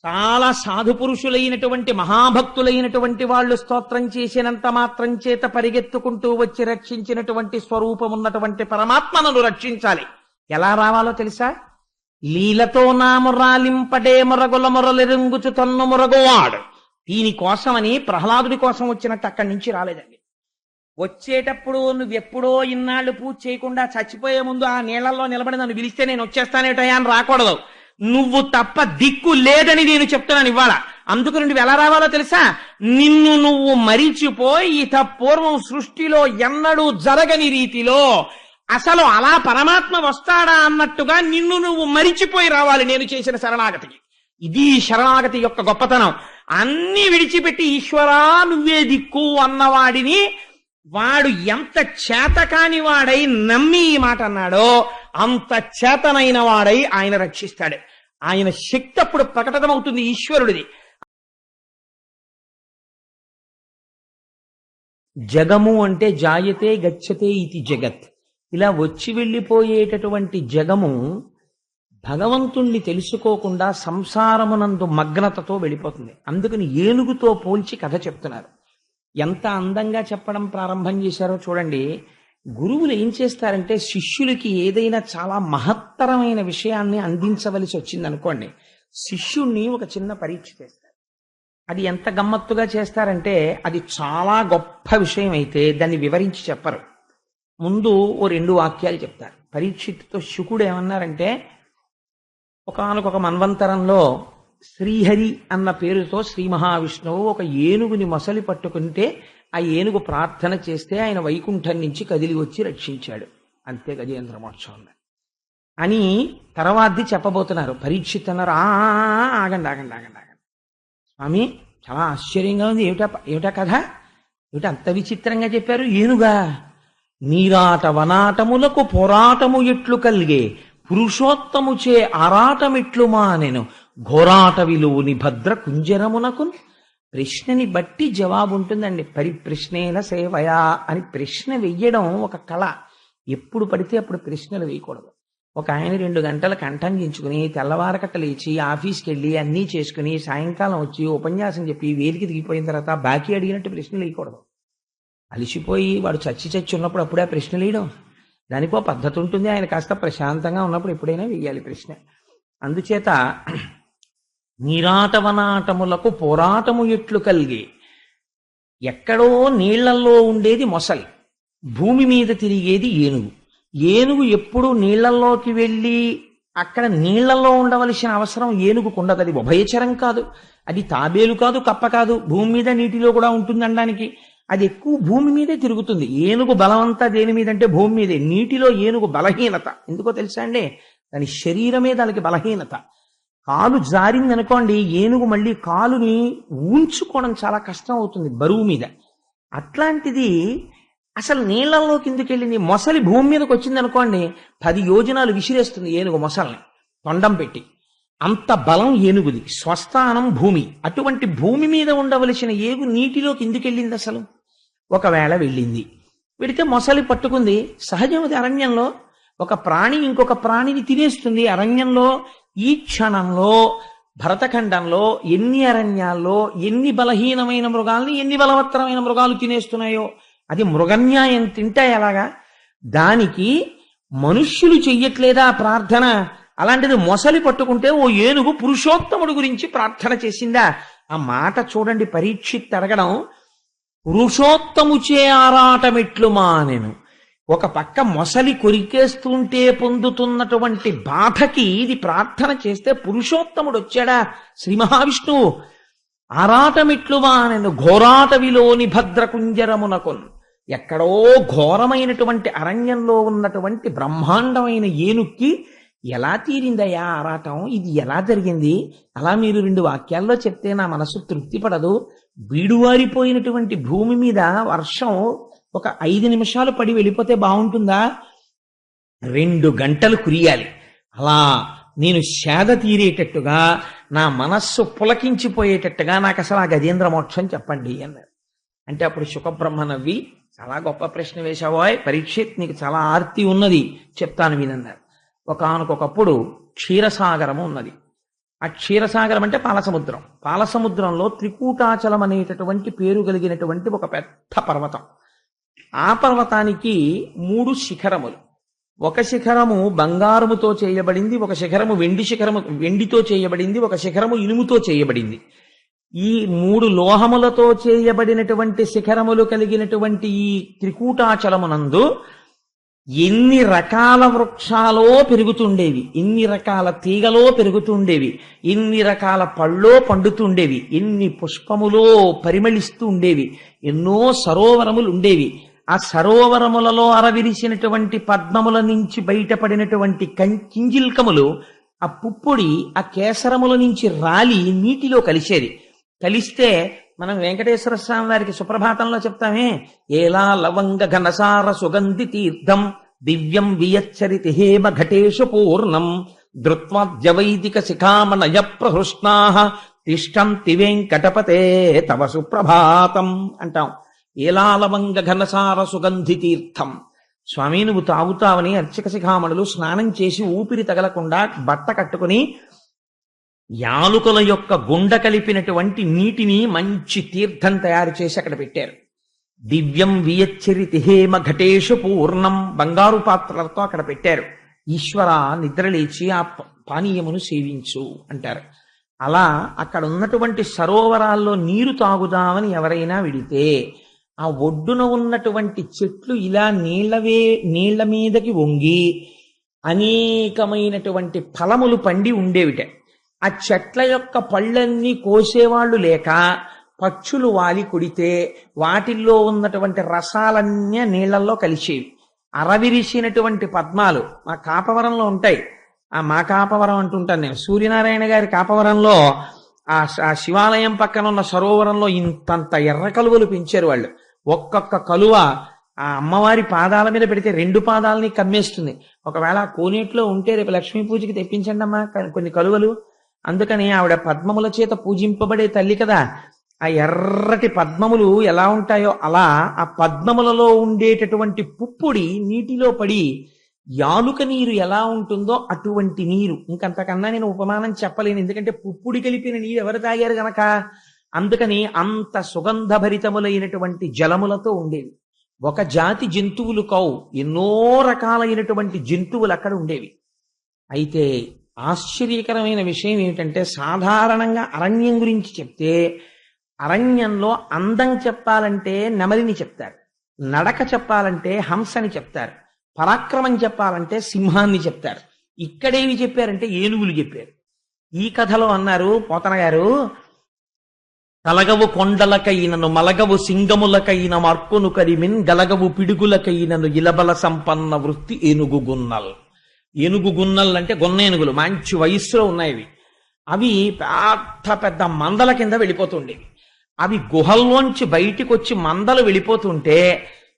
చాలా సాధు పురుషులైనటువంటి మహాభక్తులైనటువంటి వాళ్ళు స్తోత్రం చేసినంత మాత్రం చేత పరిగెత్తుకుంటూ వచ్చి రక్షించినటువంటి స్వరూపం ఉన్నటువంటి పరమాత్మను రక్షించాలి. ఎలా రావాలో తెలుసా? లీలతో నా మురాలింపడే మొరగుల మొరలెరుంగుచు తన్ను మొరగువాడు. దీనికోసమని ప్రహ్లాదుడి కోసం వచ్చినట్టు అక్కడి నుంచి రాలేదండి. వచ్చేటప్పుడు నువ్వెప్పుడో ఇన్నాళ్ళు పూజ చేయకుండా చచ్చిపోయే ముందు ఆ నీళ్లలో నిలబడి నన్ను పిలిస్తే నేను వచ్చేస్తానేటయా అని రాకూడదు. నువ్వు తప్ప దిక్కు లేదని నేను చెప్తున్నాను ఇవాళ. అందుకు నువ్వు ఎలా రావాలో తెలుసా? నిన్ను నువ్వు మరిచిపోయి ఇత పూర్వం సృష్టిలో ఎన్నడూ జరగని రీతిలో అసలు అలా పరమాత్మ వస్తాడా అన్నట్టుగా నిన్ను నువ్వు మరిచిపోయి రావాలి నేను చేసిన శరణాగతికి. ఇది శరణాగతి యొక్క గొప్పతనం. అన్ని విడిచిపెట్టి ఈశ్వరా నువ్వే దిక్కు అన్నవాడిని వాడు ఎంత చేతకాని వాడై నమ్మి ఈ మాట అన్నాడో అంత చేతనైన వాడై ఆయన రక్షిస్తాడు. ఆయన శక్తి అప్పుడు ప్రకటమవుతుంది ఈశ్వరుడిది. జగము అంటే జాయతే గచ్చతే ఇది జగత్. ఇలా వచ్చి వెళ్ళిపోయేటటువంటి జగము భగవంతుణ్ణి తెలుసుకోకుండా సంసారమునందు మగ్నతతో వెళ్ళిపోతుంది. అందుకని ఏనుగుతో పోల్చి కథ చెప్తున్నారు. ఎంత అందంగా చెప్పడం ప్రారంభం చేశారో చూడండి. గురువులు ఏం చేస్తారంటే శిష్యులకి ఏదైనా చాలా మహత్తరమైన విషయాన్ని అందించవలసి వచ్చిందనుకోండి, శిష్యుణ్ణి ఒక చిన్న పరీక్ష చేస్తారు. అది ఎంత గమ్మత్తుగా చేస్తారంటే అది చాలా గొప్ప విషయం అయితే దాన్ని వివరించి చెప్పరు. ముందు ఓ 2 వాక్యాలు చెప్తారు. పరీక్షిత్తుతో శుకుడు ఏమన్నారంటే, ఒకానొక మన్వంతరంలో శ్రీహరి అన్న పేరుతో శ్రీ మహావిష్ణువు ఒక ఏనుగుని మొసలి పట్టుకుంటే ఆ ఏనుగు ప్రార్థన చేస్తే ఆయన వైకుంఠం నుంచి కదిలి వచ్చి రక్షించాడు. అంతే గజేంద్ర మోక్షం అని తర్వాతది చెప్పబోతున్నారు. పరీక్షిత్ అన్నారు, ఆగండి ఆగండి ఆగండి ఆగండి స్వామి, చాలా ఆశ్చర్యంగా ఉంది. ఏమిటా కథ? ఏమిటా అంత విచిత్రంగా చెప్పారు? ఏనుగా? నీరాట వనాటములకు పోరాటము ఎట్లు కలిగే పురుషోత్తముచే ఆరాటమిట్లు మానెను ఘోరాటవిలోని భద్ర కుంజరమునకు. ప్రశ్నని బట్టి జవాబు ఉంటుందండి. పరిప్రశ్నేన సేవయా అని ప్రశ్న వెయ్యడం ఒక కళ. ఎప్పుడు పడితే అప్పుడు ప్రశ్నలు వేయకూడదు. ఒక ఆయన 2 గంటల కంఠం గించుకుని తెల్లవారకట్ట లేచి ఆఫీస్కి వెళ్ళి అన్నీ చేసుకుని సాయంకాలం వచ్చి ఉపన్యాసం చెప్పి వేలికి దిగిపోయిన తర్వాత బాకీ అడిగినట్టు ప్రశ్నలు వేయకూడదు. అలిసిపోయి వాడు చచ్చి ఉన్నప్పుడు అప్పుడే ఆ ప్రశ్నలు వేయడం, దానికో పద్ధతి ఉంటుంది. ఆయన కాస్త ప్రశాంతంగా ఉన్నప్పుడు ఎప్పుడైనా వెయ్యాలి ప్రశ్న. అందుచేత నీరాటవనాటములకు పోరాటము ఎట్లు కలిగే. ఎక్కడో నీళ్లల్లో ఉండేది మొసలి, భూమి మీద తిరిగేది ఏనుగు. ఏనుగు ఎప్పుడు నీళ్లల్లోకి వెళ్ళి అక్కడ నీళ్లలో ఉండవలసిన అవసరం ఏనుగుకు ఉండదు. అది ఉభయచరం కాదు, అది తాబేలు కాదు, కప్ప కాదు. భూమి మీద నీటిలో కూడా ఉంటుంది అనడానికి. అది ఎక్కువ భూమి మీదే తిరుగుతుంది. ఏనుగు బలమంతా దేని మీద అంటే భూమి మీదే. నీటిలో ఏనుగు బలహీనత ఎందుకో తెలుసా అండి? దాని శరీరమే దానికి బలహీనత. కాలు జారిందనుకోండి, ఏనుగు మళ్ళీ కాలుని ఊంచుకోవడం చాలా కష్టం అవుతుంది బరువు మీద. అట్లాంటిది అసలు నీళ్లలో కిందకి వెళ్ళింది. మొసలి భూమి మీదకి వచ్చింది అనుకోండి, 10 యోజనాలు విసిరేస్తుంది ఏనుగు మొసల్ని తొండం పెట్టి. అంత బలం ఏనుగుది. స్వస్థానం భూమి. అటువంటి భూమి మీద ఉండవలసిన ఏగు నీటిలో కిందికి వెళ్ళింది. అసలు ఒకవేళ వెళ్ళింది, వెడితే మొసలి పట్టుకుంది. సహజమది. అరణ్యంలో ఒక ప్రాణి ఇంకొక ప్రాణిని తినేస్తుంది. అరణ్యంలో ఈ క్షణంలో భరతఖండంలో ఎన్ని అరణ్యాల్లో ఎన్ని బలహీనమైన మృగాల్ని ఎన్ని బలవత్తరమైన మృగాలు తినేస్తున్నాయో అది మృగన్యాయం. తింటే ఎలాగా? దానికి మనుష్యులు చెయ్యట్లేదా ప్రార్థన? అలాంటిది మొసలి పట్టుకుంటే ఓ ఏనుగు పురుషోత్తముడు గురించి ప్రార్థన చేసిందా? ఆ మాట చూడండి. పరీక్షిత్ అడగడం, పురుషోత్తముచే ఆరాటమిట్లు మానెను. ఒక పక్క మొసలి కొరికేస్తుంటే పొందుతున్నటువంటి బాధకి ఇది ప్రార్థన చేస్తే పురుషోత్తముడు వచ్చాడా శ్రీ మహావిష్ణువు. ఆరాటమిట్లు మానెను ఘోరాటవిలోని భద్రకుంజరమునకు. ఎక్కడో ఘోరమైనటువంటి అరణ్యంలో ఉన్నటువంటి బ్రహ్మాండమైన ఏనుక్కి ఎలా తీరిందయ్యా ఆరాటం? ఇది ఎలా జరిగింది? అలా మీరు 2 వాక్యాల్లో చెప్తే నా మనసు తృప్తి పడదు. బీడువారిపోయినటువంటి భూమి మీద వర్షం ఒక 5 నిమిషాలు పడి వెళ్ళిపోతే బాగుంటుందా? 2 గంటలు కురియాలి. అలా నేను సేద తీరేటట్టుగా, నా మనస్సు పులకించిపోయేటట్టుగా నాకు అసలు ఆ గజేంద్ర మోక్షం చెప్పండి అన్నారు. అంటే అప్పుడు శుకబ్రహ్మ నవ్వి, చాలా గొప్ప ప్రశ్న వేశావోయ్ పరీక్షిత్, నీకు చాలా ఆర్తి ఉన్నది, చెప్తాను వినన్నారు. ఒకానొకప్పుడు క్షీరసాగరము ఉన్నది. ఆ క్షీరసాగరం అంటే పాలసముద్రం. పాలసముద్రంలో త్రికూటాచలం అనేటటువంటి పేరు కలిగినటువంటి ఒక పెద్ద పర్వతం. ఆ పర్వతానికి 3 శిఖరములు. ఒక శిఖరము బంగారముతో చేయబడింది, ఒక శిఖరము వెండితో చేయబడింది, ఒక శిఖరము ఇనుముతో చేయబడింది. ఈ 3 లోహములతో చేయబడినటువంటి శిఖరములు కలిగినటువంటి ఈ త్రికూటాచలమునందు ఎన్ని రకాల వృక్షాలో పెరుగుతుండేవి, ఎన్ని రకాల తీగలో పెరుగుతుండేవి, ఎన్ని రకాల పళ్ళో పండుతుండేవి, ఎన్ని పుష్పములో పరిమళిస్తూ ఉండేవి, ఎన్నో సరోవరములు ఉండేవి. ఆ సరోవరములలో అరవిరిసినటువంటి పద్మముల నుంచి బయటపడినటువంటి కింజిల్కములు, ఆ పుప్పొడి ఆ కేసరముల నుంచి రాలి నీటిలో కలిసేది. కలిస్తే మనం వెంకటేశ్వర స్వామి వారికి సుప్రభాతంలో చెప్తామే, ఏలా లవంగ ఘనసార సుగంధి తీర్థం దివ్యం వియచ్చరితి హేమ ఘటేషు పూర్ణం ధృత్వాద్యవైదిక శిఖామణయ ప్రహృష్ణాః తిష్టంతి వెంకటపతే తవ సుప్రభాతం అంటాం. ఏలా లవంగ ఘనసార సుగంధి తీర్థం. స్వామి నువ్వు తాగుతావని అర్చక శిఖామణులు స్నానం చేసి ఊపిరి తగలకుండా బట్ట కట్టుకుని యాలుకల యొక్క గుండ కలిపినటువంటి నీటిని మంచి తీర్థం తయారు చేసి అక్కడ పెట్టారు. దివ్యం వియచ్చరితి హేమ ఘటేషు పూర్ణం బంగారు పాత్రలతో అక్కడ పెట్టారు. ఈశ్వర నిద్రలేచి ఆ పానీయమును సేవించు అంటారు. అలా అక్కడ ఉన్నటువంటి సరోవరాల్లో నీరు తాగుదామని ఎవరైనా విడితే ఆ ఒడ్డున ఉన్నటువంటి చెట్లు ఇలా నీళ్ల మీదకి వంగి అనేకమైనటువంటి ఫలములు పండి ఉండేవిట. ఆ చెట్ల యొక్క పళ్ళన్నీ కోసేవాళ్లు లేక పక్షులు వాలి కొడితే వాటిల్లో ఉన్నటువంటి రసాలన్నీ నీళ్లలో కలిసేవి. అరవిరిసినటువంటి పద్మాలు మా కాపవరంలో ఉంటాయి. మా కాపవరం అంటుంటాను నేను. సూర్యనారాయణ గారి కాపవరంలో ఆ శివాలయం పక్కన ఉన్న సరోవరంలో ఇంతంత ఎర్ర కలువలు పెంచారు వాళ్ళు. ఒక్కొక్క కలువ ఆ అమ్మవారి పాదాల మీద పెడితే 2 పాదాలని కమ్మేస్తుంది. ఒకవేళ కోనేట్లో ఉంటే రేపు లక్ష్మీ పూజకి తెప్పించండి అమ్మా కొన్ని కలువలు. అందుకని ఆవిడ పద్మముల చేత పూజింపబడే తల్లి కదా. ఆ ఎర్రటి పద్మములు ఎలా ఉంటాయో అలా ఆ పద్మములలో ఉండేటటువంటి పుప్పొడి నీటిలో పడి యాలుక నీరు ఎలా ఉంటుందో అటువంటి నీరు. ఇంకంతకన్నా నేను ఉపమానం చెప్పలేను, ఎందుకంటే పుప్పుడి కలిపిన నీరు ఎవరు తాగారు గనక. అందుకని అంత సుగంధభరితములైనటువంటి జలములతో ఉండేవి. ఒక జాతి జంతువులు కావు, ఎన్నో రకాలైనటువంటి జంతువులు అక్కడ ఉండేవి. అయితే ఆశ్చర్యకరమైన విషయం ఏమిటంటే, సాధారణంగా అరణ్యం గురించి చెప్తే అరణ్యంలో అందం చెప్పాలంటే నెమలిని చెప్తారు, నడక చెప్పాలంటే హంసని చెప్తారు, పరాక్రమం చెప్పాలంటే సింహాన్ని చెప్తారు. ఇక్కడేవి చెప్పారంటే ఏనుగులు చెప్పారు. ఈ కథలో అన్నారు పోతన గారు, కలగవు కొండలకైనను మలగవు సింగములకైన మార్కును కరిమిన్ గలగవు పిడుగులకైనను ఇలబల సంపన్న వృత్తి ఏనుగు గున్నల్. ఏనుగు గున్నల్ అంటే గొన్న ఏనుగులు, మంచి వయస్సులో ఉన్నాయి. అవి పెద్ద పెద్ద మందల కింద వెళ్ళిపోతుండేవి. అవి గుహల్లోంచి బయటికి వచ్చి మందలు వెళ్ళిపోతుంటే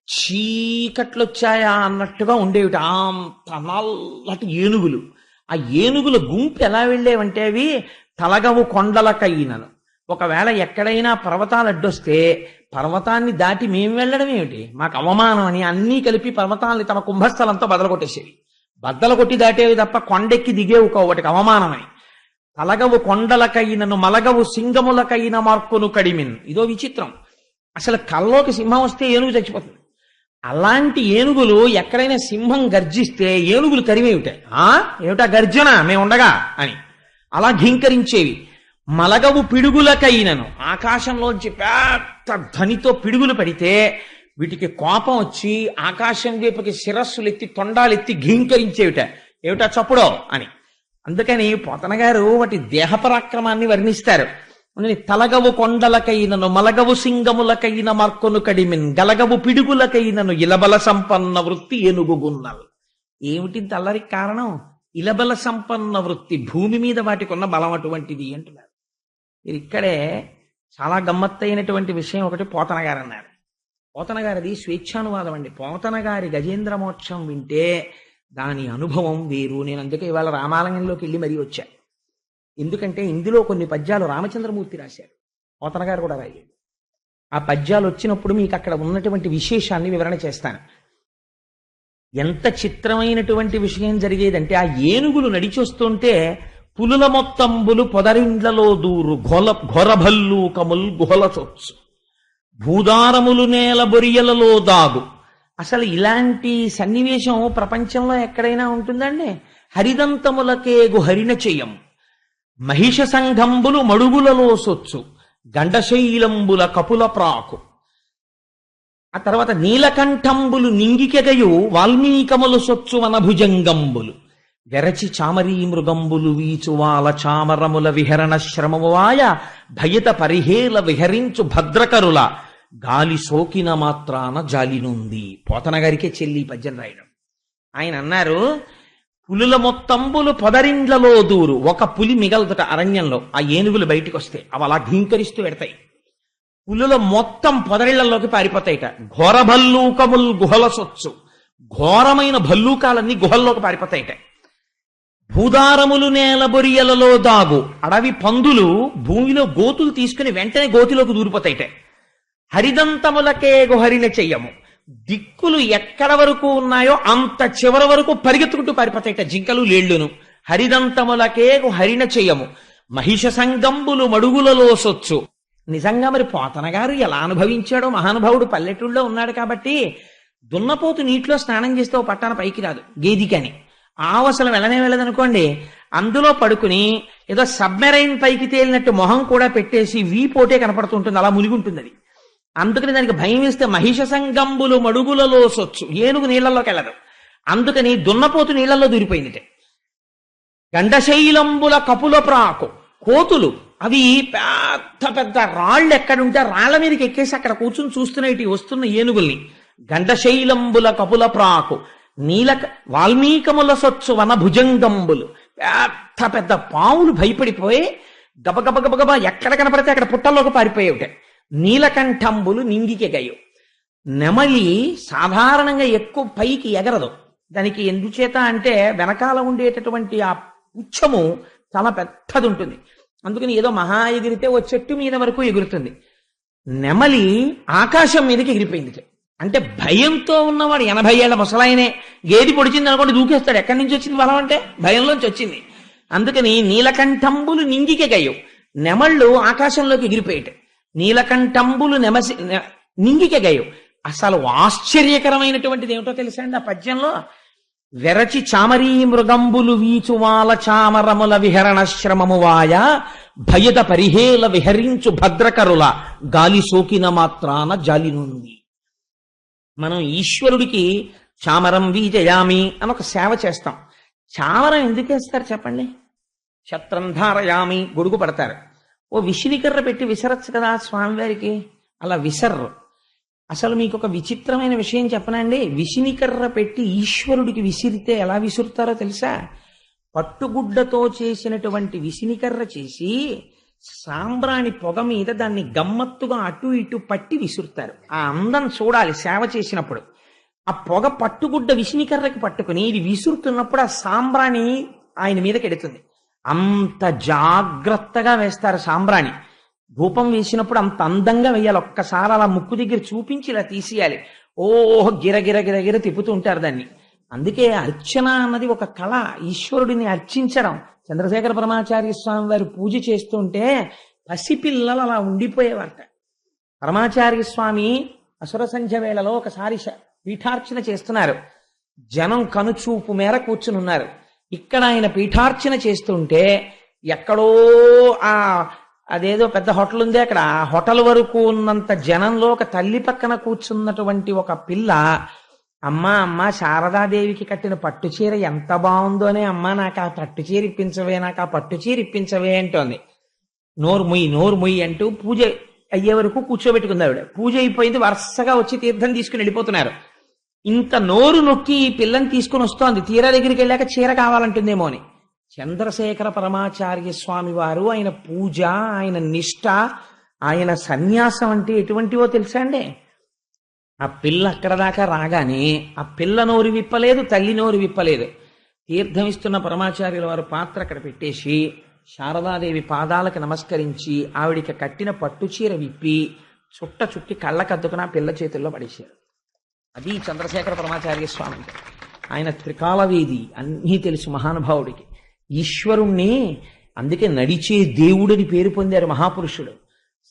చీకట్లొచ్చాయా అన్నట్టుగా ఉండేవి అంత నల్లటి ఏనుగులు. ఆ ఏనుగుల గుంపు ఎలా వెళ్ళేవంటే అవి తలగవు కొండలకైనను. ఒకవేళ ఎక్కడైనా పర్వతాలు అడ్డొస్తే పర్వతాన్ని దాటి మేము వెళ్ళడం ఏమిటి, మాకు అవమానం అని అన్నీ కలిపి పర్వతాన్ని తమ కుంభస్థలంతో బదలగొట్టేసేవి. బద్దలు కొట్టి దాటేవి తప్ప కొండెక్కి దిగేవి ఒకటికి అవమానమని. తలగవు కొండలకైనను మలగవు సింగములకైన మార్కును కడిమిన్. ఇదో విచిత్రం. అసలు కల్లోకి సింహం వస్తే ఏనుగు చచ్చిపోతుంది. అలాంటి ఏనుగులు ఎక్కడైనా సింహం గర్జిస్తే ఏనుగులు తరిమేవిటాయి. ఏమిటా గర్జన మేముండగా అని అలా ఘీంకరించేవి. మలగవు పిడుగులకైనను, ఆకాశంలోంచి పెద్ద ధ్వనితో పిడుగులు పడితే వీటికి కోపం వచ్చి ఆకాశం వైపుకి శిరస్సులు ఎత్తి తొండాలెత్తి ఘీంకరించేవిట. ఏమిటా చప్పుడో అని. అందుకని పోతన గారు వాటి దేహపరాక్రమాన్ని వర్ణిస్తారు. తలగవు కొండలకైనను మలగవు సింగములకైన మార్కొను కడిమిన్ గలగవు పిడుగులకైనను ఇలబల సంపన్న వృత్తి ఏనుగు గున్నల్. ఏమిటి తల్లరి కారణం? ఇలబల సంపన్న వృత్తి, భూమి మీద వాటికి ఉన్న బలం అటువంటిది అంటున్నారు. మీరు ఇక్కడే చాలా గమ్మత్తైనటువంటి విషయం ఒకటి పోతన గారు అన్నారు. పోతన గారిది స్వేచ్ఛానువాదం అండి. పోతన గారి గజేంద్ర మోక్షం వింటే దాని అనుభవం వేరు. నేను అందుకే ఇవాళ రామాలయంలోకి వెళ్ళి మరీ వచ్చా. ఎందుకంటే ఇందులో కొన్ని పద్యాలు రామచంద్రమూర్తి రాశారు, పోతన గారు కూడా రాయారు. ఆ పద్యాలు వచ్చినప్పుడు మీకు అక్కడ ఉన్నటువంటి విశేషాన్ని వివరణ చేస్తాను. ఎంత చిత్రమైనటువంటి విషయం జరిగేదంటే, ఆ ఏనుగులు నడిచొస్తుంటే పులుల మొత్తంబులు పొదరిండ్లలో దూరు ఘొరభల్లూకముల్ గుహలచొచ్చు భూదారములు నేల బొరియలలో దాగు. అసలు ఇలాంటి సన్నివేశం ప్రపంచంలో ఎక్కడైనా ఉంటుందండి? హరిదంతములకేగు హరిణ చెయ్యం మహిష సంఘంబులు మడుగులలో సొచ్చు గండశైలంబుల కపుల ప్రాకు. ఆ తర్వాత నీలకంఠంబులు నింగికెగయు వాల్మీకములు సొచ్చు వనభుజంగంబులు వెరచి చామరీ మృగంబులు వీచువాల చామరముల విహరణ శ్రమమువాయ భయత పరిహేల విహరించు భద్రకరుల గాలి సోకిన మాత్రాన జాలినుంది. పోతన గారికే చెల్లి పద్యం రాయడం. ఆయన అన్నారు, పులుల మొత్తంబులు పొదరిండ్లలో దూరు. ఒక పులి మిగలదుట అరణ్యంలో, ఆ ఏనుగులు బయటికి వస్తే అవి అలా ఘీంకరిస్తూ పెడతాయి. పులుల మొత్తం పొదరిళ్లలోకి పారిపోతాయిట. ఘోర భల్లూకముల్ గుహల సొచ్చు, ఘోరమైన భల్లూకాలన్నీ గుహల్లోకి పారిపోతాయిట. భూదారములు నేల బొరియలలో దాగు, అడవి పందులు భూమిలో గోతులు తీసుకుని వెంటనే గోతిలోకి దూరిపోతాయిట. హరిదంతములకే గుహరిన చెయ్యము, దిక్కులు ఎక్కడ వరకు ఉన్నాయో అంత చివరి వరకు పరిగెత్తుకుంటూ పారిపోతాయిట జింకలు లేళ్లును. హరిదంతములకే హరిణ చెయ్యము మహిష సంగంబులు మడుగులలో సొచ్చు. నిజంగా మరి పోతన గారు ఎలా అనుభవించాడో, మహానుభావుడు పల్లెటూళ్ళలో ఉన్నాడు కాబట్టి. దున్నపోతు నీటిలో స్నానం చేస్తే ఓ పట్టాన పైకి రాదు గేదికని, ఆవసలు వెళ్ళనే వెళ్ళదనుకోండి, అందులో పడుకుని ఏదో సబ్మెరైన్ పైకి తేలినట్టు మొహం కూడా పెట్టేసి వీపోటే కనపడుతుంటుంది, అలా మునిగుంటుంది అది. అందుకని దానికి భయం వేస్తే మహిష సంగంబులు మడుగులలో సొచ్చు, ఏనుగు నీళ్లలోకి వెళ్ళదు. అందుకని దున్నపోతు నీళ్లలో దూరిపోయింది. గండశైలంబుల కపుల ప్రాకు, కోతులు అవి పెద్ద పెద్ద రాళ్ళు ఎక్కడుంటే రాళ్ల మీదకి ఎక్కేసి అక్కడ కూర్చుని చూస్తున్నాయి వస్తున్న ఏనుగుల్ని. గండశైలంబుల కపుల ప్రాకు వాల్మీకముల సొచ్చు వన భుజంగంబులు, పెద్ద పెద్ద పావులు భయపడిపోయి గబగబగబగబా ఎక్కడ కనపడితే అక్కడ పుట్టల్లోకి పారిపోయేవిట. నీలకంఠంబులు నింగికెగయు. నెమలి సాధారణంగా ఎక్కువ పైకి ఎగరదు. దానికి ఎందుచేత అంటే వెనకాల ఉండేటటువంటి ఆ పుచ్చము చాలా పెద్దది ఉంటుంది. అందుకని ఏదో మహా ఎగిరితే ఓ చెట్టు మీద వరకు ఎగురుతుంది. నెమలి ఆకాశం మీదకి ఎగిరిపోయింది. అంటే భయంతో ఉన్నవాడు 80 ఏళ్ల ముసలాయనే గేది పొడిచింది అనుకోండి దూకేస్తాడు. ఎక్కడి నుంచి వచ్చింది బలం అంటే భయంలోంచి వచ్చింది. అందుకని నీలకంఠంబులు నింగికెగయు, నెమళ్ళు ఆకాశంలోకి ఎగిరిపోయేట. నీలకంఠంబులు నింగికెగయు. అసలు ఆశ్చర్యకరమైనటువంటిది ఏమిటో తెలుసా అండి ఆ పద్యంలో? వెరచి చామరీ మృగంబులు వీచువాల చామరముల విహరణ శ్రమమువాయ భయద పరిహేల విహరించు భద్రకరుల గాలి సోకిన మాత్రాన జాలినుంది. మనం ఈశ్వరుడికి చామరం వీజయామి అని ఒక సేవ చేస్తాం. చామరం ఎందుకు వేస్తారు చెప్పండి? ఛత్రం ధారయామి, గొడుగు పడతారు. ఓ విసిరికర్ర పెట్టి విసరచ్చు కదా స్వామివారికి, అలా విసర్రు. అసలు మీకు ఒక విచిత్రమైన విషయం చెప్పనండి. విసినికర్ర పెట్టి ఈశ్వరుడికి విసిరితే ఎలా విసురుతారో తెలుసా? పట్టుగుడ్డతో చేసినటువంటి విసినికర్ర చేసి సాంబ్రాణి పొగ మీద దాన్ని గమ్మత్తుగా అటు ఇటు పట్టి విసురుతారు. ఆ అందం చూడాలి సేవ చేసినప్పుడు. ఆ పొగ పట్టుగుడ్డ విసినికర్రకి పట్టుకుని ఇది విసురుతున్నప్పుడు ఆ సాంబ్రాణి ఆయన మీదకి ఎడుతుంది. అంత జాగ్రత్తగా వేస్తారు సాంబ్రాణి. ధూపం వేసినప్పుడు అంత అందంగా వేయాలి. ఒక్కసారి అలా ముక్కు దగ్గర చూపించి ఇలా తీసేయాలి. ఓహో గిరగిర గిరగిర తిప్పుతూ ఉంటారు దాన్ని. అందుకే అర్చన అన్నది ఒక కళ, ఈశ్వరుడిని అర్చించడం. చంద్రశేఖర పరమాచార్య స్వామి వారు పూజ చేస్తుంటే పసిపిల్లలు అలా ఉండిపోయేవారట. పరమాచార్య స్వామి అసుర సంధ్య వేళలో ఒకసారి పీఠార్చన చేస్తున్నారు. జనం కనుచూపు మేర కూర్చుని ఉన్నారు. ఇక్కడ ఆయన పీఠార్చన చేస్తుంటే ఎక్కడో అదేదో పెద్ద హోటల్ ఉంది, అక్కడ ఆ హోటల్ వరకు ఉన్నంత జనంలో ఒక తల్లి పక్కన కూర్చున్నటువంటి ఒక పిల్ల, అమ్మా శారదాదేవికి కట్టిన పట్టు చీర ఎంత బాగుందోనే, అమ్మా నాకు ఆ పట్టు చీర ఇప్పించవే, నాకు ఆ పట్టు చీర ఇప్పించవే అంటోంది. నోరు మొయ్యి అంటూ పూజ అయ్యే వరకు కూర్చోబెట్టుకుంది ఆవిడ. పూజ అయిపోయింది, వరుసగా వచ్చి తీర్థం తీసుకుని వెళ్ళిపోతున్నారు. ఇంత నోరు నొక్కి ఈ పిల్లని తీసుకుని వస్తోంది. తీరా దగ్గరికి వెళ్ళాక చీర కావాలంటుందేమో అని. చంద్రశేఖర పరమాచార్య స్వామి వారు ఆయన పూజ, ఆయన నిష్ఠ, ఆయన సన్యాసం అంటే ఎటువంటివో తెలుసా అండి? ఆ పిల్ల అక్కడ దాకా రాగానే ఆ పిల్ల నోరు విప్పలేదు, తల్లి నోరు విప్పలేదు. తీర్థం ఇస్తున్న పరమాచార్యుల వారు పాత్ర అక్కడ పెట్టేసి శారదాదేవి పాదాలకు నమస్కరించి ఆవిడికి కట్టిన పట్టుచీర విప్పి చుట్టి కళ్ళకద్దుకుని ఆ పిల్ల చేతుల్లో పడేశారు. అది చంద్రశేఖర పరమాచార్య స్వామి. ఆయన త్రికాలవేది, అన్నీ తెలుసు మహానుభావుడికి. ఈశ్వరుణ్ణి అందుకే నడిచే దేవుడని పేరు పొందారు మహాపురుషుడు.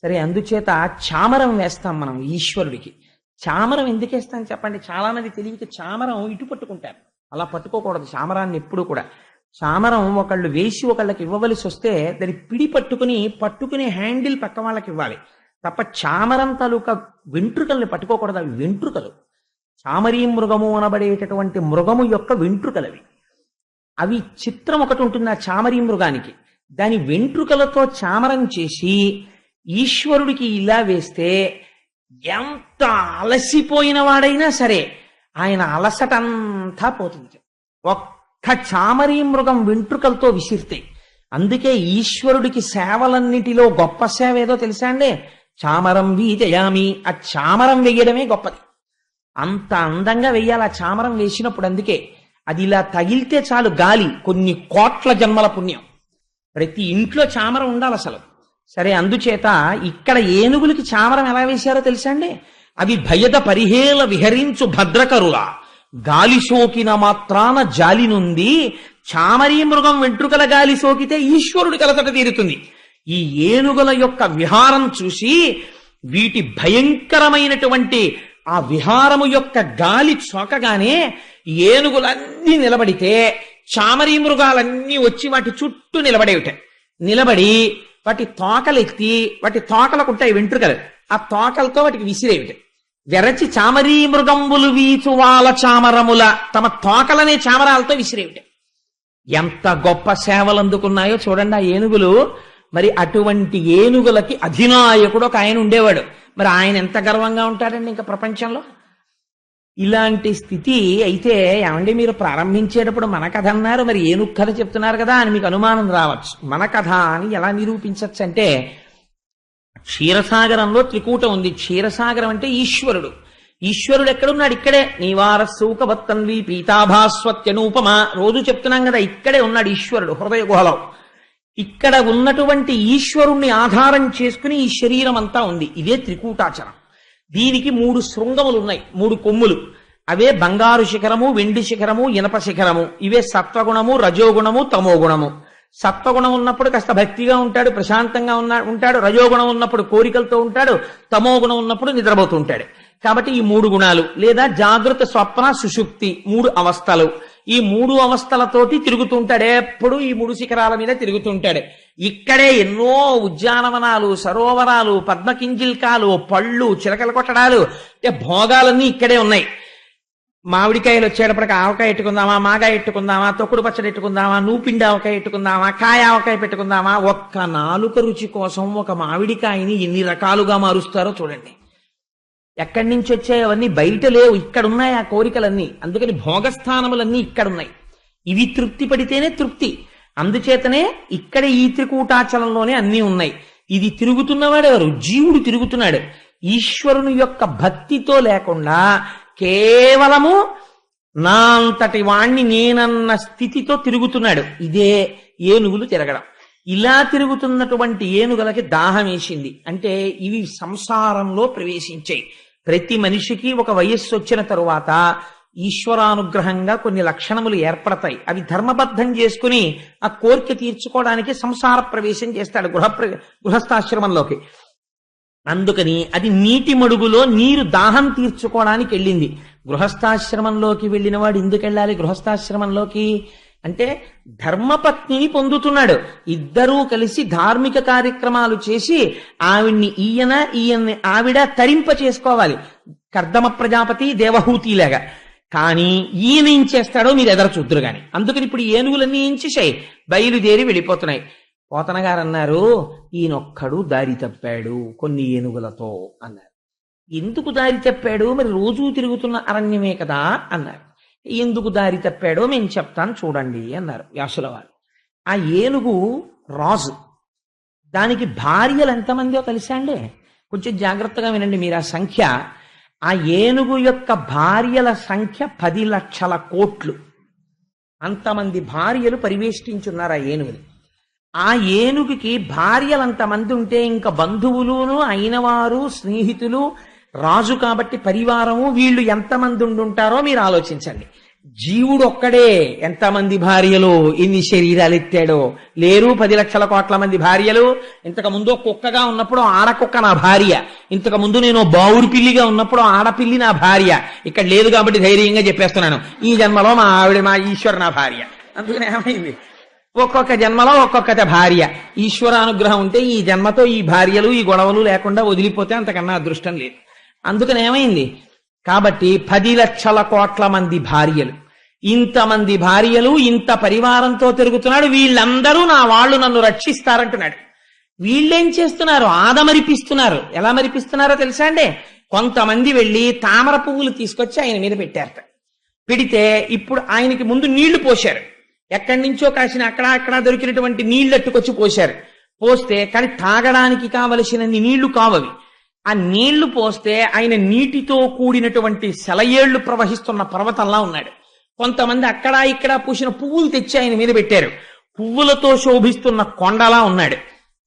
సరే, అందుచేత చామరం వేస్తాం మనం ఈశ్వరుడికి. చామరం ఎందుకు వేస్తాం చెప్పండి? చాలా మంది తెలియక చామరం ఇటు పట్టుకుంటారు. అలా పట్టుకోకూడదు చామరాన్ని ఎప్పుడు కూడా. చామరం ఒకళ్ళు వేసి ఒకళ్ళకి ఇవ్వవలసి వస్తే దాన్ని పిడి పట్టుకునే హ్యాండిల్ పక్క వాళ్ళకి ఇవ్వాలి తప్ప చామరం తాలూకా వెంట్రుకల్ని పట్టుకోకూడదు. అవి వెంట్రుకలు. చామరీ మృగము అనబడేటటువంటి మృగము యొక్క వెంట్రుకలవి. అవి చిత్రం ఒకటి ఉంటుంది ఆ చామరీ మృగానికి. దాని వెంట్రుకలతో చామరం చేసి ఈశ్వరుడికి ఇలా వేస్తే ఎంత అలసిపోయిన వాడైనా సరే ఆయన అలసటంతా పోతుంది ఒక్క చామరీ మృగం వెంట్రుకలతో విసిరితే. అందుకే ఈశ్వరుడికి సేవలన్నిటిలో గొప్ప సేవ ఏదో తెలుసా అండి? చామరం వీజయామి. ఆ చామరం వెయ్యడమే గొప్పది. అంత అందంగా వెయ్యాలి ఆ చామరం వేసినప్పుడు. అందుకే అది ఇలా తగిలితే చాలు గాలి, కొన్ని కోట్ల జన్మల పుణ్యం. ప్రతి ఇంట్లో చామరం ఉండాలి అసలు. సరే, అందుచేత ఇక్కడ ఏనుగులకి చామరం ఎలా వేశారో తెలుసా అండి? అవి భయద పరిహేల విహరించు భద్రకరుల గాలి సోకిన మాత్రాన జాలి నుండి చామరీ మృగం వెంట్రుకల గాలి సోకితే ఈశ్వరుడి కలతట తీరుతుంది. ఈ ఏనుగుల యొక్క విహారం చూసి వీటి భయంకరమైనటువంటి ఆ విహారము యొక్క గాలి సోకగానే ఏనుగులన్నీ నిలబడితే చామరీ మృగాలన్నీ వచ్చి వాటి చుట్టూ నిలబడి వాటి తోకలెత్తి వాటి తోకలకుంటాయి వెంట్రుకలు, ఆ తోకలతో వాటికి విసిరేవిట. వెరచి చామరీ మృగంబులు వీచువాల చామరముల తమ తోకలనే చామరాలతో విసిరేవిట. ఎంత గొప్ప సేవలు అందుకున్నాయో చూడండి ఆ ఏనుగులు. మరి అటువంటి ఏనుగులకి అధినాయకుడు ఒక ఆయన ఉండేవాడు. మరి ఆయన ఎంత గర్వంగా ఉంటాడండి ఇంకా ప్రపంచంలో. ఇలాంటి స్థితి అయితే ఏమండి మీరు ప్రారంభించేటప్పుడు మన కథ అన్నారు, మరి ఏనుగు కథ చెప్తున్నారు కదా అని మీకు అనుమానం రావచ్చు. మన కథ అని ఎలా నిరూపించచ్చు అంటే, క్షీరసాగరంలో త్రికూటం ఉంది. క్షీరసాగరం అంటే ఈశ్వరుడు. ఈశ్వరుడు ఎక్కడున్నాడు? ఇక్కడే. నీవారసూకవత్తన్వి పీతాభాస్వత్యనూపమ రోజు చెప్తున్నాం కదా, ఇక్కడే ఉన్నాడు ఈశ్వరుడు హృదయ గుహలో. ఇక్కడ ఉన్నటువంటి ఈశ్వరుణ్ణి ఆధారం చేసుకుని ఈ శరీరం అంతా ఉంది. ఇదే త్రికూటాచలం. దీనికి 3 శృంగములు ఉన్నాయి, 3 కొమ్ములు. అవే బంగారు శిఖరము, వెండి శిఖరము, ఇనప శిఖరము. ఇవే సత్వగుణము, రజోగుణము, తమోగుణము. సత్వగుణం ఉన్నప్పుడు కాస్త భక్తిగా ఉంటాడు, ప్రశాంతంగా ఉంటాడు. రజోగుణం ఉన్నప్పుడు కోరికలతో ఉంటాడు. తమోగుణం ఉన్నప్పుడు నిద్రపోతూ ఉంటాడు. కాబట్టి ఈ 3 గుణాలు, లేదా జాగృత, స్వప్న, సుషుప్తి 3 అవస్థలు. ఈ 3 అవస్థలతోటి తిరుగుతుంటాడు. ఎప్పుడు ఈ 3 శిఖరాల మీద తిరుగుతుంటాడు. ఇక్కడే ఎన్నో ఉద్యానవనాలు, సరోవరాలు, పద్మకింజిల్కాలు, పళ్ళు, చిలకల కొట్టడాలు, అంటే భోగాలన్నీ ఇక్కడే ఉన్నాయి. మామిడికాయలు వచ్చేటప్పటికి ఆవకాయ ఎట్టుకుందామా, మాగాయ ఎట్టుకుందామా, తొక్కుడు పచ్చడి ఎట్టుకుందామా, నూపిండి ఆవకాయ ఎట్టుకుందామా, కాయ ఆవకాయ పెట్టుకుందామా. ఒక్క నాలుక రుచి కోసం ఒక మామిడికాయని ఎన్ని రకాలుగా మారుస్తారో చూడండి. ఎక్కడి నుంచి వచ్చాయి అవన్నీ? బయట లేవు, ఇక్కడున్నాయి ఆ కోరికలన్నీ. అందుకని భోగస్థానములన్నీ ఇక్కడున్నాయి. ఇవి తృప్తి పడితేనే తృప్తి. అందుచేతనే ఇక్కడ ఈ త్రికూటాచలంలోనే అన్నీ ఉన్నాయి. ఇది తిరుగుతున్నవాడు ఎవరు? జీవుడు తిరుగుతున్నాడు. ఈశ్వరుని యొక్క భక్తితో లేకుండా కేవలము నా అంతటి వాణ్ణి నేనన్న స్థితితో తిరుగుతున్నాడు. ఇదే ఏనుగులు తిరగడం. ఇలా తిరుగుతున్నటువంటి ఏనుగులకి దాహం వేసింది. అంటే ఇవి సంసారంలో ప్రవేశించాయి. ప్రతి మనిషికి ఒక వయస్సు వచ్చిన తరువాత ఈశ్వరానుగ్రహంగా కొన్ని లక్షణములు ఏర్పడతాయి. అవి ధర్మబద్ధం చేసుకుని ఆ కోరిక తీర్చుకోవడానికి సంసార ప్రవేశం చేస్తాడు గృహస్థాశ్రమంలోకి. అందుకని అది నీటి మడుగులో నీరు దాహం తీర్చుకోవడానికి వెళ్ళింది. గృహస్థాశ్రమంలోకి వెళ్ళిన వాడు ఎందుకు వెళ్ళాలి గృహస్థాశ్రమంలోకి అంటే? ధర్మపత్నిని పొందుతున్నాడు. ఇద్దరూ కలిసి ధార్మిక కార్యక్రమాలు చేసి ఈయన్ని ఆవిడ తరింప చేసుకోవాలి. కర్దమ ప్రజాపతి, దేవహూతిలాగా. కానీ ఈయన ఏం చేస్తాడో మీరు ఎదర చూద్దరు గాని. అందుకని ఇప్పుడు ఏనుగులన్నీ ఏం చేశాయి? బయలుదేరి వెళ్ళిపోతున్నాయి. పోతన గారు అన్నారు, ఈయనొక్కడు దారి తప్పాడు కొన్ని ఏనుగులతో అన్నారు. ఎందుకు దారి తప్పాడు? మరి రోజూ తిరుగుతున్న అరణ్యమే కదా అన్నారు. ఎందుకు దారి తప్పాడో మేము చెప్తాను చూడండి అన్నారు వ్యాసుల వారు. ఆ ఏనుగు రాజు. దానికి భార్యలు ఎంతమందో తెలుసా అండి? కొంచెం జాగ్రత్తగా వినండి మీరు ఆ సంఖ్య. ఆ ఏనుగు యొక్క భార్యల సంఖ్య 10 లక్షల కోట్లు. అంతమంది భార్యలు పరివేష్టించున్నారు ఆ ఏనుగుని. ఆ ఏనుగుకి భార్యలు అంతమంది ఉంటే ఇంకా బంధువులును అయినవారు, స్నేహితులు, రాజు కాబట్టి పరివారము, వీళ్ళు ఎంతమంది ఉండుంటారో మీరు ఆలోచించండి. జీవుడు ఒక్కడే ఎంతమంది భార్యలు, ఎన్ని శరీరాలు ఎత్తాడో. లేరు 10 లక్షల కోట్ల మంది భార్యలు. ఇంతకు ముందు కుక్కగా ఉన్నప్పుడు ఆడకుక్క నా భార్య, ఇంతకు ముందు నేను బావురు పిల్లిగా ఉన్నప్పుడు ఆడపిల్లి నా భార్య. ఇక్కడ లేదు కాబట్టి ధైర్యంగా చెప్పేస్తున్నాను, ఈ జన్మలో మా ఆవిడ మా ఈశ్వరు నా భార్య. అందుకని ఏమైంది, ఒక్కొక్క జన్మలో ఒక్కొక్కత భార్య. ఈశ్వరానుగ్రహం ఉంటే ఈ జన్మతో ఈ భార్యలు ఈ గొడవలు లేకుండా వదిలిపోతే అంతకన్నా అదృష్టం లేదు. అందుకని ఏమైంది, కాబట్టి 10 లక్షల కోట్ల మంది భార్యలు, ఇంతమంది భార్యలు, ఇంత పరివారంతో తిరుగుతున్నాడు. వీళ్ళందరూ నా వాళ్ళు, నన్ను రక్షిస్తారంటున్నాడు. వీళ్ళేం చేస్తున్నారు, ఆదమరిపిస్తున్నారు. ఎలా మరిపిస్తున్నారో తెలుసా అండి, కొంతమంది వెళ్ళి తామర పువ్వులు తీసుకొచ్చి ఆయన మీద పెట్టారట. పెడితే ఇప్పుడు ఆయనకి ముందు నీళ్లు పోశారు. ఎక్కడి నుంచో కాసిన అక్కడ దొరికినటువంటి నీళ్లట్టుకొచ్చి పోశారు. పోస్తే కానీ తాగడానికి కావలసినన్ని నీళ్లు కావవి. ఆ నీళ్లు పోస్తే ఆయన నీటితో కూడినటువంటి సెలయేళ్లు ప్రవహిస్తున్న పర్వతంలా ఉన్నాడు. కొంతమంది అక్కడ ఇక్కడ పూసిన పువ్వులు తెచ్చి ఆయన మీద పెట్టారు. పువ్వులతో శోభిస్తున్న కొండలా ఉన్నాడు.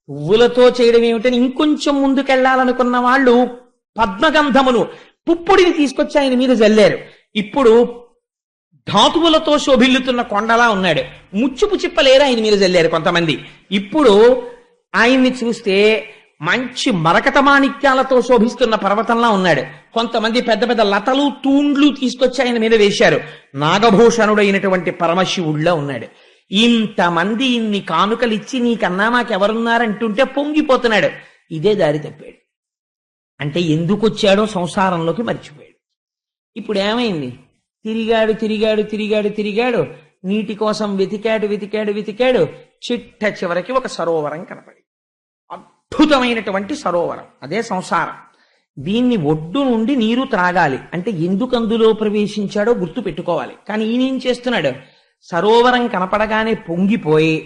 పువ్వులతో చేయడం ఏమిటని ఇంకొంచెం ముందుకెళ్లాలనుకున్న వాళ్ళు పద్మగంధమును, పుప్పొడిని తీసుకొచ్చి ఆయన మీద జల్లారు. ఇప్పుడు ధాతువులతో శోభిల్లుతున్న కొండలా ఉన్నాడు. ముచ్చుపు చిప్పలేరు ఆయన మీద జల్లారు కొంతమంది. ఇప్పుడు ఆయన్ని చూస్తే మంచి మరకత మాణిక్యాలతో శోభిస్తున్న పర్వతంలా ఉన్నాడు. కొంతమంది పెద్ద పెద్ద లతలు తూండ్లు తీసుకొచ్చి ఆయన మీద వేశారు. నాగభూషణుడైనటువంటి పరమశివుడిలా ఉన్నాడు. ఇంతమంది ఇన్ని కానుకలిచ్చి నీకన్నా మాకెవరున్నారంటుంటే పొంగిపోతున్నాడు. ఇదే దారి తప్పాడు. అంటే ఎందుకు వచ్చాడో సంసారంలోకి మర్చిపోయాడు. ఇప్పుడు ఏమైంది, తిరిగాడు, నీటి కోసం వెతికాడు. చిట్ట చివరికి ఒక సరోవరం కనపడి, అద్భుతమైనటువంటి సరోవరం. అదే సంసారం. దీన్ని ఒడ్డు నుండి నీరు త్రాగాలి అంటే ఎందుకు అందులో ప్రవేశించాడో గుర్తు పెట్టుకోవాలి. కానీ ఈయన ఏం చేస్తున్నాడు, సరోవరం కనపడగానే పొంగిపోయి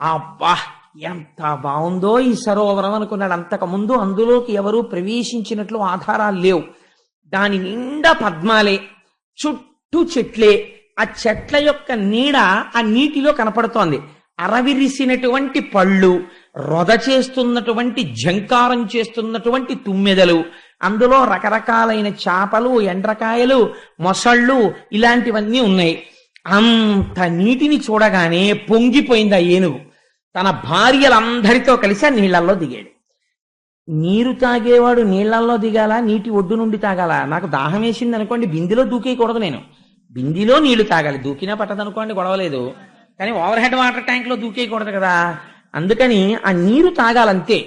అబ్బా ఎంత బాగుందో ఈ సరోవరం అనుకున్నాడు. అంతకుముందు అందులోకి ఎవరూ ప్రవేశించినట్లు ఆధారాలు లేవు. దాని నిండా పద్మాలే, చుట్టూ చెట్లే. ఆ చెట్ల యొక్క నీడ ఆ నీటిలో కనపడుతోంది. అరవిరిసినటువంటి పళ్ళు, రొద చేస్తున్నటువంటి ఝంకారం చేస్తున్నటువంటి తుమ్మెదలు, అందులో రకరకాలైన చేపలు, ఎండ్రకాయలు, మొసళ్ళు ఇలాంటివన్నీ ఉన్నాయి. అంత నీటిని చూడగానే పొంగిపోయింది ఆ ఏనుగు. తన భార్యలందరితో కలిసి ఆ నీళ్లలో దిగాడు. నీరు తాగేవాడు నీళ్లలో దిగాల, నీటి ఒడ్డు నుండి తాగాల? నాకు దాహం వేసింది అనుకోండి, బిందిలో దూకేయకూడదు. నేను బిందిలో నీళ్లు తాగాలి. దూకినా పట్టదనుకోండి, గొడవలేదు. కానీ ఓవర్ హెడ్ వాటర్ ట్యాంక్ లో దూకేయకూడదు కదా. అందుకని ఆ నీరు తాగాలంతే.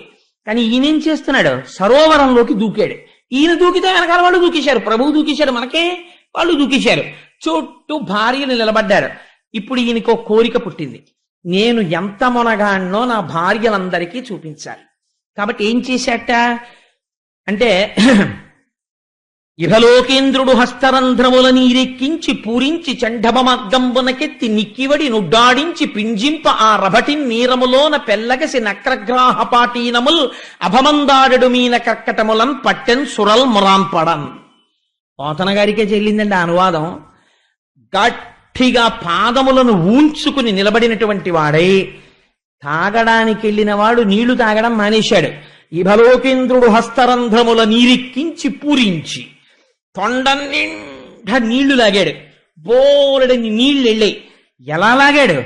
కానీ ఈయనేం చేస్తున్నాడు, సరోవరంలోకి దూకాడు. ఈయన దూకితే వెనకాల వాళ్ళు దూకేశారు. ప్రభువు దూకేశారు, మనకే వాళ్ళు దూకేశారు. చుట్టూ భార్యలు నిలబడ్డారు. ఇప్పుడు ఈయనకో కోరిక పుట్టింది, నేను ఎంత మొనగాన్నో నా భార్యలందరికీ చూపించాలి. కాబట్టి ఏం చేశాట అంటే, ఇహలోకేంద్రుడు హస్తరంధ్రముల నీరెక్కించి పూరించి చండభమర్గంబునకెత్తి నిక్కివడి నుడ్డాడించి పింజింప ఆ రభటిన్ నీరములోన పెల్లగసి నక్రగ్రాహపాటీనముల్ అభమందాడడు మీన కర్కటములం పట్టెన్ సురల్ మురాంపడన్. పోతన గారికే చెల్లిందండి అనువాదం. గట్టిగా పాదములను ఊంచుకుని నిలబడినటువంటి వాడై తాగడానికి వెళ్ళిన వాడు నీళ్లు తాగడం మానేశాడు. ఇహలోకేంద్రుడు హస్తరంధ్రముల నీరెక్కించి పూరించి తొండ నిండా నీళ్లు లాగాడు. బోలెడని నీళ్లు వెళ్ళాయి. ఎలా లాగాడు,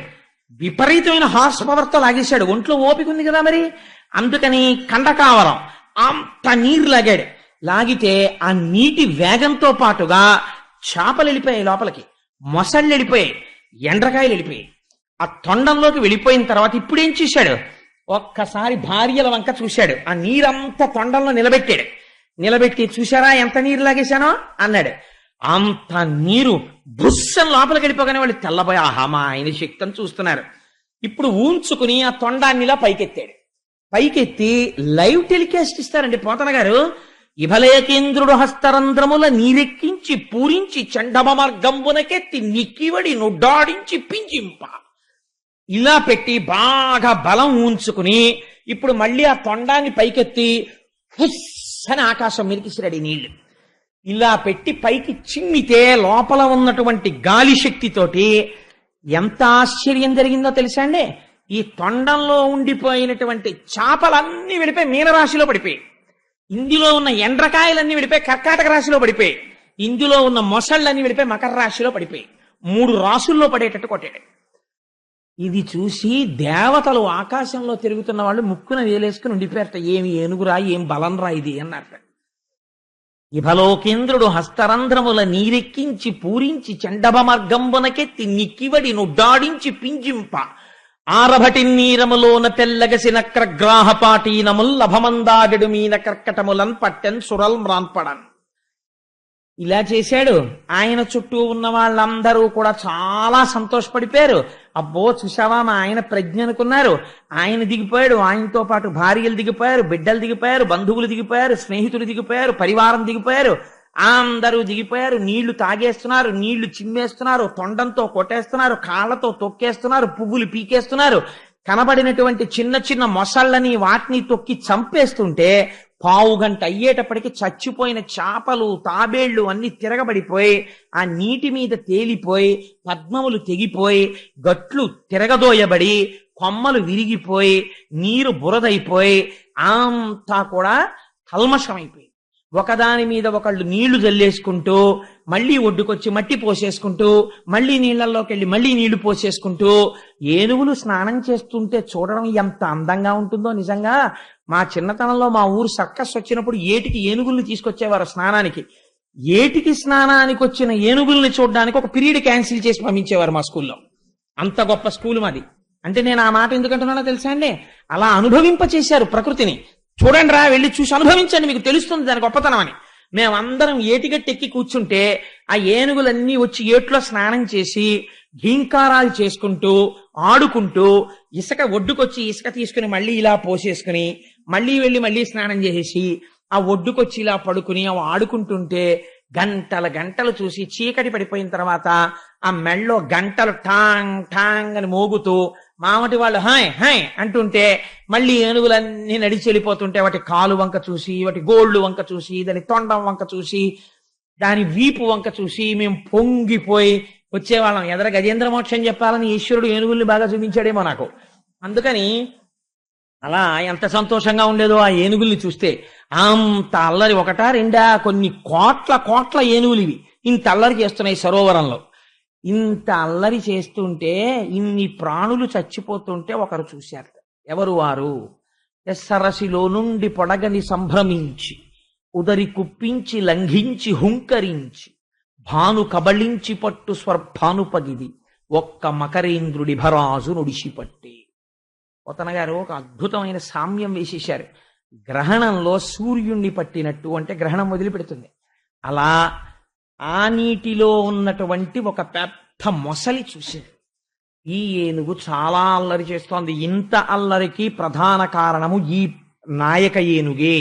విపరీతమైన హార్స్ పవర్తో లాగేశాడు. ఒంట్లో ఓపిక ఉంది కదా మరి, అందుకని కండకావరం అంత నీరు లాగాడు. లాగితే ఆ నీటి వేగంతో పాటుగా చేపలు వెళ్ళిపోయాయి లోపలికి, మొసళ్ళు వెళ్ళిపోయాయి, ఎండ్రకాయలు వెళ్ళిపోయాయి. ఆ తొండంలోకి వెళ్ళిపోయిన తర్వాత ఇప్పుడేం చూశాడు, ఒక్కసారి భార్యల వంక చూశాడు. ఆ నీరంతా తొండంలో నిలబెట్టాడు. నిలబెట్టి చూశారా ఎంత నీరు లాగేశానో అన్నాడు. అంత నీరు బుస్సన్ లోపలికి వెళ్ళిపోగానే వాళ్ళు తెల్లబోయి ఆహా మా ఆయన శక్తిని చూస్తున్నారు. ఇప్పుడు ఊంచుకుని ఆ తొండాన్నిలా పైకెత్తాడు. పైకెత్తి లైవ్ టెలికాస్ట్ ఇస్తారండి పోతన గారు. ఇభలేకేంద్రుడు హస్తరంధ్రముల నీరెక్కించి పూరించి చండమర్గంబునకెత్తి నిక్కివడి నుడ్డాడించి పింజింప ఇలా పెట్టి బాగా బలం ఊంచుకుని ఇప్పుడు మళ్ళీ ఆ తొండాన్ని పైకెత్తి అని ఆకాశం మీదకిసిరాడు నీళ్లు. ఇలా పెట్టి పైకి చిమ్మితే లోపల ఉన్నటువంటి గాలి శక్తితోటి ఎంత ఆశ్చర్యం జరిగిందో తెలుసా అండి. ఈ తొండంలో ఉండిపోయినటువంటి చేపలన్నీ విడిపోయి మీనరాశిలో పడిపోయి, ఇందులో ఉన్న ఎండ్రకాయలన్నీ విడిపోయి కర్కాటక రాశిలో పడిపోయి, ఇందులో ఉన్న మొసళ్ళన్నీ విడిపోయి మకర రాశిలో పడిపోయి, 3 రాసుల్లో పడేటట్టు కొట్టాడు. ఇది చూసి దేవతలు ఆకాశంలో తిరుగుతున్న వాళ్ళు ముక్కున వేలేసుకుని ఉండిపోయారట. ఏమి ఏనుగురా, ఏం బలం రా ఇది అన్నారట. ఇభలోకేంద్రుడు హస్తరంధ్రముల నీరెక్కించి పూరించి చండభమర్గంబునకెత్తి నిక్కివడి నుడ్డాడించి పింజింప ఆరభటి నీరములోన తెల్లగసిన క్రగ్రాహపాటీనముల్ లభమందాగడు మీన కర్కటములన్ పట్టెన్ సురల్ మ్రాన్పడన్. ఇలా చేశాడు. ఆయన చుట్టూ ఉన్న వాళ్ళందరూ కూడా చాలా సంతోషపడిపోయారు. అబ్బో చూసావా మా ఆయన ప్రజ్ఞ అనుకున్నారు. ఆయన దిగిపోయాడు, ఆయనతో పాటు భార్యలు దిగిపోయారు, బిడ్డలు దిగిపోయారు, బంధువులు దిగిపోయారు, స్నేహితులు దిగిపోయారు, పరివారం దిగిపోయారు, అందరూ దిగిపోయారు. నీళ్లు తాగేస్తున్నారు, నీళ్లు చిమ్మేస్తున్నారు, తొండంతో కొట్టేస్తున్నారు, కాళ్లతో తొక్కేస్తున్నారు, పువ్వులు పీకేస్తున్నారు. కనబడినటువంటి చిన్న చిన్న మొసళ్ళని వాటిని తొక్కి చంపేస్తుంటే పావుగంట అయ్యేటప్పటికి చచ్చిపోయిన చేపలు తాబేళ్లు అన్ని తిరగబడిపోయి ఆ నీటి మీద తేలిపోయి పద్మములు తెగిపోయి గట్లు తిరగదోయబడి కొమ్మలు విరిగిపోయి నీరు బురదైపోయి అంతా కూడా కల్మషమైపోయి ఒకదాని మీద ఒకళ్ళు నీళ్లు జల్లేసుకుంటూ మళ్ళీ ఒడ్డుకొచ్చి మట్టి పోసేసుకుంటూ మళ్ళీ నీళ్లలోకి వెళ్ళి మళ్ళీ నీళ్లు పోసేసుకుంటూ ఏనుగులు స్నానం చేస్తుంటే చూడడం ఎంత అందంగా ఉంటుందో. నిజంగా మా చిన్నతనంలో మా ఊరు సర్కస్ వచ్చినప్పుడు ఏటికి ఏనుగుల్ని తీసుకొచ్చేవారు స్నానానికి. ఏటికి స్నానానికి వచ్చిన ఏనుగుల్ని చూడడానికి ఒక పీరియడ్ క్యాన్సిల్ చేసి పంపించేవారు మా స్కూల్లో. అంత గొప్ప స్కూల్ మాది. అంటే నేను ఆ మాట ఎందుకంటున్నానో తెలుసా అండి, అలా అనుభవింపచేశారు ప్రకృతిని. చూడండి రా, వెళ్ళి చూసి అనుభవించండి, మీకు తెలుస్తుంది దాని గొప్పతనం అని. మేమందరం ఏటిగట్టెక్కి కూర్చుంటే ఆ ఏనుగులన్నీ వచ్చి ఏట్లో స్నానం చేసి ఘీంకారాలు చేసుకుంటూ ఆడుకుంటూ ఇసుక ఒడ్డుకొచ్చి ఇసుక తీసుకుని మళ్ళీ ఇలా పోసేసుకుని మళ్ళీ వెళ్ళి మళ్ళీ స్నానం చేసేసి ఆ ఒడ్డుకొచ్చి ఇలా పడుకుని అవి ఆడుకుంటుంటే గంటల గంటలు చూసి చీకటి పడిపోయిన తర్వాత ఆ మెళ్ళో గంటలు టాంగ్ టాంగ్ అని మోగుతూ మామటి వాళ్ళు హాయ్ హాయ్ అంటుంటే మళ్ళీ ఏనుగులన్నీ నడిచి వెళ్ళిపోతుంటే వాటి కాలు వంక చూసి వాటి గోళ్ళు వంక చూసి దాని తొండం వంక చూసి దాని వీపు వంక చూసి మేము పొంగిపోయి వచ్చేవాళ్ళం. ఎదర గజేంద్ర మోక్షం చెప్పాలని ఈశ్వరుడు ఏనుగుల్ని బాగా చూపించాడేమో నాకు. అందుకని అలా ఎంత సంతోషంగా ఉండేదో ఆ ఏనుగుల్ని చూస్తే. అంత అల్లరి ఒకటా రెండా కొన్ని కోట్ల కోట్ల ఏనుగులు ఇవి ఇంత అల్లరి చేస్తున్నాయి సరోవరంలో. ఇంత అల్లరి చేస్తుంటే ఇన్ని ప్రాణులు చచ్చిపోతుంటే ఒకరు చూశారు. ఎవరు వారు? సరసిలో నుండి పొడగని సంభ్రమించి ఉదరి కుప్పించి లంఘించి హుంకరించి భాను కబళించి పట్టు స్వర్భానుపగిది ఒక్క మకరేంద్రుడి భరాజు నుడిసిపట్టి. పోతన గారు ఒక అద్భుతమైన సామ్యం వేసేశారు. గ్రహణంలో సూర్యుణ్ణి పట్టినట్టు, అంటే గ్రహణం వదిలిపెడుతుంది, అలా ఆ నీటిలో ఉన్నటువంటి ఒక పెద్ద మొసలి చూసింది. ఈ ఏనుగు చాలా అల్లరి చేస్తోంది. ఇంత అల్లరికి ప్రధాన కారణము ఈ నాయక ఏనుగే,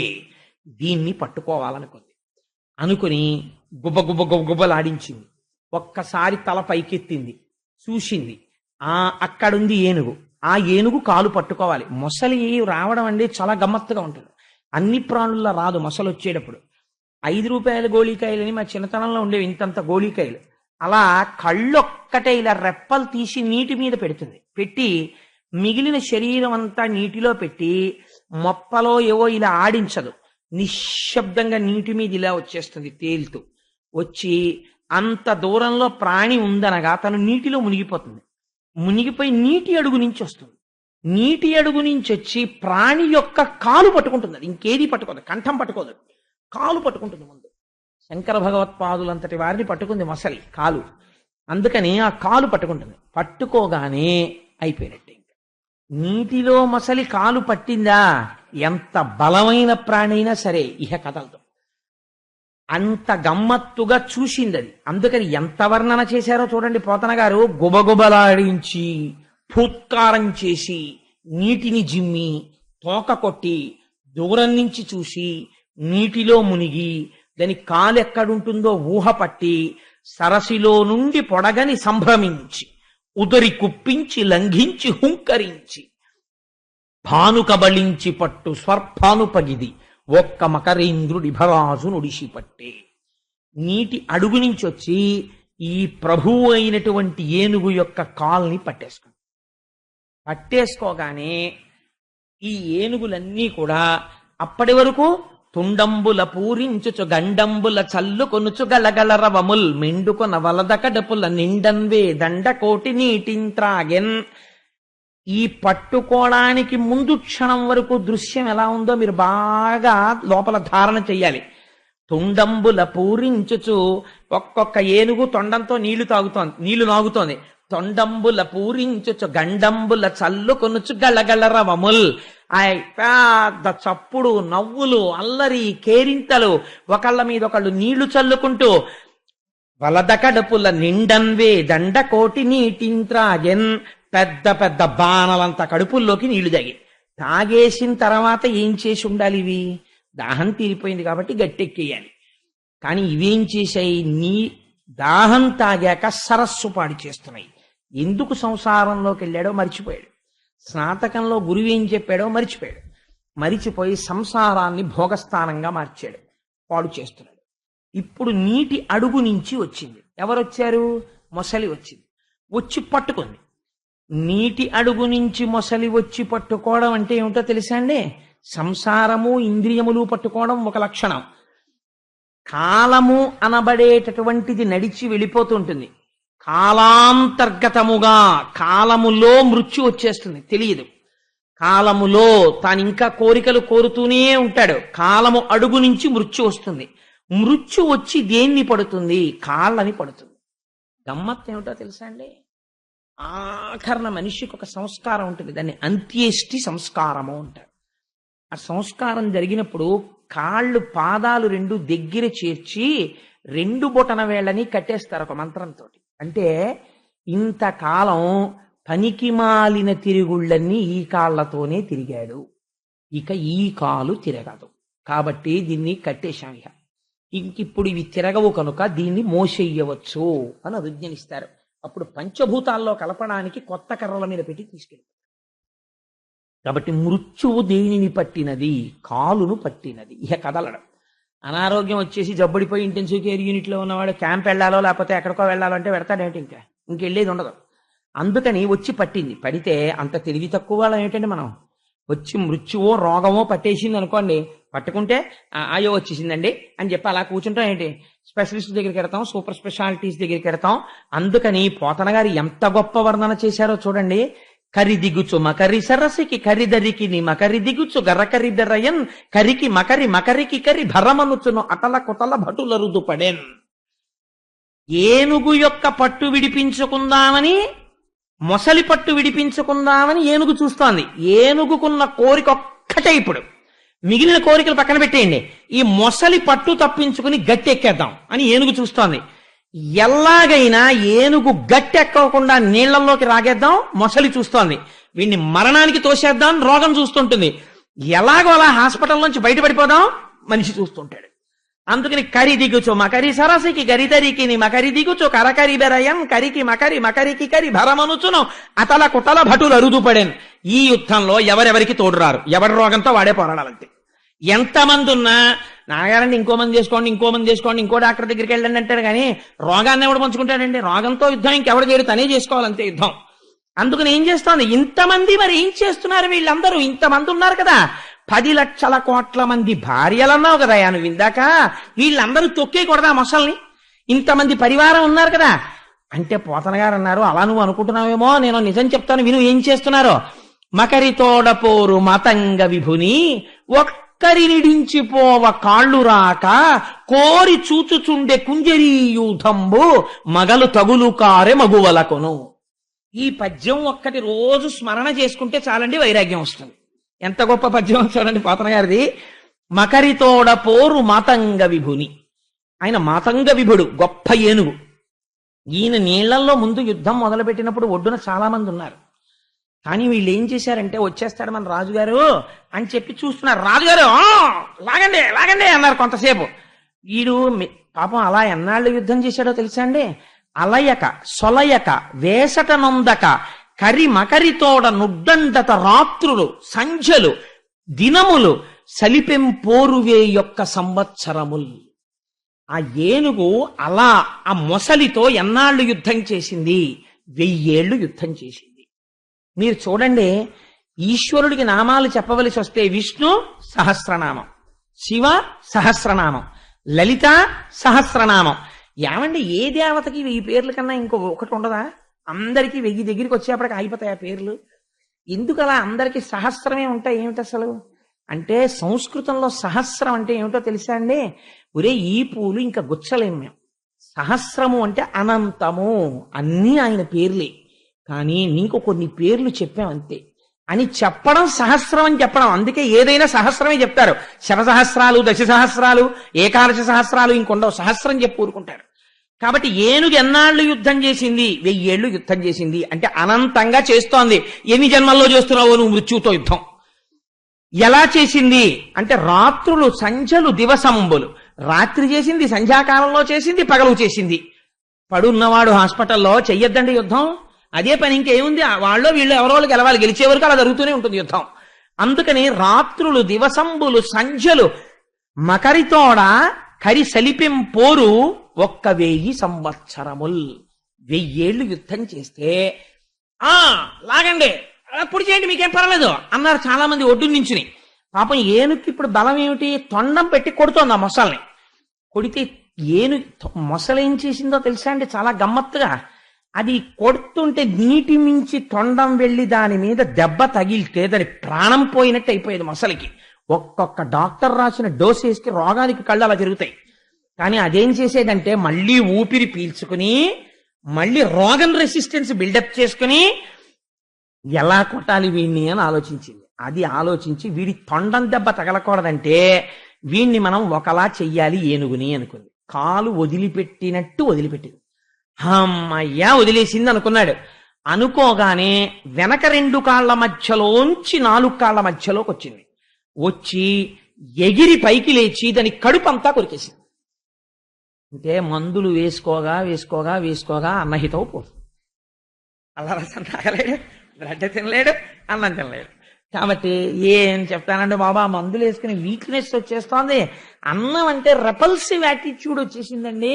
దీన్ని పట్టుకోవాలనుకుంది. అనుకుని గుబ గుబ గుబలాడించింది. ఒక్కసారి తల పైకెత్తింది, చూసింది. అక్కడుంది ఏనుగు. ఆ ఏనుగు కాలు పట్టుకోవాలి. మొసలి రావడం అంటే చాలా గమ్మత్తుగా ఉంటుంది. అన్ని ప్రాణుల్లో రాదు మొసలు వచ్చేటప్పుడు. 5 రూపాయల గోళీకాయలని మా చిన్నతనంలో ఉండేవి, ఇంతంత గోళీకాయలు. అలా కళ్ళొక్కటే ఇలా రెప్పలు తీసి నీటి మీద పెడుతుంది. పెట్టి మిగిలిన శరీరం అంతా నీటిలో పెట్టి మొప్పలో ఏవో ఇలా ఆడించదు, నిశ్శబ్దంగా నీటి మీద ఇలా వచ్చేస్తుంది తేలుతూ. వచ్చి అంత దూరంలో ప్రాణి ఉందనగా తను నీటిలో మునిగిపోతుంది. మునిగిపోయి నీటి అడుగు నుంచి వస్తుంది. నీటి అడుగు నుంచి వచ్చి ప్రాణి యొక్క కాలు పట్టుకుంటుంది. అది ఇంకేది పట్టుకోదు, కంఠం పట్టుకోదు, కాలు పట్టుకుంటుంది. ముందు శంకర భగవత్పాదులంతటి వారిని పట్టుకుంది మొసలి కాలు. అందుకని ఆ కాలు పట్టుకుంటుంది. పట్టుకోగానే అయిపోయినట్టే. ఇంకా నీటిలో మొసలి కాలు పట్టిందా, ఎంత బలమైన ప్రాణి అయినా సరే ఇహ కథలతో అంత గమ్మత్తుగా చూసింది అది. అందుకని ఎంత వర్ణన చేశారో చూడండి పోతన గారు. గుబగుబలాడించి ఫూత్కారం చేసి నీటిని జిమ్మి తోక కొట్టి దూరం నుంచి చూసి నీటిలో మునిగి దాని కాలు ఎక్కడుంటుందో ఊహ పట్టి సరసిలో నుండి పొడగని సంభ్రమించి ఉదరి కుప్పించి లంఘించి హుంకరించి భాను కబళించి పట్టు స్వర్భానుపగిది ఒక్క మకరేంద్రుడి భరాజు నుడిసిపట్టే. నీటి అడుగు నుంచి వచ్చి ఈ ప్రభువు అయినటువంటి ఏనుగు యొక్క కాల్ని పట్టేసుకోగానే ఈ ఏనుగులన్నీ కూడా అప్పటి వరకు తుండంబుల పూరించుచు గండంబుల చల్లు కొనుచు గలగల రవముల్ మెండుకొన వలద కడపుల నిండన్వే దండ కోటి నీటింత్రాగెన్. ఈ పట్టుకోవడానికి ముందు క్షణం వరకు దృశ్యం ఎలా ఉందో మీరు బాగా లోపల ధారణ చెయ్యాలి. తుండంబుల పూరించుచు ఒక్కొక్క ఏనుగు తొండంతో నీళ్లు నాగుతోంది. తొండంబుల పూరించుచు గండంబుల చల్లు కొనుచు గలగల రవముల్. ఆ పెద్ద చప్పుడు, నవ్వులు, అల్లరి, కేరింతలు, ఒకళ్ళ మీద ఒకళ్ళు నీళ్లు చల్లుకుంటూ వలద కడుపుల నిండన్వే దండ కోటి నీటింత్రాగెన్. పెద్ద పెద్ద బాణలంత కడుపుల్లోకి నీళ్లు తాగేసిన తర్వాత ఏం చేసి ఉండాలి? ఇవి దాహం తీరిపోయింది కాబట్టి గట్టెక్కేయాలి. కానీ ఇవేం చేశాయి? దాహం తాగాక సరస్సు పాడు చేస్తున్నాయి. ఎందుకు సంసారంలోకి వెళ్ళాడో మరిచిపోయాడు. స్నాతకంలో గురువు ఏం చెప్పాడో మరిచిపోయి సంసారాన్ని భోగస్థానంగా మార్చాడు, పాడు చేస్తున్నాడు. ఇప్పుడు నీటి అడుగు నుంచి వచ్చింది. ఎవరొచ్చారు? మొసలి వచ్చింది. వచ్చి పట్టుకుంది. నీటి అడుగు నుంచి మొసలి వచ్చి పట్టుకోవడం అంటే ఏమిటో తెలుసా అండి? సంసారము ఇంద్రియములు పట్టుకోవడం ఒక లక్షణం. కాలము అనబడేటటువంటిది నడిచి వెళ్ళిపోతుంటుంది. కాలాంతర్గతముగా కాలములో మృత్యు వచ్చేస్తుంది, తెలియదు. కాలములో తాను ఇంకా కోరికలు కోరుతూనే ఉంటాడు. కాలము అడుగు నుంచి మృత్యు వస్తుంది. మృత్యు వచ్చి దేన్ని పడుతుంది? కాళ్ళని పడుతుంది. గమ్మత్తు ఏమిటో తెలుసా అండి? ఆఖరణ మనిషికి ఒక సంస్కారం ఉంటుంది, దాన్ని అంత్యేష్టి సంస్కారము అంటారు. ఆ సంస్కారం జరిగినప్పుడు కాళ్ళు పాదాలు రెండు దగ్గర చేర్చి 2 బొటన వేళ్ళని కట్టేస్తారు ఒక మంత్రంతో. అంటే ఇంతకాలం పనికి మాలిన తిరుగుళ్ళన్నీ ఈ కాళ్లతోనే తిరిగాడు, ఇక ఈ కాలు తిరగదు కాబట్టి దీన్ని కట్టేశాం. ఇంకిప్పుడు ఇవి తిరగవు కనుక దీన్ని మోసేయవచ్చు అని అభిజ్ఞనిస్తారు. అప్పుడు పంచభూతాల్లో కలపడానికి కొత్త కర్రల మీద పెట్టి తీసుకెళ్తారు. కాబట్టి మృత్యువు దేనిని పట్టినది? కాలును పట్టినది. ఇక కదలడం. అనారోగ్యం వచ్చేసి జబ్బడిపోయి ఇంటెన్సివ్ కేర్ యూనిట్లో ఉన్నవాడు క్యాంప్ వెళ్ళాలో లేకపోతే ఎక్కడికో వెళ్ళాలో అంటే పెడతాడేంటి? ఇంకెళ్ళేది ఉండదు. అందుకని వచ్చి పట్టింది. పడితే అంత తెలివి తక్కువ వాళ్ళం ఏంటంటే మనం, వచ్చి మృత్యువో రోగమో పట్టేసింది అనుకోండి, పట్టుకుంటే అయ్యో వచ్చేసిందండి అని చెప్పి అలా కూర్చుంటాం ఏంటి? స్పెషలిస్ట్ దగ్గరికి వెడతాం, సూపర్ స్పెషాలిటీస్ దగ్గరికి వెడతాం. అందుకని పోతన గారు ఎంత గొప్ప వర్ణన చేశారో చూడండి. కరి దిగుచు మకరి సరసికి కరిదరికి ని మకరి దిగుచు గర్రకరిదరయన్ కరికి మకరి మకరికి కరి భరమనుచును అటల కొతల భటులరుదు పడెన్. ఏనుగు యొక్క పట్టు విడిపించుకుందామని, మొసలి పట్టు విడిపించుకుందామని ఏనుగు చూస్తోంది. ఏనుగుకున్న కోరిక ఒక్కటే. ఇప్పుడు మిగిలిన కోరికలు పక్కన పెట్టేయండి. ఈ మొసలి పట్టు తప్పించుకుని గట్టెక్కేద్దాం అని ఏనుగు చూస్తోంది. ఎలాగైనా ఏనుగు గట్టెక్కకుండా నీళ్లలోకి రాగేద్దాం మొసలి చూస్తోంది. వీడిని మరణానికి తోసేద్దాం రోగం చూస్తుంటుంది. ఎలాగో అలా హాస్పిటల్ నుంచి బయటపడిపోదాం మనిషి చూస్తుంటాడు. అందుకని కరి దిగుచో మకరి సరసికి గరిదరికి ని మకరి దిగుచో కరకరి బెరయం కరికి మకరి మకరికి కరి భరమనుచును అతల కుతల భటులు అరుదు పడెన్. ఈ యుద్ధంలో ఎవరెవరికి తోడురారు, ఎవరి రోగంతో వాడే పోరాడాలంతే. ఎంతమంది ఉన్నా నాగారండి ఇంకో మంది చేసుకోండి, ఇంకో డాక్టర్ దగ్గరికి వెళ్ళండి అంటాడు. కానీ రోగాన్ని ఎవడు పంచుకుంటాడండి? రోగంతో యుద్ధం ఇంకెవడు చేయడు, తనే చేసుకోవాలంతే యుద్ధం. అందుకని ఏం చేస్తోంది? ఇంతమంది మరి ఏం చేస్తున్నారు వీళ్ళందరూ? ఇంతమంది ఉన్నారు కదా, 10 లక్షల కోట్ల మంది భార్యలన్నావు కదా నువ్వు ఇందాక. వీళ్ళందరూ తొక్కేయకూడదా మొసల్ని? ఇంతమంది పరివారం ఉన్నారు కదా అంటే పోతన గారు అన్నారు, అలా నువ్వు అనుకుంటున్నావేమో, నేను నిజం చెప్తాను విను ఏం చేస్తున్నారో. మకరి తోడపోరు మతంగ విభుని ఒక్కరినిడించిపోవ కాళ్ళు రాక కోరి చూచుచుండే కుంజరీయూధంబు మగలు తగులు కారె మగువలకొను. ఈ పద్యం ఒక్కటి రోజు స్మరణ చేసుకుంటే చాలండి, వైరాగ్యం వస్తుంది. ఎంత గొప్ప పద్యం చూడండి పోతన గారిది. మకరితోడ పోరు మాతంగ విభుని. ఆయన మాతంగ విభుడు, గొప్ప ఏనుగు. ఈయన నీళ్లలో ముందు యుద్ధం మొదలుపెట్టినప్పుడు ఒడ్డున చాలా మంది ఉన్నారు. కానీ వీళ్ళు ఏం చేశారంటే, వచ్చేస్తాడు మన రాజుగారు అని చెప్పి చూస్తున్నారు. రాజుగారు లాగండి లాగండి అన్నారు కొంతసేపు. వీడు పాపం అలా ఎన్నాళ్ళు యుద్ధం చేశాడో తెలుసా అండి? అలయక సొలయక వేసట నొందక కరి మకరితోడ నుడ్డండత రాత్రులు సంధ్యలు దినములు సలిపెం పోరువే యొక్క సంవత్సరముల్. ఆ ఏనుగు అలా ఆ మొసలితో ఎన్నాళ్ళు యుద్ధం చేసింది? 1000 ఏళ్ళు యుద్ధం చేసింది. మీరు చూడండి, ఈశ్వరుడికి నామాలు చెప్పవలసి వస్తే విష్ణు సహస్రనామం, శివ సహస్రనామం, లలిత సహస్రనామం. ఏమండి ఏ దేవతకి 1000 పేర్ల కన్నా ఒకటి ఉండదా? అందరికీ 1000 దగ్గరికి వచ్చేప్పటికి అయిపోతాయి ఆ పేర్లు. ఎందుకు అలా అందరికీ సహస్రమే ఉంటాయి ఏమిటి అసలు అంటే, సంస్కృతంలో సహస్రం అంటే ఏమిటో తెలుసా అండి? ఒరే ఈ పూలు ఇంకా గుచ్చలేం మేము. సహస్రము అంటే అనంతము, అన్నీ ఆయన పేర్లే, కానీ నీకు కొన్ని పేర్లు చెప్పామంతే అని చెప్పడం సహస్రం అని చెప్పడం. అందుకే ఏదైనా సహస్రమే చెప్తారు. శతసహస్రాలు, దశ సహస్రాలు, ఏకాదశ సహస్రాలు ఇంకొండవు, సహస్రం చెప్పి ఊరుకుంటారు. కాబట్టి ఏనుగు ఎన్నాళ్ళు యుద్ధం చేసింది? 1000 ఏళ్ళు యుద్ధం చేసింది అంటే అనంతంగా చేస్తోంది. ఎన్ని జన్మల్లో చేస్తున్నావు నువ్వు మృత్యుతో యుద్ధం? ఎలా చేసింది అంటే రాత్రులు, సంధ్యలు, దివసంబులు. రాత్రి చేసింది, సంధ్యాకాలంలో చేసింది, పగలు చేసింది. పడున్నవాడు హాస్పిటల్లో చెయ్యొద్దండి యుద్ధం, అదే పని. ఇంకేముంది? వాళ్ళు వీళ్ళు ఎవరో గెలవాలి, గెలిచే వరకు అలా జరుగుతూనే ఉంటుంది యుద్ధం. అందుకని రాత్రులు, దివసంబులు, సంధ్యలు, మకరితోడ కరి సలిపిం పోరు 1000 సంవత్సరముల్. 1000 ఏళ్ళు యుద్ధం చేస్తే లాగండి, అప్పుడు చేయండి, మీకేం పర్వాలేదు అన్నారు చాలా మంది ఒడ్డు నుంచుని. పాపం ఏనుక్కి ఇప్పుడు బలం ఏమిటి? తొండం పెట్టి కొడుతోంది ఆ మొసల్ని. కొడితే మొసలేం చేసిందో తెలుసా అండి? చాలా గమ్మత్తుగా అది కొడుతుంటే నీటి మించి తొండం వెళ్ళి దాని మీద దెబ్బ తగిలితే దాని ప్రాణం పోయినట్టు అయిపోయేది మొసలికి. ఒక్కొక్క డాక్టర్ రాసిన డోసేస్కి రోగానికి కళ్ళు అలా జరుగుతాయి. కానీ అదేం చేసేదంటే మళ్ళీ ఊపిరి పీల్చుకుని మళ్ళీ రోగం రెసిస్టెన్స్ బిల్డప్ చేసుకుని ఎలా కొట్టాలి వీణ్ణి అని ఆలోచించింది. అది ఆలోచించి వీడి తొండం దెబ్బ తగలకూడదంటే వీణ్ణి మనం ఒకలా చెయ్యాలి ఏనుగుని అనుకుంది. కాలు వదిలిపెట్టినట్టు వదిలిపెట్టింది. అమ్మయ్యా వదిలేసింది అనుకున్నాడు. అనుకోగానే వెనక 2 కాళ్ల మధ్యలోంచి 4 కాళ్ల మధ్యలోకి వచ్చింది. వచ్చి ఎగిరి పైకి లేచి దాని కడుపంతా కొరికేసింది. అంటే మందులు వేసుకోగా వేసుకోగా వేసుకోగా అన్నహితవు పోతుంది. అలా రసం తాగలేడు, బ్లడ్ తినలేడు, అన్నం తినలేడు. కాబట్టి ఏం చెప్తానండి బాబా, మందులు వేసుకుని వీక్నెస్ వచ్చేస్తోంది. అన్నం అంటే రెపల్సివ్ యాటిట్యూడ్ వచ్చేసిందండి,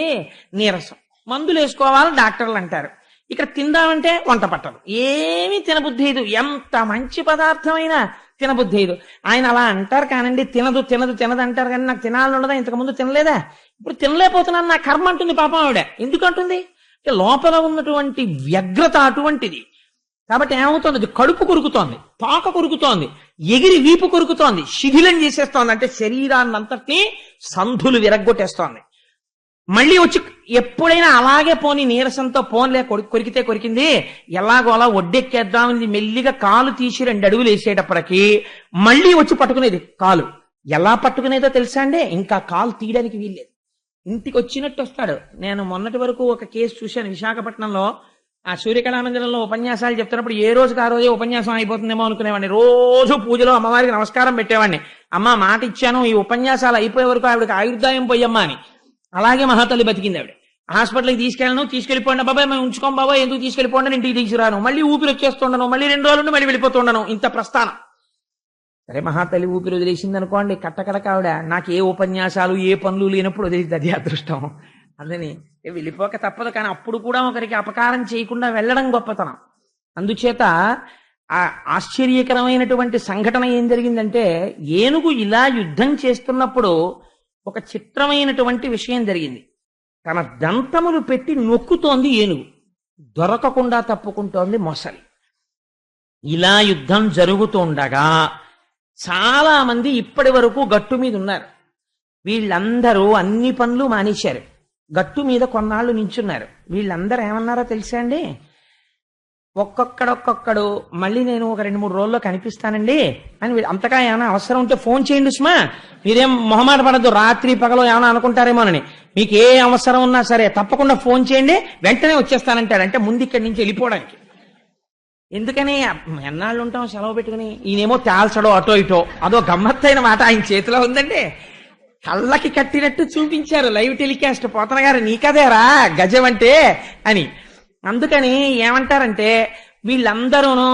నీరసం. మందులు వేసుకోవాలని డాక్టర్లు అంటారు. ఇక్కడ తిందామంటే వంట పట్టదు, ఏమీ తినబుద్ధేదు. ఎంత మంచి పదార్థమైనా తినబుద్ధేదు. ఆయన అలా అంటారు కానండి, తినదు తినదు తినదు అంటారు కానీ నాకు తినాలని ఉండదా? ఇంతకుముందు తినలేదా? ఇప్పుడు తినలేకపోతున్నాను నా కర్మ అంటుంది పాపం ఆవిడ. ఎందుకంటుంది? లోపల ఉన్నటువంటి వ్యగ్రత అటువంటిది. కాబట్టి ఏమవుతుంది? అది కడుపు కొరుకుతోంది, తోక కొరుకుతోంది, ఎగిరి వీపు కొరుకుతోంది, శిథిలం చేసేస్తోంది. అంటే శరీరాన్ని అంతటినీ సంధులు విరగ్గొట్టేస్తోంది. మళ్ళీ వచ్చి ఎప్పుడైనా అలాగే పోని నీరసంతో పోన్లే కొరికితే కొరికింది, ఎలాగో అలా ఒడ్డెక్కేద్దామని మెల్లిగా కాలు తీసి 2 అడుగులు వేసేటప్పటికి మళ్ళీ వచ్చి పట్టుకునేది కాలు. ఎలా పట్టుకునేదో తెలుసా అండి? ఇంకా కాలు తీయడానికి వీల్లేదు. ఇంటికి వచ్చినట్టు వస్తాడు. నేను మొన్నటి వరకు ఒక కేసు చూశాను విశాఖపట్నంలో. ఆ సూర్యకళామందిరంలో ఉపన్యాసాలు చెప్తున్నప్పుడు ఏ రోజుకి ఆ రోజే ఉపన్యాసం అయిపోతుందేమో అనుకునేవాడిని. రోజు పూజలో అమ్మవారికి నమస్కారం పెట్టేవాడిని. అమ్మ మాట ఇచ్చాను, ఈ ఉపన్యాసాలు అయిపోయే వరకు ఆవిడకి ఆయుర్దాయం పోయమ్మా అని. అలాగే మహాతల్లి బతికింది ఆవిడ. హాస్పిటల్కి తీసుకెళ్ళిపోండి బాబాయ్, మేము ఉంచుకోం బాబాయ్, ఎందుకు తీసుకెళ్ళిపోండి, ఇంటికి తీసుకురాను, మళ్ళీ ఊపిరి వచ్చేస్తుండను, మళ్ళీ 2 రోజులు మళ్ళీ వెళ్ళిపోతుండను, ఇంత ప్రస్థానం. సరే మహాతల్లి ఊపిరి వదిలేసింది అనుకోండి, కట్టకడక ఆవిడ నాకు ఏ ఉపన్యాసాలు ఏ పనులు లేనప్పుడు వదిలేది, అది అదృష్టం. అందుని వెళ్ళిపోక తప్పదు. కానీ అప్పుడు కూడా ఒకరికి అపకారం చేయకుండా వెళ్ళడం గొప్పతనం. అందుచేత ఆ ఆశ్చర్యకరమైనటువంటి సంఘటన ఏం జరిగిందంటే, ఏనుగు ఇలా యుద్ధం చేస్తున్నప్పుడు ఒక చిత్రమైనటువంటి విషయం జరిగింది. తన దంతములు పెట్టి నొక్కుతోంది ఏనుగు, దొరకకుండా తప్పుకుంటోంది మొసలి. ఇలా యుద్ధం జరుగుతుండగా చాలా మంది ఇప్పటి వరకు గట్టు మీద ఉన్నారు. వీళ్ళందరూ అన్ని పనులు మానేశారు, గట్టు మీద కొన్నాళ్ళు నించున్నారు. వీళ్ళందరూ ఏమన్నారో తెలుసా అండి? ఒక్కొక్కడు మళ్ళీ నేను ఒక 2-3 రోజుల్లో కనిపిస్తానండి అని. అంతగా ఏమైనా అవసరం ఉంటే ఫోన్ చేయండి సుమా, మీరేం మొహమాట పడద్దు, రాత్రి పగలో ఏమైనా అనుకుంటారేమోనని. మీకు ఏ అవసరం ఉన్నా సరే తప్పకుండా ఫోన్ చేయండి, వెంటనే వచ్చేస్తానంటాడు. అంటే ముందు ఇక్కడి నుంచి వెళ్ళిపోవడానికి. ఎందుకని ఎన్నాళ్ళు ఉంటాం సెలవు పెట్టుకుని? ఈయనేమో తేల్చడో అటో ఇటో, అదో గమ్మత్తైన మాట ఆయన చేతిలో ఉందండి. కళ్ళకి కట్టినట్టు చూపించారు లైవ్ టెలికాస్ట్. పోతన గారు నీకదేరా గజం అంటే అని. అందుకని ఏమంటారంటే వీళ్ళందరూను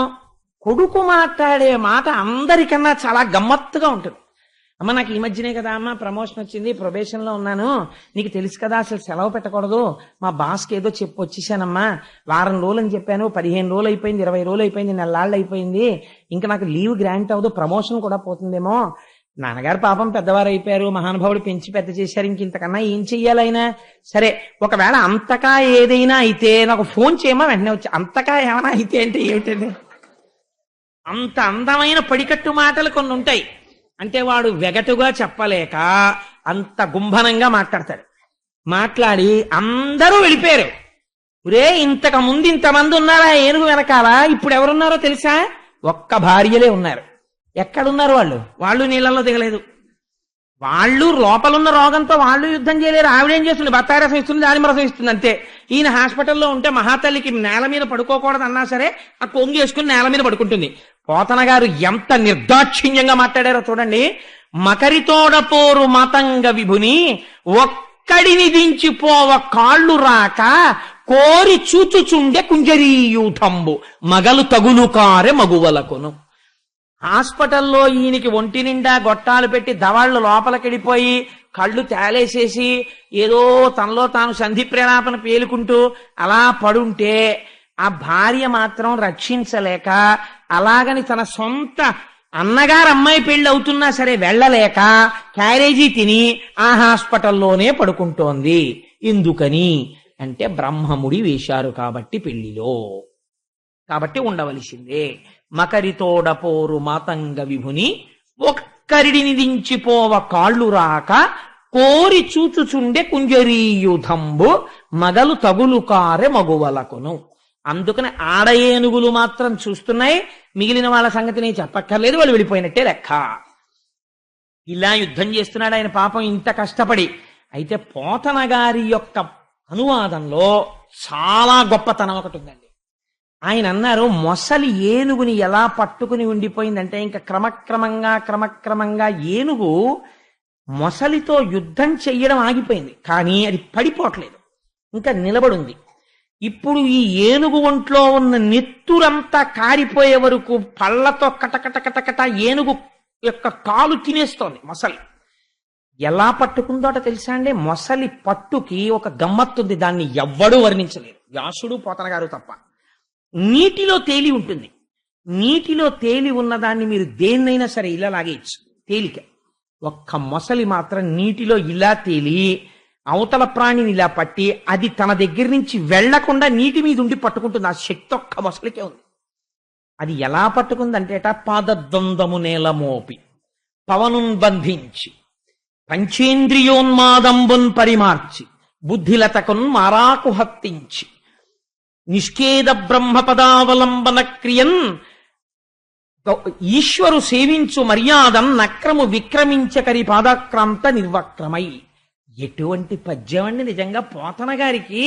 కొడుకు మాట్లాడే మాట అందరికన్నా చాలా గమ్మత్తుగా ఉంటుంది. అమ్మ నాకు ఈ మధ్యనే కదా అమ్మ ప్రమోషన్ వచ్చింది, ప్రొబేషన్లో ఉన్నాను, నీకు తెలుసు కదా అసలు సెలవు పెట్టకూడదు, మా బాస్కి ఏదో చెప్పి వచ్చేసానమ్మా, వారం రోజులు అని చెప్పాను, 15 రోజులు అయిపోయింది, 20 రోజులు అయిపోయింది, 4 నెలలు అయిపోయింది, ఇంకా నాకు లీవ్ గ్రాంట్ అవ్వదు, ప్రమోషన్ కూడా పోతుందేమో, నాన్నగారు పాపం పెద్దవారు అయిపోయారు, మహానుభావుడు పెంచి పెద్ద చేశారు, ఇంతకన్నా ఏం చెయ్యాలైనా సరే. ఒకవేళ అంతకా ఏదైనా అయితే నాకు ఫోన్ చేయమా, వెంటనే వచ్చి అంతకా ఏమైనా అయితే అంటే ఏమిటండి? అంత అందమైన పడికట్టు మాటలు కొన్ని ఉంటాయి. అంటే వాడు వెగటుగా చెప్పలేక అంత గుంభనంగా మాట్లాడతాడు. మాట్లాడి అందరూ వెళ్ళిపోయారు. ఒరే, ఇంతకు ముందు ఇంతమంది ఉన్నారా ఏనుగు వెనకాల, ఇప్పుడు ఎవరున్నారో తెలుసా? ఒక్క భార్యలే ఉన్నారు. ఎక్కడున్నారు వాళ్ళు? వాళ్ళు నీళ్ళల్లో దిగలేదు. వాళ్ళు లోపలున్న రోగంతో వాళ్ళు యుద్ధం చేయలేరు. ఆవిడేం చేస్తుంది? బత్తాయి రసం ఇస్తుంది, దానిమ్మ రసం ఇస్తుంది, అంతే. ఈయన హాస్పిటల్లో ఉంటే మహాతల్లికి నేల మీద పడుకోకూడదు అన్నా సరే ఆ కొంగు వేసుకుని నేల మీద పడుకుంటుంది. పోతన గారు ఎంత నిర్దాక్షిణ్యంగా మాట్లాడారో చూడండి. మకరితోడపోరు మతంగ విభుని ఒక్కడిని దించిపోవ కాళ్ళు రాక కోరి చూచుచుండే కుంజరీయూథంబు మగలు తగులు కారె మగువలకును. హాస్పిటల్లో ఈయనకి ఒంటి నిండా గొట్టాలు పెట్టి దవాళ్లు లోపలికెడిపోయి కళ్ళు తేలేసేసి ఏదో తనలో తాను సంధి ప్రేలాపన పేలుకుంటూ అలా పడుంటే ఆ భార్య మాత్రం రక్షించలేక అలాగని తన సొంత అన్నగారు అమ్మాయి పెళ్లి అవుతున్నా సరే వెళ్ళలేక క్యారేజీ తిని ఆ హాస్పిటల్లోనే పడుకుంటోంది. ఎందుకని అంటే బ్రహ్మముడి వేశారు కాబట్టి పెళ్లిలో, కాబట్టి ఉండవలసిందే. మకరితోడపోరు మాతంగ విభుని ఒక్కరిడిని దించిపోవ కాళ్ళు రాక కోరి చూచుచుండే కుంజరీయుధంబు మగలు తగులు కారె మగువలకును. అందుకని ఆడ ఏనుగులు మాత్రం చూస్తున్నాయి, మిగిలిన వాళ్ళ సంగతి నేను చెప్పక్కర్లేదు, వాళ్ళు వెళ్ళిపోయినట్టే లెక్క. ఇలా యుద్ధం చేస్తున్నాడు ఆయన పాపం ఇంత కష్టపడి. అయితే పోతన గారి యొక్క అనువాదంలో చాలా గొప్పతనం ఒకటి ఉందండి. ఆయన అన్నారు, మొసలి ఏనుగుని ఎలా పట్టుకుని ఉండిపోయిందంటే ఇంకా క్రమక్రమంగా ఏనుగు మొసలితో యుద్ధం చెయ్యడం ఆగిపోయింది, కానీ అది పడిపోవట్లేదు, ఇంకా నిలబడుంది. ఇప్పుడు ఈ ఏనుగు ఒంట్లో ఉన్న నెత్తురంతా కారిపోయే వరకు పళ్ళతో కటకట ఏనుగు యొక్క కాలు తినేస్తోంది మొసలి. ఎలా పట్టుకుందోట తెలుసా అండి? మొసలి పట్టుకి ఒక గమ్మత్తుంది, దాన్ని ఎవ్వడూ వర్ణించలేరు, వ్యాసుడు పోతన గారు తప్ప. నీటిలో తేలి ఉంటుంది. నీటిలో తేలి ఉన్నదాన్ని మీరు దేన్నైనా సరే ఇలా లాగేయచ్చు, తేలిక. ఒక్క మొసలి మాత్రం నీటిలో ఇలా తేలి అవతల ప్రాణిని ఇలా పట్టి అది తన దగ్గర నుంచి వెళ్లకుండా నీటి మీద ఉండి పట్టుకుంటుంది. ఆ శక్తి ఒక్క మొసలికే ఉంది. అది ఎలా పట్టుకుందంటేట, పాదద్వందము నేల మోపి పవనున్ బంధించి పంచేంద్రియోన్మాదంబున్ పరిమార్చి బుద్ధిలతకున్ మారాకు హత్తించి నిష్కేద బ్రహ్మపదావలంబన క్రియన్ ఈశ్వరు సేవించు మర్యాదం నక్రము విక్రమించకరి పాదాక్రాంత నిర్వక్రమై. ఎటువంటి పద్యం అండి నిజంగా! పోతన గారికి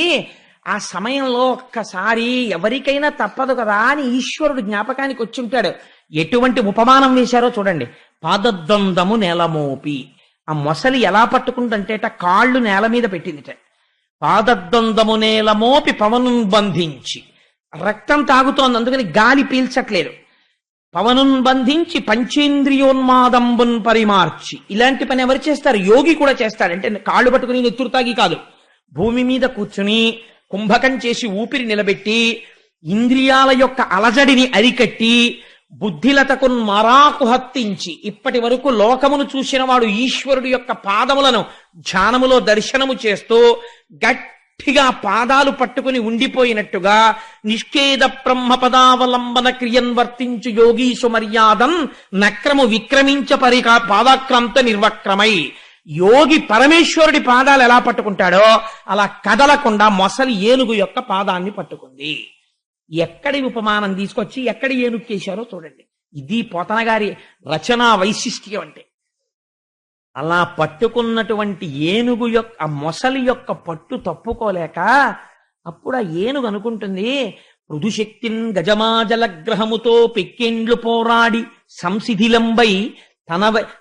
ఆ సమయంలో ఒక్కసారి ఎవరికైనా తప్పదు కదా అని ఈశ్వరుడు జ్ఞాపకానికి వచ్చి ఉంటాడు. ఎటువంటి ఉపమానం వేశారో చూడండి. పాదద్వందము నేలమోపి, ఆ మొసలి ఎలా పట్టుకుంటుంటేట కాళ్ళు నేల మీద పెట్టిందిట. పాదద్వందము నేలమోపి పవనున్ బంధించి, రక్తం తాగుతోంది అందుకని గాలి పీల్చట్లేదు. పవనున్ బంధించి పంచేంద్రియోన్మాదంబున్ పరిమార్చి. ఇలాంటి పని ఎవరు చేస్తారు? యోగి కూడా చేస్తాడు. అంటే కాళ్ళు పట్టుకుని నెత్తురు తాగి కాదు, భూమి మీద కూర్చుని కుంభకం చేసి ఊపిరి నిలబెట్టి ఇంద్రియాల యొక్క అలజడిని అరికట్టి బుద్ధిలతకు మరాకు హత్తించి, ఇప్పటి వరకు లోకమును చూసిన వాడు ఈశ్వరుడు యొక్క పాదములను ధ్యానములో దర్శనము చేస్తూ గట్టిగా పాదాలు పట్టుకుని ఉండిపోయినట్టుగా నిష్కేద బ్రహ్మపదావలంబన క్రియన్ వర్తించు యోగీశు మర్యాదం నక్రము విక్రమించ పాదాక్రాంత నిర్వక్రమై. యోగి పరమేశ్వరుడి పాదాలు ఎలా పట్టుకుంటాడో అలా కదలకుండా మొసలి ఏనుగు యొక్క పాదాన్ని పట్టుకుంది. ఎక్కడి ఉపమానం తీసుకొచ్చి ఎక్కడి ఏనుక్కేశారో చూడండి. ఇది పోతన గారి రచనా వైశిష్ట్యం అంటే. అలా పట్టుకున్నటువంటి ఏనుగు యొక్క ఆ మొసలి యొక్క పట్టు తప్పుకోలేక అప్పుడు ఆ ఏనుగు అనుకుంటుంది, పృథుశక్తిన్ గజమాజలగ్రహముతో పెక్కెండ్లు పోరాడి సంసిధిలంబై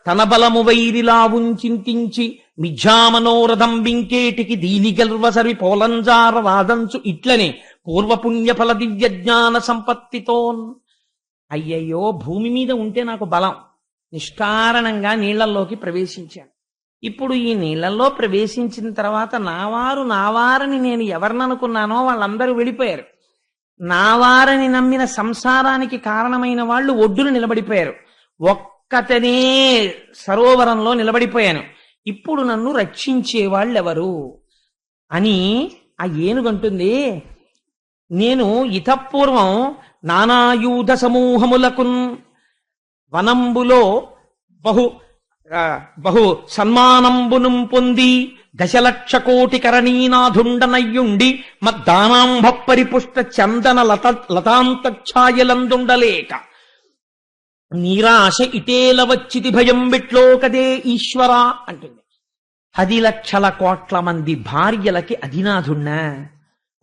తన బలము వైరిలావుంచింతించి మిథ్యామనోరథం బింకేటికి దీని గల్వసరి పోలంజార రాదంచు ఇట్లనే పూర్వపుణ్యఫల దివ్య జ్ఞాన సంపత్తితో. అయ్యయ్యో, భూమి మీద ఉంటే నాకు బలం, నిష్కారణంగా నీళ్లల్లోకి ప్రవేశించాను. ఇప్పుడు ఈ నీళ్లలో ప్రవేశించిన తర్వాత నావారని నేను ఎవరిననుకున్నానో వాళ్ళందరూ వెళ్ళిపోయారు. నావారని నమ్మిన సంసారానికి కారణమైన వాళ్ళు ఒడ్డును నిలబడిపోయారు. ఒక్క ఒక్కతనే సరోవరంలో నిలబడిపోయాను, ఇప్పుడు నన్ను రక్షించే వాళ్ళెవరు అని ఆ ఏనుగంటుంది. నేను ఇతపూర్వం నానాయూధ సమూహములకున్ వనంబులో బహు బహు సన్మానంబును పొంది దశలక్ష కోటి కరణీనాథుండనయ్యుండి మద్దానాంభ పరిపుష్ట చందన లతాంతఛాయలందుండలేక నీరాశ ఇటేల వచ్చిది భయం బిట్లో కదే ఈశ్వర అంటుంది. 10 లక్షల కోట్ల మంది భార్యలకి అధినాథున్నా,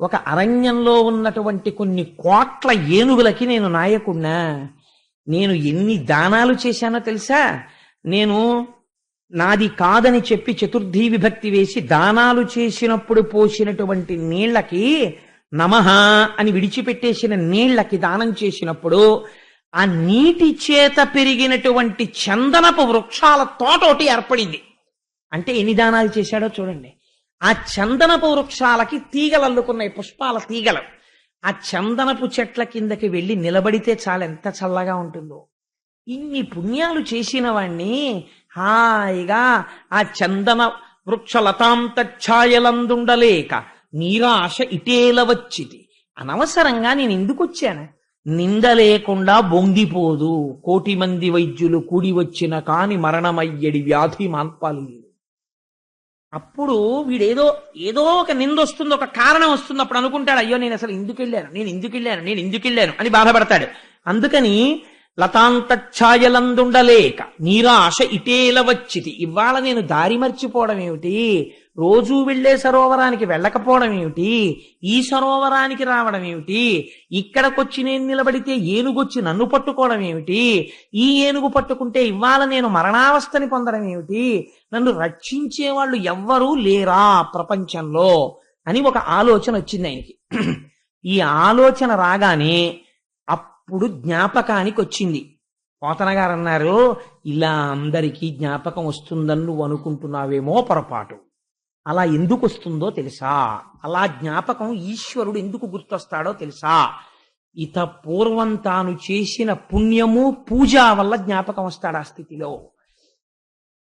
ఒక అరణ్యంలో ఉన్నటువంటి కొన్ని కోట్ల ఏనుగులకి నేను నాయకున్నా. నేను ఎన్ని దానాలు చేశానో తెలుసా? నేను నాది కాదని చెప్పి చతుర్థీ విభక్తి వేసి దానాలు చేసినప్పుడు పోసినటువంటి నీళ్లకి నమః అని విడిచిపెట్టేసిన నీళ్లకి దానం చేసినప్పుడు ఆ నీటి చేత పెరిగినటువంటి చందనపు వృక్షాల తోట ఒకటి ఏర్పడింది. అంటే ఎన్ని దానాలు చేశాడో చూడండి. ఆ చందనపు వృక్షాలకి తీగలు అల్లుకున్నాయి, పుష్పాల తీగలు. ఆ చందనపు చెట్ల కిందకి వెళ్ళి నిలబడితే చాలా ఎంత చల్లగా ఉంటుందో. ఇన్ని పుణ్యాలు చేసిన వాణ్ణి హాయిగా ఆ చందన వృక్ష లతాంతఛాయలందుండలేక నీరాశ ఇటేల వచ్చిది. అనవసరంగా నేను ఎందుకు వచ్చాను? నింద లేకుండా బొంగిపోదు, 1,000,000 మంది వైద్యులు కూడి వచ్చిన కాని మరణమయ్యడి వ్యాధి మాన్పాలి. అప్పుడు వీడేదో ఏదో ఒక నింద వస్తుంది, ఒక కారణం వస్తుంది. అప్పుడు అనుకుంటాడు, అయ్యో నేను అసలు ఎందుకు వెళ్ళాను అని బాధపడతాడు. అందుకని లతాంతఛాయలందుండలేక నీరాశ ఇటేల వచ్చిది. ఇవాళ నేను దారి మర్చిపోవడం ఏమిటి? రోజూ వెళ్లే సరోవరానికి వెళ్ళకపోవడం ఏమిటి? ఈ సరోవరానికి రావడం ఏమిటి? ఇక్కడికొచ్చి నేను నిలబడితే ఏనుగొచ్చి నన్ను పట్టుకోవడం ఏమిటి? ఈ ఏనుగు పట్టుకుంటే ఇవాళ నేను మరణావస్థని పొందడం ఏమిటి? నన్ను రక్షించే వాళ్ళు ఎవ్వరూ లేరా ప్రపంచంలో అని ఒక ఆలోచన వచ్చింది ఆయనకి. ఈ ఆలోచన రాగానే అప్పుడు జ్ఞాపకానికి వచ్చింది. పోతన గారు అన్నారు, ఇలా అందరికీ జ్ఞాపకం వస్తుందని నువ్వు అనుకుంటున్నావేమో పొరపాటు. అలా ఎందుకు వస్తుందో తెలుసా? అలా జ్ఞాపకం ఈశ్వరుడు ఎందుకు గుర్తొస్తాడో తెలుసా? ఇత పూర్వం తాను చేసిన పుణ్యము పూజ వల్ల జ్ఞాపకం వస్తాడు ఆ స్థితిలో.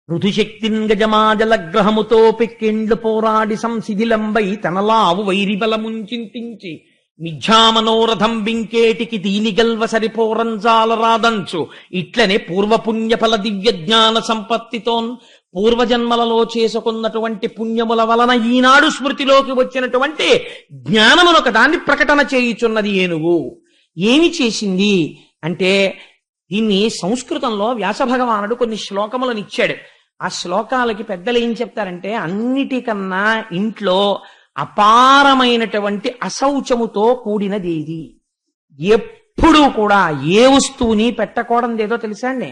ఋతుశక్తిన్ గజమాజల గ్రహముతో పెక్కిండ్లు పోరాడి సంశిథిలంబై తనలావు వైరిబలముంచింతించి మిథ్యామనోరథం బింకేటికి దీని గల్వ సరిపోరంజాల రాదంచు ఇట్లనే పూర్వపుణ్యఫల దివ్య జ్ఞాన సంపత్తితోన్ పూర్వజన్మలలో చేసుకున్నటువంటి పుణ్యముల వలన ఈనాడు స్మృతిలోకి వచ్చినటువంటి జ్ఞానమునొక దాన్ని ప్రకటన చేయుచున్నది ఏనుగు. ఏమి చేసింది అంటే, దీన్ని సంస్కృతంలో వ్యాస భగవానుడు కొన్ని శ్లోకములను ఇచ్చాడు. ఆ శ్లోకాలకి పెద్దలు ఏం చెప్తారంటే, అన్నిటికన్నా ఇంట్లో అపారమైనటువంటి అశౌచముతో కూడినది ఏది? ఎప్పుడూ కూడా ఏ వస్తువుని పెట్టకూడదేదో తెలుసా అండి?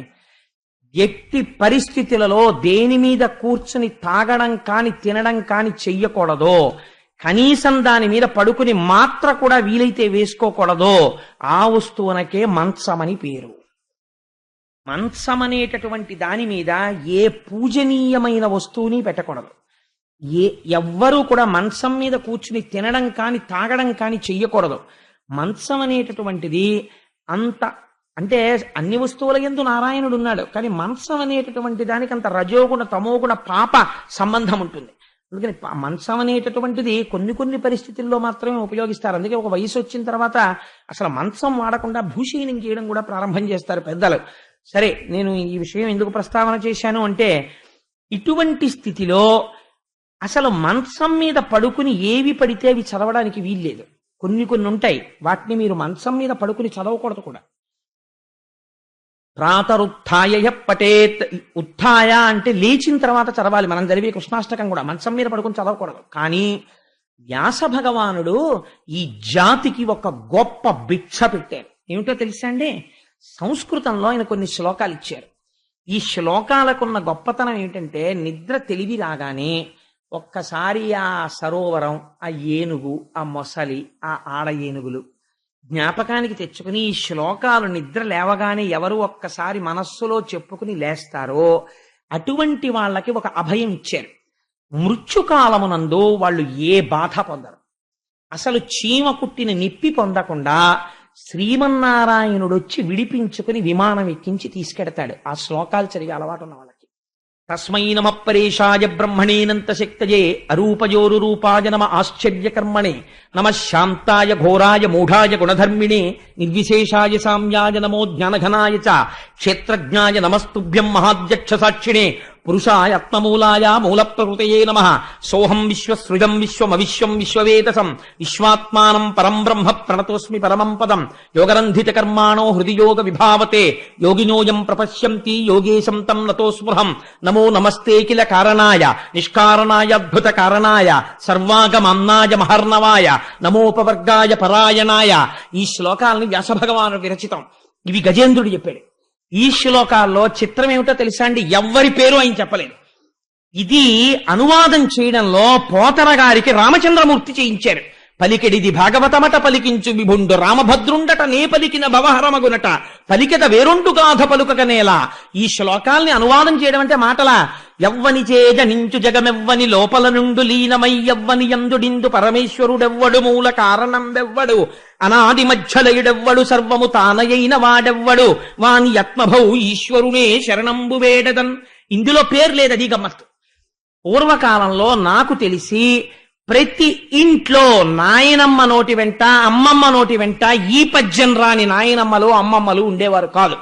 ఎట్టి పరిస్థితులలో దేని మీద కూర్చుని తాగడం కాని తినడం కాని చెయ్యకూడదో, కనీసం దాని మీద పడుకుని మాత్ర కూడా వీలైతే వేసుకోకూడదో ఆ వస్తువునకే మంచమని పేరు. మంచం అనేటటువంటి దాని మీద ఏ పూజనీయమైన వస్తువుని పెట్టకూడదు. ఎవ్వరూ కూడా మంచం మీద కూర్చుని తినడం కాని తాగడం కాని చెయ్యకూడదు. మంచం అనేటటువంటిది అంత, అంటే అన్ని వస్తువుల యందు నారాయణుడు ఉన్నాడు, కానీ మంచం అనేటటువంటి దానికి అంత రజోగుణ తమోగుణ పాప సంబంధం ఉంటుంది. అందుకని మంచం అనేటటువంటిది కొన్ని పరిస్థితుల్లో మాత్రమే ఉపయోగిస్తారు. అందుకే ఒక వయసు వచ్చిన తర్వాత అసలు మంచం వాడకుండా భూషీనం చేయడం కూడా ప్రారంభం చేస్తారు పెద్దలు. సరే, నేను ఈ విషయం ఎందుకు ప్రస్తావన చేశాను అంటే, ఇటువంటి స్థితిలో అసలు మంచం మీద పడుకుని ఏవి పడితే అవి చదవడానికి వీల్లేదు. కొన్ని ఉంటాయి, వాటిని మీరు మంచం మీద పడుకుని చదవకూడదు కూడా. ప్రాతరుత్థాయ పఠేత్. ఉత్థాయ అంటే లేచిన తర్వాత చదవాలి. మనం చదివే కృష్ణాష్టకం కూడా మంచం మీద పడుకుని చదవకూడదు. కానీ వ్యాస భగవానుడు ఈ జాతికి ఒక గొప్ప భిక్ష పెట్టారు. ఏమిటో తెలుసా అండి? సంస్కృతంలో ఆయన కొన్ని శ్లోకాలు ఇచ్చారు. ఈ శ్లోకాలకున్న గొప్పతనం ఏమిటంటే, నిద్ర తెలివి రాగానే ఒక్కసారి ఆ సరోవరం, ఆ ఏనుగు, ఆ మొసలి, ఆ ఆడ ఏనుగులు జ్ఞాపకానికి తెచ్చుకుని ఈ శ్లోకాలు నిద్ర లేవగానే ఎవరు ఒక్కసారి మనస్సులో చెప్పుకుని లేస్తారో అటువంటి వాళ్ళకి ఒక అభయం ఇచ్చారు. మృత్యుకాలమునందు వాళ్ళు ఏ బాధ పొందరు. అసలు చీమ కుట్టిన నిప్పి పొందకుండా శ్రీమన్నారాయణుడు వచ్చి విడిపించుకుని విమానం ఎక్కించి తీసుకెడతాడు. ఆ శ్లోకాలు చదివి అలవాటు ఉన్న వాళ్ళకి. తస్మై నమ పరేశాయ బ్రహ్మణేనంత శక్తయే అరూపయోరు రూపాయ నమ ఆశ్చర్యకర్మణే నమ శాంతాయ ఘోరాయ మూఢాయ గుణధర్మిణే నిర్విశేషాయ సామ్యాయ నమో జ్ఞానఘనాయ చ క్షేత్రజ్ఞాయ నమస్తుభ్యం మహాధ్యక్ష సాక్షిణే పురుషాయ ఆత్మమూలాయ మూల ప్రకృతయే నమః సోహం విశ్వసృజం విశ్వమవిశ్వం విశ్వవేదసం విశ్వాత్మానం పరం బ్రహ్మ ప్రణతోస్మి పరమం పదం యోగరంధిత కర్మాణో హృది యోగ విభావతే యోగినోయం ప్రపశ్యంతి యోగేశం తం నతోస్మృహం నమో నమస్తే కిల కారణాయ నిష్కారణాయ అద్భుత కారణాయ సర్వాగమన్నాయ మహర్ణవాయ నమోపవర్గాయ పరాయణాయ. ఈ శ్లోకాలను వ్యాసభగవాను విరచితం. ఇవి గజేంద్రుడు చెప్పాడు. ఈ శ్లోకాల్లో చిత్రం ఏమిటో తెలుసా అండి? ఎవ్వరి పేరు ఆయన చెప్పలేదు. ఇది అనువాదం చేయడంలో పోతన గారికి రామచంద్రమూర్తి చేయించారు. పలికెడిది భాగవతమట పలికించు విభుండు రామభద్రుండట నే పలికిన భవహరమగునట పలికెద వేరొండు గాథ పలుకగనేలా. ఈ శ్లోకాల్ని అనువాదం చేయడం అంటే మాటలా? ఎవ్వని చేజ నించు జగమెవ్వని లోపల నుండు లీనమై ఎవ్వని యందుడిందు పరమేశ్వరుడెవ్వడు మూల కారణం వెవ్వడు అనాది మధ్యలయుడెవ్వడు సర్వము తానయైన వాడెవ్వడు వాని యత్మభౌ ఈశ్వరునే శరణంబు వేడదన్. ఇందులో పేరు లేదు, అది గమ్మత్తు. పూర్వకాలంలో నాకు తెలిసి ప్రతి ఇంట్లో నాయనమ్మ నోటి వెంట అమ్మమ్మ నోటి వెంట ఈ పద్యం రాని నాయనమ్మలు అమ్మమ్మలు ఉండేవారు కాదు.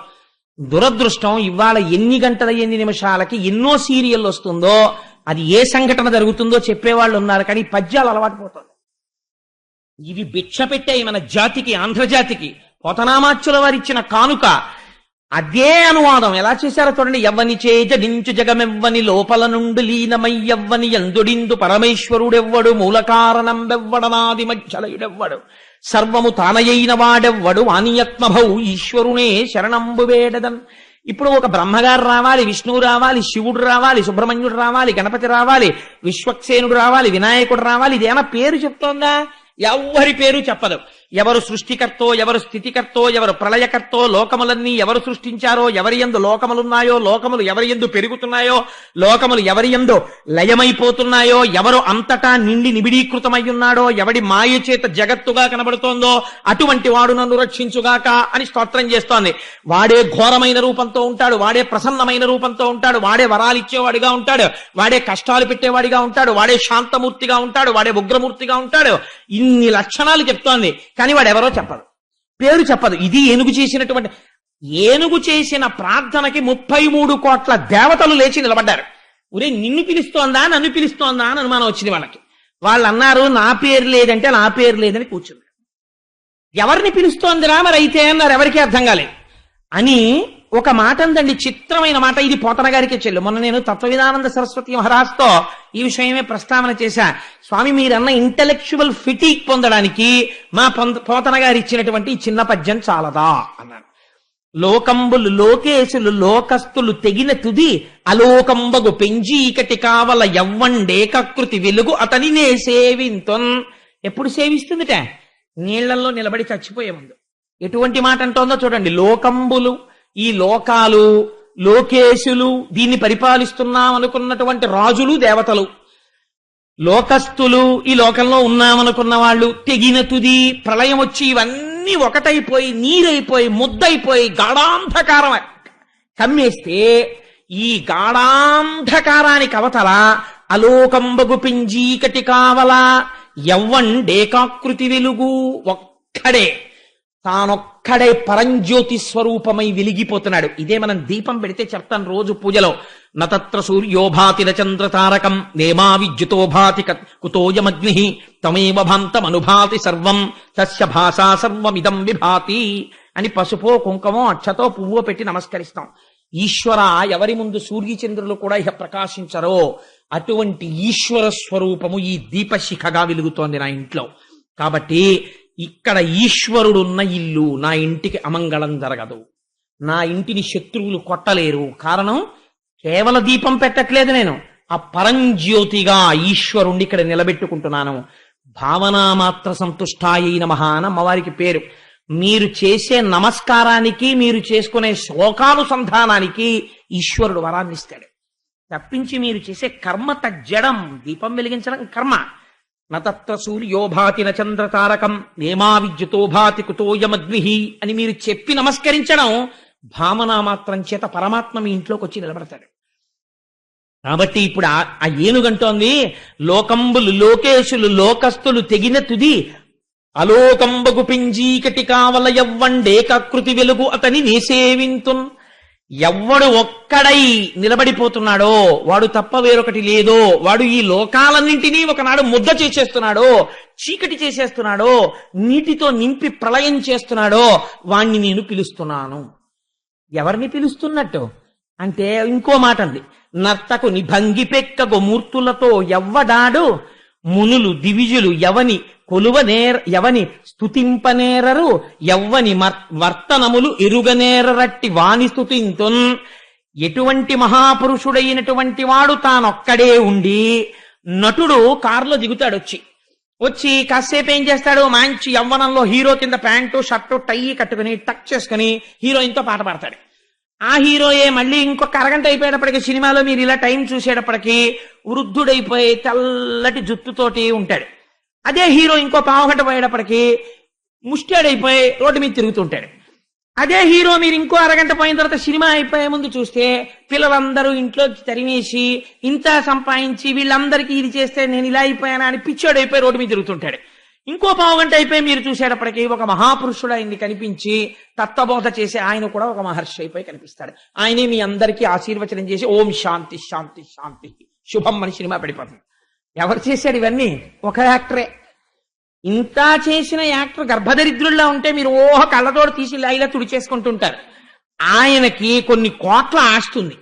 దురదృష్టం, ఇవాళ ఎన్ని గంటల ఎన్ని నిమిషాలకి ఎన్నో సీరియల్ వస్తుందో అది ఏ సంఘటన జరుగుతుందో చెప్పేవాళ్ళు ఉన్నారు, కానీ పద్యాలు అలవాటు పోతుంది. ఇవి భిక్ష పెట్టాయి మన జాతికి, ఆంధ్రజాతికి. పోతనామాచ్యుల వారిచ్చిన కానుక. అదే అనువాదం ఎలా చేశారో చూడండి. ఎవ్వని చేజ నించు జగమెవ్వని లోపల నుండి లీనమై ఎవ్వని యందుడిందు పరమేశ్వరుడెవ్వడు మూల కారణం వెవ్వడనాది మధ్యలయుడెవ్వడు సర్వము తానయైన వాడెవ్వడు వానియత్మభౌ ఈశ్వరునే శరణంబు వేడదన్. ఇప్పుడు ఒక బ్రహ్మగారు రావాలి, విష్ణువు రావాలి, శివుడు రావాలి, సుబ్రహ్మణ్యుడు రావాలి, గణపతి రావాలి, విశ్వక్సేనుడు రావాలి, వినాయకుడు రావాలి. ఇదేమైనా పేరు చెప్తోందా? ఎవ్వరి పేరు చెప్పదు. ఎవరు సృష్టికర్తో, ఎవరు స్థితికర్తో, ఎవరు ప్రళయకర్తో, లోకములన్నీ ఎవరు సృష్టించారో, ఎవరి యందు లోకములున్నాయో, లోకములు ఎవరి యందు పెరుగుతున్నాయో, లోకములు ఎవరి యందు లయమైపోతున్నాయో, ఎవరు అంతటా నిండి నిబిడీకృతమై ఉన్నాడో, ఎవడి మాయ చేత జగత్తుగా కనబడుతోందో అటువంటి వాడు నన్ను రక్షించుగాక అని స్తోత్రం చేస్తోంది. వాడే ఘోరమైన రూపంతో ఉంటాడు, వాడే ప్రసన్నమైన రూపంతో ఉంటాడు, వాడే వరాలిచ్చేవాడిగా ఉంటాడు, వాడే కష్టాలు పెట్టేవాడిగా ఉంటాడు, వాడే శాంతమూర్తిగా ఉంటాడు, వాడే ఉగ్రమూర్తిగా ఉంటాడు. ఇన్ని లక్షణాలు చెప్తోంది, కానీ వాడెవరో చెప్పదు, పేరు చెప్పదు. ఇది ఏనుగు చేసినటువంటి, ఏనుగు చేసిన ప్రార్థనకి 33 కోట్ల దేవతలు లేచి నిలబడ్డారు. ఒరే, నిన్ను పిలుస్తోందా నన్ను పిలుస్తోందా అని అనుమానం వచ్చింది వాళ్ళకి. వాళ్ళు అన్నారు నా పేరు లేదంటే నా పేరు లేదని కూర్చున్నారు. ఎవరిని పిలుస్తోందిరా మరి అయితే అన్నారు. ఎవరికీ అర్థం కాలేదు అని ఒక మాట ఉందండి, చిత్రమైన మాట. ఇది పోతన గారికే చెల్లు. మొన్న నేను తత్వవిధానంద సరస్వతి మహారాజ్తో ఈ విషయమే ప్రస్తావన చేశా. స్వామి, మీరన్న ఇంటెలెక్చువల్ ఫిటీక్ పొందడానికి మా పోతన గారు ఇచ్చినటువంటి ఈ చిన్న పద్యం చాలదా అన్నాను. లోకంబులు లోకేశులు లోకస్తులు తెగిన తుది అలోకంబగు పెంజీకటి కావల యవ్వండేకృతి వెలుగు అతనినే సేవింతొన్. ఎప్పుడు సేవిస్తుందిట? నీళ్లలో నిలబడి చచ్చిపోయే ముందు. ఎటువంటి మాట అంటోందో చూడండి. లోకంబులు, ఈ లోకాలు, లోకేశులు, దీన్ని పరిపాలిస్తున్నాం అనుకున్నటువంటి రాజులు దేవతలు, లోకస్తులు, ఈ లోకంలో ఉన్నామనుకున్న వాళ్ళు, తెగిన తుది ప్రళయం వచ్చి ఇవన్నీ ఒకటైపోయి నీరైపోయి ముద్దయిపోయి గాఢాంధకారం కమ్మేస్తే ఈ గాఢాంధకారానికి అవతల అలోకంబగు పెంజీకటి కావల యవ్వండేకాకృతి వెలుగు. ఒక్కడే, తానొక్కడే పరంజ్యోతి స్వరూపమై వెలిగిపోతున్నాడు. ఇదే మనం దీపం పెడితే చెప్తాను రోజు పూజలో. నతత్ర సూర్యోభాతి చంద్రతారకం నేమా విద్యుతో భాతి కుతోయమగ్ని తమేవ భాంతమనుభాతి సర్వం తస్య భాషా సర్వమిదం విభాతి అని పసుపో కుంకమో అక్షతో పువ్వో పెట్టి నమస్కరిస్తాం. ఈశ్వర, ఎవరి ముందు సూర్యచంద్రులు కూడా ఇక ప్రకాశించరో అటువంటి ఈశ్వర స్వరూపము ఈ దీపశిఖగా వెలుగుతోంది నా ఇంట్లో. కాబట్టి ఇక్కడ ఈశ్వరుడున్న ఇల్లు, నా ఇంటికి అమంగళం జరగదు, నా ఇంటిని శత్రువులు కొట్టలేరు. కారణం, కేవల దీపం పెట్టట్లేదు నేను, ఆ పరంజ్యోతిగా ఈశ్వరుణ్ణి ఇక్కడ నిలబెట్టుకుంటున్నాను. భావనా మాత్ర సంతుష్టాయై నమః అని అమ్మవారికి పేరు. మీరు చేసే నమస్కారానికి, మీరు చేసుకునే శ్లోకానుసంధానానికి ఈశ్వరుడు వరాన్ని ఇస్తాడు. తప్పించి మీరు చేసే కర్మ తజ్జడం. దీపం వెలిగించడం కర్మ, నతత్ర సూర్యో భాతి నచంద్ర తారకం నేమా విద్యుతో భాతి కుతోయమగ్ని అని మీరు చెప్పి నమస్కరించడం భావనా మాత్రం చేత పరమాత్మ మీ ఇంట్లోకి వచ్చి నిలబడతాడు. కాబట్టి ఇప్పుడు ఆ ఏనుగంటోంది, లోకంబులు లోకేశులు లోకస్తులు తెగిన తుది అలోకంబగు పింజీకటి కావల ఎవ్వండేకాకృతి వెలుగు అతని నేసేవింతున్. ఎవ్వడు ఒక్కడై నిలబడిపోతున్నాడో వాడు తప్ప వేరొకటి లేదో, వాడు ఈ లోకాలన్నింటినీ ఒకనాడు ముద్ద చేసేస్తున్నాడో, చీకటి చేసేస్తున్నాడో, నీటితో నింపి ప్రళయం చేస్తున్నాడో వాణ్ణి నేను పిలుస్తున్నాను. ఎవరిని పిలుస్తున్నట్టు అంటే ఇంకో మాట అంది, నర్తకు నిభంగి పెక్కగు మూర్తులతో ఎవ్వడాడు మునులు దివిజులు ఎవని ఎవని స్తుతింపనేరరు ఎవ్వని వర్తనములు ఎరుగనేరరట్టి వాని స్తుతింతున్. ఎటువంటి మహాపురుషుడైనటువంటి వాడు తానొక్కడే ఉండి, నటుడు కారులో దిగుతాడు, వచ్చి కాసేపు ఏం చేస్తాడు, మంచి యవ్వనంలో హీరో కింద ప్యాంటు షర్టు టై కట్టుకుని టక్ చేసుకుని హీరోయిన్తో పాట పాడతాడు. ఆ హీరోయే మళ్ళీ ఇంకొక అరగంట అయిపోయేటప్పటికి సినిమాలో మీరు ఇలా టైం చూసేటప్పటికి వృద్ధుడైపోయి తెల్లటి జుట్టుతోటి ఉంటాడు. అదే హీరో ఇంకో పావుగంట పోయేటప్పటికి ముష్టాడైపోయి రోడ్డు మీద తిరుగుతుంటాడు. అదే హీరో మీరు ఇంకో అరగంట పోయిన తర్వాత సినిమా అయిపోయే ముందు చూస్తే పిల్లలందరూ ఇంట్లో తరిమేసి ఇంత సంపాదించి వీళ్ళందరికీ ఇది చేస్తే నేను ఇలా అయిపోయానా అని పిచ్చోడైపోయి రోడ్డు మీద తిరుగుతుంటాడు. ఇంకో పావుగంట అయిపోయి మీరు చూసేటప్పటికి ఒక మహాపురుషుడు ఆయన్ని కనిపించి తత్వబోధ చేసి ఆయన కూడా ఒక మహర్షి అయిపోయి కనిపిస్తాడు. ఆయనే మీ అందరికీ ఆశీర్వచనం చేసి ఓం శాంతి శాంతి శాంతి శుభం అని సినిమా పడిపోతుంది. ఎవరు చేశాడు ఇవన్నీ? ఒక యాక్టరే. ఇంత చేసిన యాక్టర్ గర్భదరిద్రుల్లా ఉంటే మీరు కళ్ళతోడు తీసి ఇలా తుడిచేసుకుంటుంటారు. ఆయనకి కొన్ని కోట్ల ఆస్తుంది,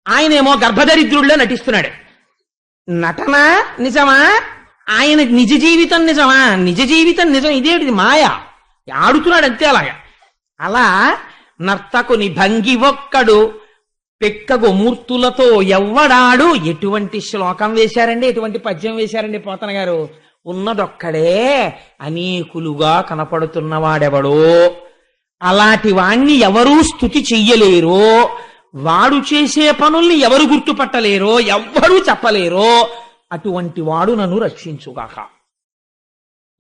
ఆయనేమో గర్భదరిద్రుల్లో నటిస్తున్నాడు. నటన నిజమా? ఆయన నిజ జీవితం నిజమా? నిజ జీవితం నిజం, ఇదేమిటి మాయ, ఆడుతున్నాడు అంతే. అలా నర్తకుని భంగి ఒక్కడు పెక్కగు మూర్తులతో ఎవ్వడాడు. ఎటువంటి శ్లోకం వేశారండి, ఎటువంటి పద్యం వేశారండి పోతన గారు. ఉన్నదొక్కడే అనేకులుగా కనపడుతున్నవాడెవడో, అలాంటి వాణ్ణి ఎవరూ స్తుతి చెయ్యలేరో, వాడు చేసే పనుల్ని ఎవరు గుర్తుపట్టలేరో, ఎవ్వరూ చెప్పలేరో, అటువంటి వాడు నన్ను రక్షించుగాక.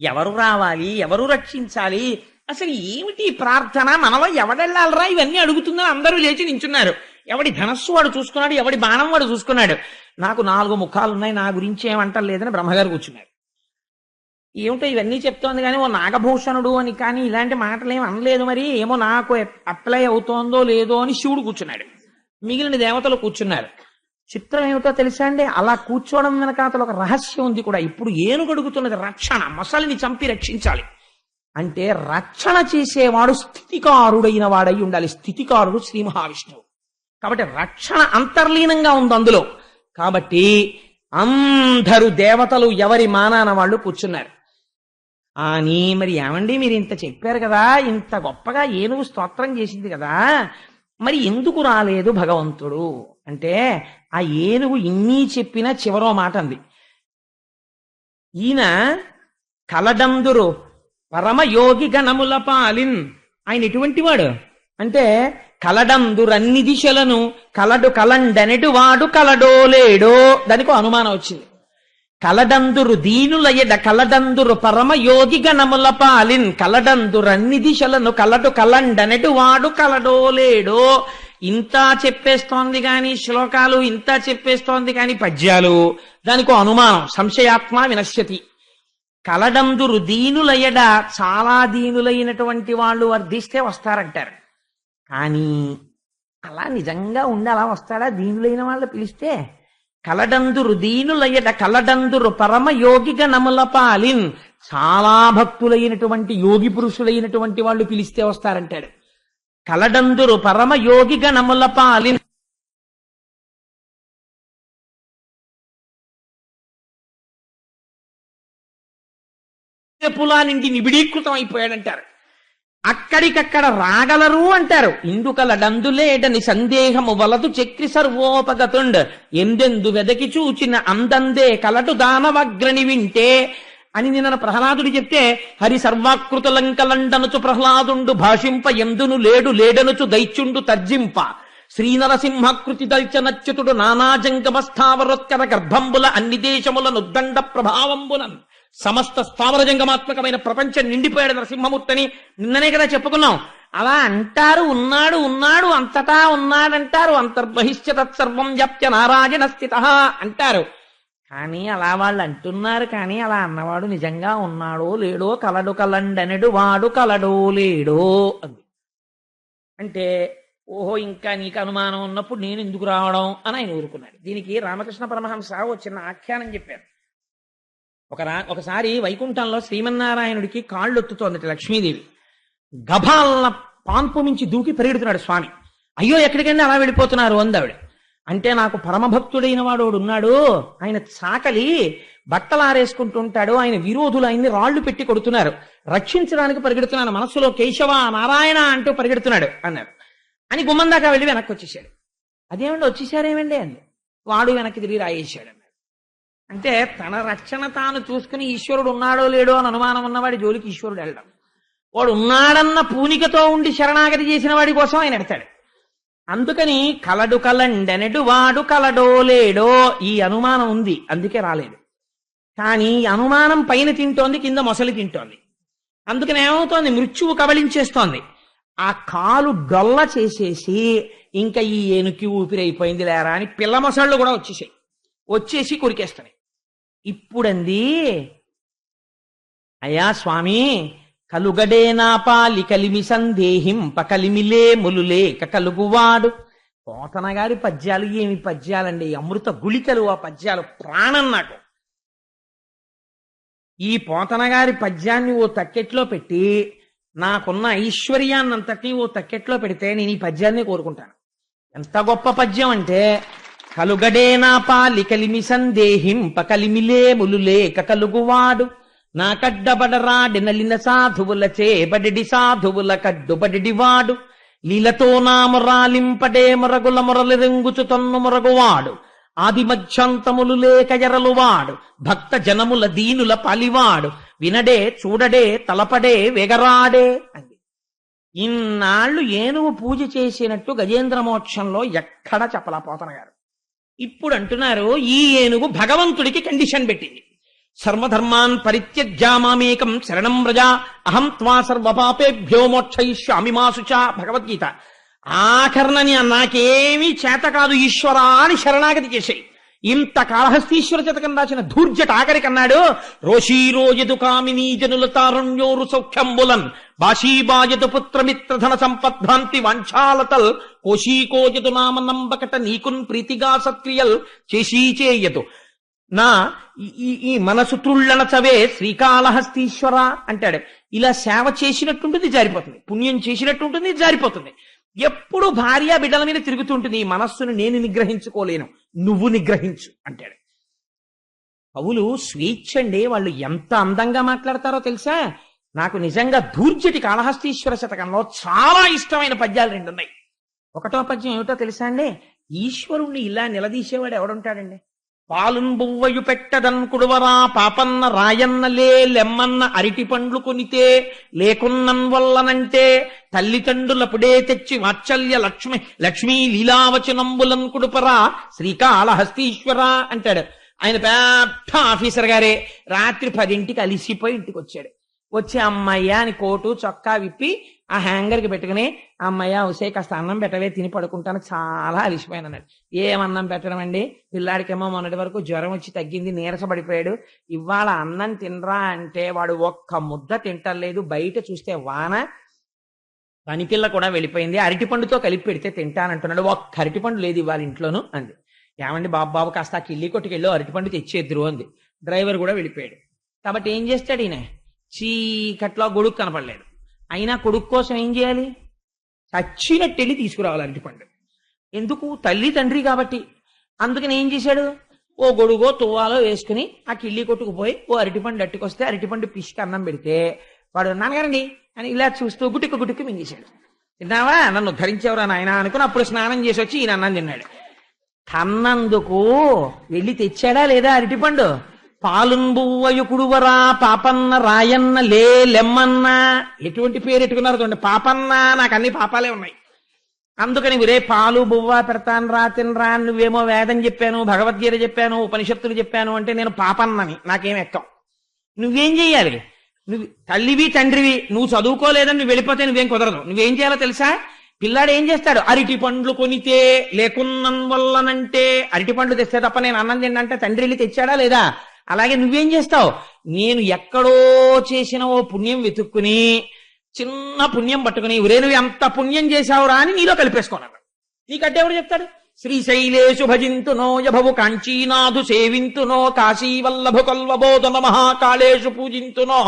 ఎవరు రావాలి, ఎవరు రక్షించాలి, అసలు ఏమిటి ప్రార్థన, మనలో ఎవడెళ్ళాలరా ఇవన్నీ అడుగుతుందని అందరూ లేచి నించున్నారు. ఎవడి ధనస్సు వాడు చూసుకున్నాడు, ఎవడి బాణం వాడు చూసుకున్నాడు. నాకు 4 ముఖాలున్నాయి, నా గురించి ఏమంటలేదని బ్రహ్మగారు కూర్చున్నారు. ఏమిటో ఇవన్నీ చెప్తోంది కానీ ఓ నాగభూషణుడు అని కానీ ఇలాంటి మాటలు ఏమి అనలేదు, మరి ఏమో నాకు అప్లై అవుతోందో లేదో అని శివుడు కూర్చున్నాడు. మిగిలిన దేవతలు కూర్చున్నారు. చిత్రం ఏమిటో తెలుసా అండి, అలా కూర్చోవడం వెనకాతలు ఒక రహస్యం ఉంది కూడా. ఇప్పుడు ఏనుగడుగుతున్నది రక్షణ, మొసలిని చంపి రక్షించాలి అంటే రక్షణ చేసేవాడు స్థితికారుడైన వాడై ఉండాలి. స్థితికారుడు శ్రీ మహావిష్ణువు కాబట్టి రక్షణ అంతర్లీనంగా ఉంది అందులో. కాబట్టి అందరూ దేవతలు ఎవరి మానాన వాళ్ళు కూర్చున్నారు. అని మరి ఏమండి మీరు ఇంత చెప్పారు కదా, ఇంత గొప్పగా ఏనుగు స్తోత్రం చేసింది కదా, మరి ఎందుకు రాలేదు భగవంతుడు అంటే ఆ ఏనుగు ఇన్ని చెప్పినా చివరో మాట అంది. ఈయన కలడందురు పరమయోగి గణముల పాలిన్. ఆయన ఎటువంటి వాడు అంటే కలడందురన్ని దిశలను కలడు కలండనెడు వాడు కలడో లేడో. దానికి అనుమానం వచ్చింది. కలడందురు దీనులయడ కలడందురు పరమయోగి గణముల పాలిన్. కలడందురన్ని దిశలను కలడు కలండనెడు వాడు కలడో లేడో. ఇంత చెప్పేస్తోంది కాని శ్లోకాలు, ఇంత చెప్పేస్తోంది కాని పద్యాలు. దానికో అనుమానం, సంశయాత్మ వినశ్యతి. కలడందురు దీనులయడ, చాలా దీనులైనటువంటి వాళ్ళు వర్ధిస్తే వస్తారంటారు. కానీ అలా నిజంగా ఉండి అలా వస్తాడా దీనులైన వాళ్ళు పిలిస్తే? కలడందురు దీనులయడ కలడందురు పరమయోగి గణముల పాలిన్. చాలా భక్తులైనటువంటి యోగి పురుషులైనటువంటి వాళ్ళు పిలిస్తే వస్తారంటాడు. కలడందురు పరమయోగి గణముల పాలిన్. పులా నుండి నిబిడీకృతం అయిపోయాడంటారు. అక్కడికక్కడ రాగలరు అంటారు. ఇందుకలడందులేడని సందేహము వలదు చక్రి సర్వోపగతుండ్. ఎందెందు వెదకి చూచిన అందందే కలటు దానవగ్రని వింటే అని నిన్న ప్రహ్లాదుడు చెప్తే, హరి సర్వాకృతులంకలండనుచు ప్రహ్లాదుండు భాషింప ఎందును లేడు లేడనుచు దైత్యుండు తర్జింప. శ్రీనరసింహకృతి దల్చనచ్యుతుడు నానాజంగమస్థావరోత్కర గర్భంబుల అన్ని దేశముల నుద్దండ ప్రభావంబునన్ సమస్త స్థావర జంగమాత్మకమైన ప్రపంచం నిండిపోయాడు నరసింహమూర్తిని నిన్ననే కదా చెప్పుకున్నాం. అలా అంటారు, ఉన్నాడు ఉన్నాడు అంతటా ఉన్నాడంటారు, అంతర్బహిష్య తత్సర్వం వ్యాప్య నారాయణ స్థిత అంటారు. కానీ అలా వాళ్ళు అంటున్నారు, కానీ అలా అన్నవాడు నిజంగా ఉన్నాడో లేడో, కలడు కలండనడు వాడు కలడో లేడో అంది. అంటే ఓహో ఇంకా నీకు అనుమానం ఉన్నప్పుడు నేను ఎందుకు రావడం అని ఆయన ఊరుకున్నాడు. దీనికి రామకృష్ణ పరమహంస ఓ చిన్న ఆఖ్యానం చెప్పారు. ఒకసారి వైకుంఠంలో శ్రీమన్నారాయణుడికి కాళ్ళు ఒత్తుతోందట లక్ష్మీదేవి. గభాలన పాన్పు మించి దూకి పరిగెడుతున్నాడు స్వామి. అయ్యో ఎక్కడికండి అలా వెళ్ళిపోతున్నారు అందావిడ. అంటే నాకు పరమభక్తుడైన వాడు ఉన్నాడు, ఆయన చాకలి బట్టలు ఆరేసుకుంటుంటాడు, ఆయన విరోధులు ఆయన్ని రాళ్లు పెట్టి కొడుతున్నారు, రక్షించడానికి పరిగెడుతున్నాను, మనస్సులో కేశవ నారాయణ అంటూ పరిగెడుతున్నాడు అన్నారు. అని గుమ్మం దాకా వెళ్ళి వెనక్కి వచ్చేసాడు. అదేమండి వచ్చేసారేమండి అంది. వాడు వెనక్కి తిరిగి రాయేశాడు అన్నాడు. అంటే తన రక్షణ తాను చూసుకుని ఈశ్వరుడు ఉన్నాడో లేడో అని అనుమానం ఉన్నవాడి జోలికి ఈశ్వరుడు వెళ్ళడం, వాడు ఉన్నాడన్న పూనికతో ఉండి శరణాగతి చేసిన వాడి కోసం ఆయన ఎడతాడు. అందుకని కలడు కలండెనడు వాడు కలడో లేడో ఈ అనుమానం ఉంది, అందుకే రాలేడు. కానీ ఈ అనుమానం పైన తింటోంది, కింద మొసలి తింటోంది. అందుకని ఏమవుతోంది, మృత్యువు కబళించేస్తోంది. ఆ కాలు డొల్ల చేసేసి ఇంకా ఈ ఏనుకి ఊపిరైపోయింది లేరా అని పిల్ల మొసళ్ళు కూడా వచ్చేసి కొరికేస్తాయి. ఇప్పుడంది, అయ్యా స్వామి కలుగడే నా పాలి కలిమి సందేహింప కలిమిలే ములులేక కలుగువాడు. పోతన గారి పద్యాలు ఏమి పద్యాలండి, అమృత గుళికలు ఆ పద్యాలు, ప్రాణం నాకు. ఈ పోతన గారి పద్యాన్ని ఓ తక్కెట్లో పెట్టి నాకున్న ఐశ్వర్యాన్నంతటినీ ఓ తక్కెట్లో పెడితే నేను ఈ పద్యాన్ని కోరుకుంటాను. ఎంత గొప్ప పద్యం అంటే, కలుగడే నా పాలి కలిమి సందేహింప కలిమిలే ములులేక కలుగువాడు, నా కడ్డబడరాడి నలిన సాధువుల చేబడి సాధువుల కడ్డుబడివాడు, లీలతో నా మొరాలింపడే మొరగుల మొరలు రెంగుచు తన్ను మొరగువాడు, ఆది మధ్యంతములు లేక ఎరలువాడు, భక్త జనముల దీనుల పాలివాడు, వినడే చూడడే తలపడే వెగరాడే అంది. ఇన్నాళ్ళు ఏనుగు పూజ చేసినట్టు గజేంద్ర మోక్షంలో ఎక్కడ చెప్పలా పోతన గారు. ఇప్పుడు అంటున్నారు, ఈ ఏనుగు భగవంతుడికి కండిషన్ పెట్టింది. సర్వధర్మాన్ పరిత్యజ్య మామేకం శరణం వ్రజ అహం త్వా సర్వపాపేభ్యో మోక్షయిష్యామి మా శుచ భగవద్గీత. ఆఖరణని నాకేమీ చేత కాదు ఈశ్వరా అని శరణాగతి చేసేయి. ఇంత కాళహస్తీశ్వర శతకం రాసిన ధూర్జట ఆఖరికన్నాడు, రోషీరోజదు కామినీ జనుల తారుణ్యోరు సౌఖ్యంబులన్ బాషీబాజదు పుత్రమిత్రధన సంపద్భ్రాంతి వాంఛాలతల్ కోశీకోజదు నామ నంబకట నీకున్ ప్రీతిగా సత్క్రియల్ చేసీచేయదు నా ఈ మనసు త్రుళ్ళన చవే శ్రీకాళహస్తీశ్వర అంటాడు. ఇలా సేవ చేసినట్టుంటుంది, జారిపోతుంది, పుణ్యం చేసినట్టుంటుంది, జారిపోతుంది. ఎప్పుడు భార్య బిడ్డల మీద తిరుగుతుంటుంది. ఈ మనస్సును నేను నిగ్రహించుకోలేను, నువ్వు నిగ్రహించు అంటాడు. కవులు స్వేచ్ఛండి, వాళ్ళు ఎంత అందంగా మాట్లాడతారో తెలుసా. నాకు నిజంగా ధూర్జటి కాళహస్తీశ్వర శతకంలో చాలా ఇష్టమైన పద్యాలు రెండు ఉన్నాయి. ఒకటో పద్యం ఏమిటో తెలుసా అండి, ఈశ్వరుణ్ణి ఇలా నిలదీసేవాడు ఎవడుంటాడండి. పాలున్ బువ్వయు పెట్టదన్ కుడువరా పాపన్న రాయన్నలే లెమ్మన్న అరిటి పండ్లు కొనితే లేకున్నన్ వల్లనంటే తల్లిదండ్రులపుడే తెచ్చి వాత్సల్య లక్ష్మీ లీలావచనంబులన్ కుడుపరా శ్రీకాళహస్తీశ్వర అంటాడు. ఆయన పెద్ద ఆఫీసర్ గారే రాత్రి 10ంటికి అలిసిపోయి ఇంటికి వచ్చాడు. వచ్చి అమ్మయ్య అని కోటు చొక్కా విప్పి ఆ హ్యాంగర్కి పెట్టుకుని, అమ్మయ్య ఉసే కాస్త అన్నం పెట్టవే తిని పడుకుంటాను, చాలా అలిసిపోయాను అన్నాడు. ఏమన్నం పెట్టడం అండి, పిల్లాడికేమో మొన్నటి వరకు జ్వరం వచ్చి తగ్గింది, నీరసపడిపోయాడు, ఇవాళ అన్నం తినరా అంటే వాడు ఒక్క ముద్ద తింటలేదు. బయట చూస్తే వాన, పనిపిల్ల కూడా వెళ్ళిపోయింది, అరటిపండుతో కలిపి పెడితే తింటానంటున్నాడు, ఒక్క అరటిపండు లేదు ఇవాళ ఇంట్లోనూ అంది. ఏమండి బాబు కాస్త ఆ కిల్లి కొట్టుకెళ్ళి అరటిపండు తెచ్చేద్దరు అంది. డ్రైవర్ కూడా వెళ్ళిపోయాడు. కాబట్టి ఏం చేస్తాడు ఈయన, చీకట్లో గొడుగు కనపడలేదు. అయినా కొడుకు కోసం ఏం చేయాలి, చచ్చినట్టు వెళ్ళి తీసుకురావాలి అరటిపండు. ఎందుకు, తల్లి తండ్రి కాబట్టి. అందుకని ఏం చేశాడు, ఓ గొడుగో తువ్వాలో వేసుకుని ఆ కిళ్ళి కొట్టుకుపోయి ఓ అరటిపండు అట్టుకొస్తే అరటిపండు పిసికి అన్నం పెడితే వాడు నాన్నగారండి అని ఇలా చూస్తూ గుటిక్కు గుటిక్కు మింగేశాడు. తిన్నావా, నన్ను ధరించేవరా నాయన అనుకుని అప్పుడు స్నానం చేసి వచ్చి ఈయన అన్నం తిన్నాడు. కన్నందుకు వెళ్ళి తెచ్చాడా లేదా అరటిపండు. పాలుంబువ్వయు కుడువరా పాపన్న రాయన్న లే లెమ్మన్న, ఎటువంటి పేరు ఎట్టుకున్నారు చూడండి, పాపన్న. నాకు అన్ని పాపాలే ఉన్నాయి. అందుకని విరే పాలు బువ్వ పెడతాను రా తినరా, నువ్వేమో వేదం చెప్పాను, భగవద్గీత చెప్పాను, ఉపనిషత్తులు చెప్పాను అంటే నేను పాపన్నని, నాకేం ఎక్కం. నువ్వేం చెయ్యాలి? నువ్వు తల్లివి తండ్రివి, నువ్వు చదువుకోలేదని నువ్వు వెళ్ళిపోతే నువ్వేం కుదరదు. నువ్వేం చేయాలో తెలుసా? పిల్లాడు ఏం చేస్తాడు? అరటి పండ్లు కొనితే లేకున్నం వల్లనంటే, అరటి పండ్లు తెస్తే తప్ప నేను అన్నం తింటే తండ్రి వెళ్ళి తెచ్చాడా లేదా? అలాగే నువ్వేం చేస్తావు? నేను ఎక్కడో చేసిన ఓ పుణ్యం వెతుక్కుని చిన్న పుణ్యం పట్టుకుని ఒరే నువ్వు ఎంత పుణ్యం చేశావురా అని నీలో కలిపేసుకున్నాడు. నీకంటే ఎవడు చెప్తాడు? శ్రీశైలేషు భజింతునో యభవు కాంచీనాథు సేవింతునో కాశీవల్లభు కల్వబోధన మహాకాళేషు పూజింతునో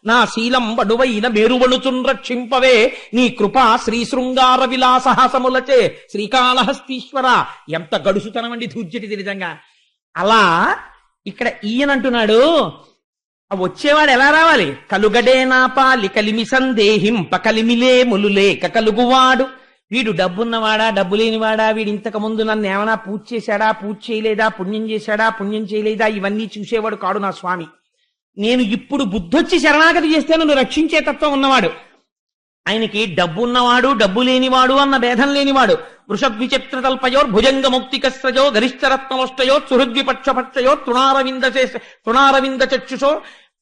నా శీలం బడువైన మేరువణుచున్ రక్షింపవే నీ కృపా శ్రీ శృంగార విలాసహాసములచే శ్రీకాళహస్తీశ్వర. ఎంత గడుసుతనమండి ధూర్జటి నిజంగా. అలా ఇక్కడ ఈయనంటున్నాడు, వచ్చేవాడు ఎలా రావాలి? కలుగడే నా పాలి కలిమి సందేహింప కలిమిలే ములులేక కలుగువాడు. వీడు డబ్బున్నవాడా డబ్బు లేనివాడా, వీడు ఇంతకు ముందు నన్ను ఏమైనా పూజ చేశాడా పూజ చేయలేదా, పుణ్యం చేశాడా పుణ్యం చేయలేదా, ఇవన్నీ చూసేవాడు కాడు నా స్వామి. నేను ఇప్పుడు బుద్ధొచ్చి శరణాగతి చేస్తే నన్ను రక్షించే తత్వం ఉన్నవాడు. ఆయనకి డబ్బు ఉన్నవాడు డబ్బు లేనివాడు అన్న భేదం లేనివాడు. వృషద్విచిత్రతల్పయో భుజంగ ముక్తికస్రజో గరిష్టరత్నమష్టయో సుహృద్విపక్షపక్షయో తృణారవింద చక్షుషో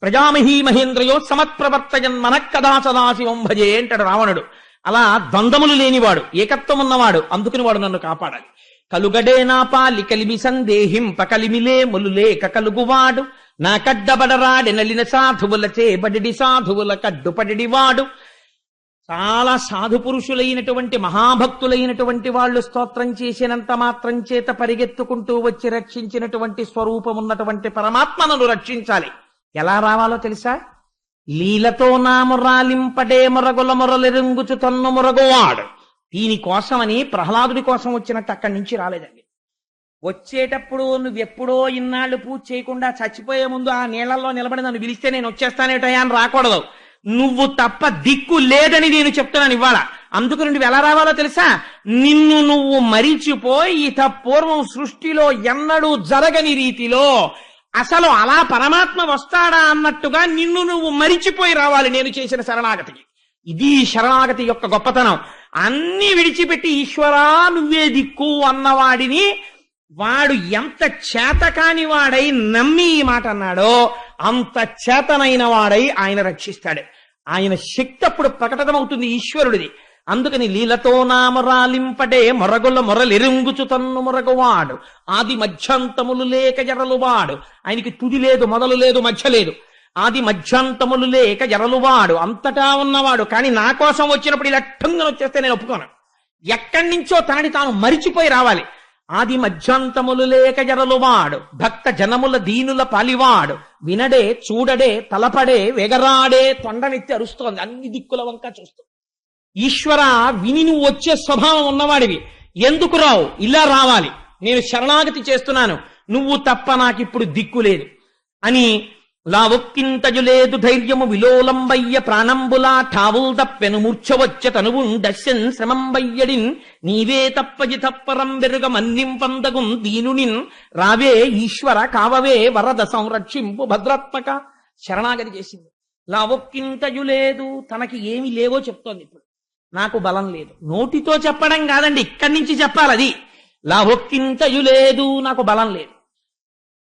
ప్రజామహీ మహేంద్రయో సమత్ప్రవర్తయన్ మనక్కదా సదాశివం భజే అంటాడు రావణుడు. అలా ద్వంద్వములు లేనివాడు, ఏకత్వం ఉన్నవాడు, అందుకుని వాడు నన్ను కాపాడాలి. కలుగడే నా పాలి కలిమి సందేహింప కలిమిలే ములులేక కలుగువాడు నా కడ్డబడరాడి నలిన సాధువులచే బడిడి సాధువుల కడ్డుపడివాడు. చాలా సాధు పురుషులైనటువంటి మహాభక్తులైనటువంటి వాళ్ళు స్తోత్రం చేసినంత మాత్రం చేత పరిగెత్తుకుంటూ వచ్చి రక్షించినటువంటి స్వరూపం ఉన్నటువంటి పరమాత్మను రక్షించాలి. ఎలా రావాలో తెలుసా? లీలతో నా మురాలింపడే మొరగుల మొరలెరుంగుచు తన్ను మురగువాడు. దీనికోసమని ప్రహ్లాదుడి కోసం వచ్చినట్టు అక్కడి నుంచి రాలేదండి. వచ్చేటప్పుడు నువ్వెప్పుడో ఇన్నాళ్ళు పూజ చేయకుండా చచ్చిపోయే ముందు ఆ నీళ్లలో నిలబడి నన్ను పిలిస్తే నేను వచ్చేస్తానేటయా అని రాకూడదు. నువ్వు తప్ప దిక్కు లేదని నేను చెప్తున్నాను ఇవాళ. అందుకు నువ్వు ఎలా రావాలో తెలుసా? నిన్ను నువ్వు మరిచిపోయి ఇత పూర్వం సృష్టిలో ఎన్నడూ జరగని రీతిలో అసలు అలా పరమాత్మ వస్తాడా అన్నట్టుగా నిన్ను నువ్వు మరిచిపోయి రావాలి నేను చేసిన శరణాగతికి. ఇది శరణాగతి యొక్క గొప్పతనం. అన్ని విడిచిపెట్టి ఈశ్వరా నువ్వే దిక్కు అన్నవాడిని వాడు ఎంత చేతకాని వాడై నమ్మి ఈ మాట అన్నాడో అంత చేతనైన వాడై ఆయన రక్షిస్తాడు. ఆయన శక్తి అప్పుడు ప్రకటమవుతుంది ఈశ్వరుడిది. అందుకని లీలతో నామరాలింపడే మొరగుల మొరలెరుంగుచు తన్ను మొరగువాడు ఆది మధ్యాంతములు లేక జరలువాడు. ఆయనకి తుది లేదు, మొదలు లేదు, మధ్య లేదు. ఆది మధ్యాంతములు లేక జరలువాడు, అంతటా ఉన్నవాడు. కానీ నా కోసం వచ్చినప్పుడు ఇలా ఠంగున వచ్చేస్తే నేను ఒప్పుకోను. ఎక్కడి నుంచో తనని తాను మరిచిపోయి రావాలి. ఆది మధ్యాంతములు లేక జరలువాడు భక్త జనముల దీనుల పాలివాడు వినడే చూడడే తలపడే వెగరాడే. తొండనెత్తి అరుస్తోంది, అన్ని దిక్కుల వంక చూస్తూ. ఈశ్వర విని నువ్వు వచ్చే స్వభావం ఉన్నవాడివి, ఎందుకు రావు? ఇలా రావాలి. నేను శరణాగతి చేస్తున్నాను, నువ్వు తప్ప నాకిప్పుడు దిక్కు లేదు అని. లావొక్కింతజు లేదు ధైర్యము విలోలంబయ్య ప్రాణంబులా ఠావుల్ తప్పెను మూర్ఛవచ్చ తనువుండశ్యన్ శ్రమంబయ్యడిన్ నీవే తప్పజి తప్పరం బెరుగ మన్నిం పందగుం దీనునిన్ రావే ఈశ్వర కావవే వరద సంరక్షింపు భద్రాత్మక. శరణాగతి చేసింది. లావొక్కింతజు లేదు, తనకి ఏమి లేవో చెప్తోంది. ఇప్పుడు నాకు బలం లేదు, నోటితో చెప్పడం కాదండి, ఇక్కడి నుంచి చెప్పాలి. అది లావొక్కింతయు లేదు, నాకు బలం లేదు.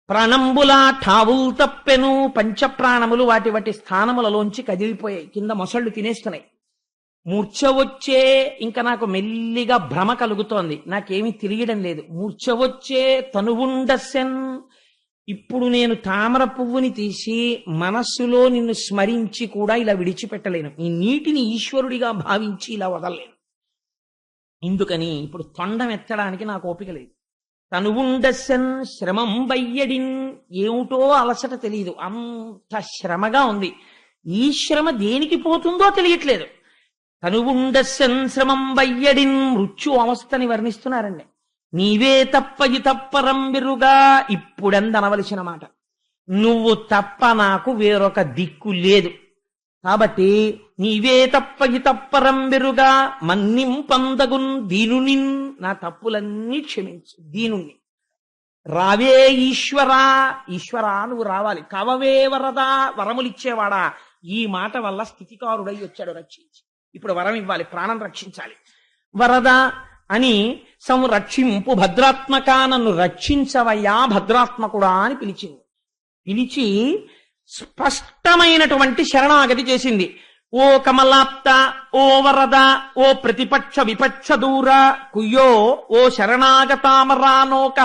ప్రాణంబులా ఠావుల్ తప్పెను, పంచప్రాణములు వాటి వాటి స్థానములలోంచి కదిలిపోయాయి, కింద మొసళ్ళు తినేస్తున్నాయి. మూర్ఛ వచ్చే, ఇంకా నాకు మెల్లిగా భ్రమ కలుగుతోంది, నాకేమీ తిరగడం లేదు. మూర్ఛ వచ్చే తనువుండసెన్, ఇప్పుడు నేను తామర పువ్వుని తీసి మనస్సులో నిన్ను స్మరించి కూడా ఇలా విడిచిపెట్టలేను. ఈ నీటిని ఈశ్వరుడిగా భావించి ఇలా వదలలేను. ఇందుకని ఇప్పుడు తొండం ఎత్తడానికి నాకు ఓపిక లేదు. తనువుండసెన్ శ్రమం బయ్యడిన్, ఏమిటో అలసట తెలియదు, అంత శ్రమగా ఉంది. ఈ శ్రమ దేనికి పోతుందో తెలియట్లేదు. తనువుండసెన్ శ్రమం బయ్యడిన్, మృత్యు అవస్థని వర్ణిస్తున్నారండి. నీవే తప్పయి తప్పరం బిరుగా, ఇప్పుడెందనవలసిన మాట. నువ్వు తప్ప నాకు వేరొక దిక్కు లేదు. కాబట్టి నీవే తప్పయి తప్పరం బిరుగా మన్నిం పందగున్ దీనునిన్, నా తప్పులన్నీ క్షమించు దీనుణ్ణి. రావే ఈశ్వరా, ఈశ్వరా నువ్వు రావాలి. కవవే వరదా, వరములిచ్చేవాడా. ఈ మాట వల్ల స్థితికారుడై వచ్చాడు రక్షించి. ఇప్పుడు వరం ఇవ్వాలి, ప్రాణం రక్షించాలి. వరద అని సంరక్షింపు భద్రాత్మక, నన్ను రక్షించవయ్యా భద్రాత్మకుడా అని పిలిచింది. పిలిచి స్పష్టమైనటువంటి శరణాగతి చేసింది. ఓ కమలాప్త, ఓ వరద, ఓ ప్రతిపక్ష విపక్ష దూర కుయ్యో, ఓ శరణాగతామరానోక,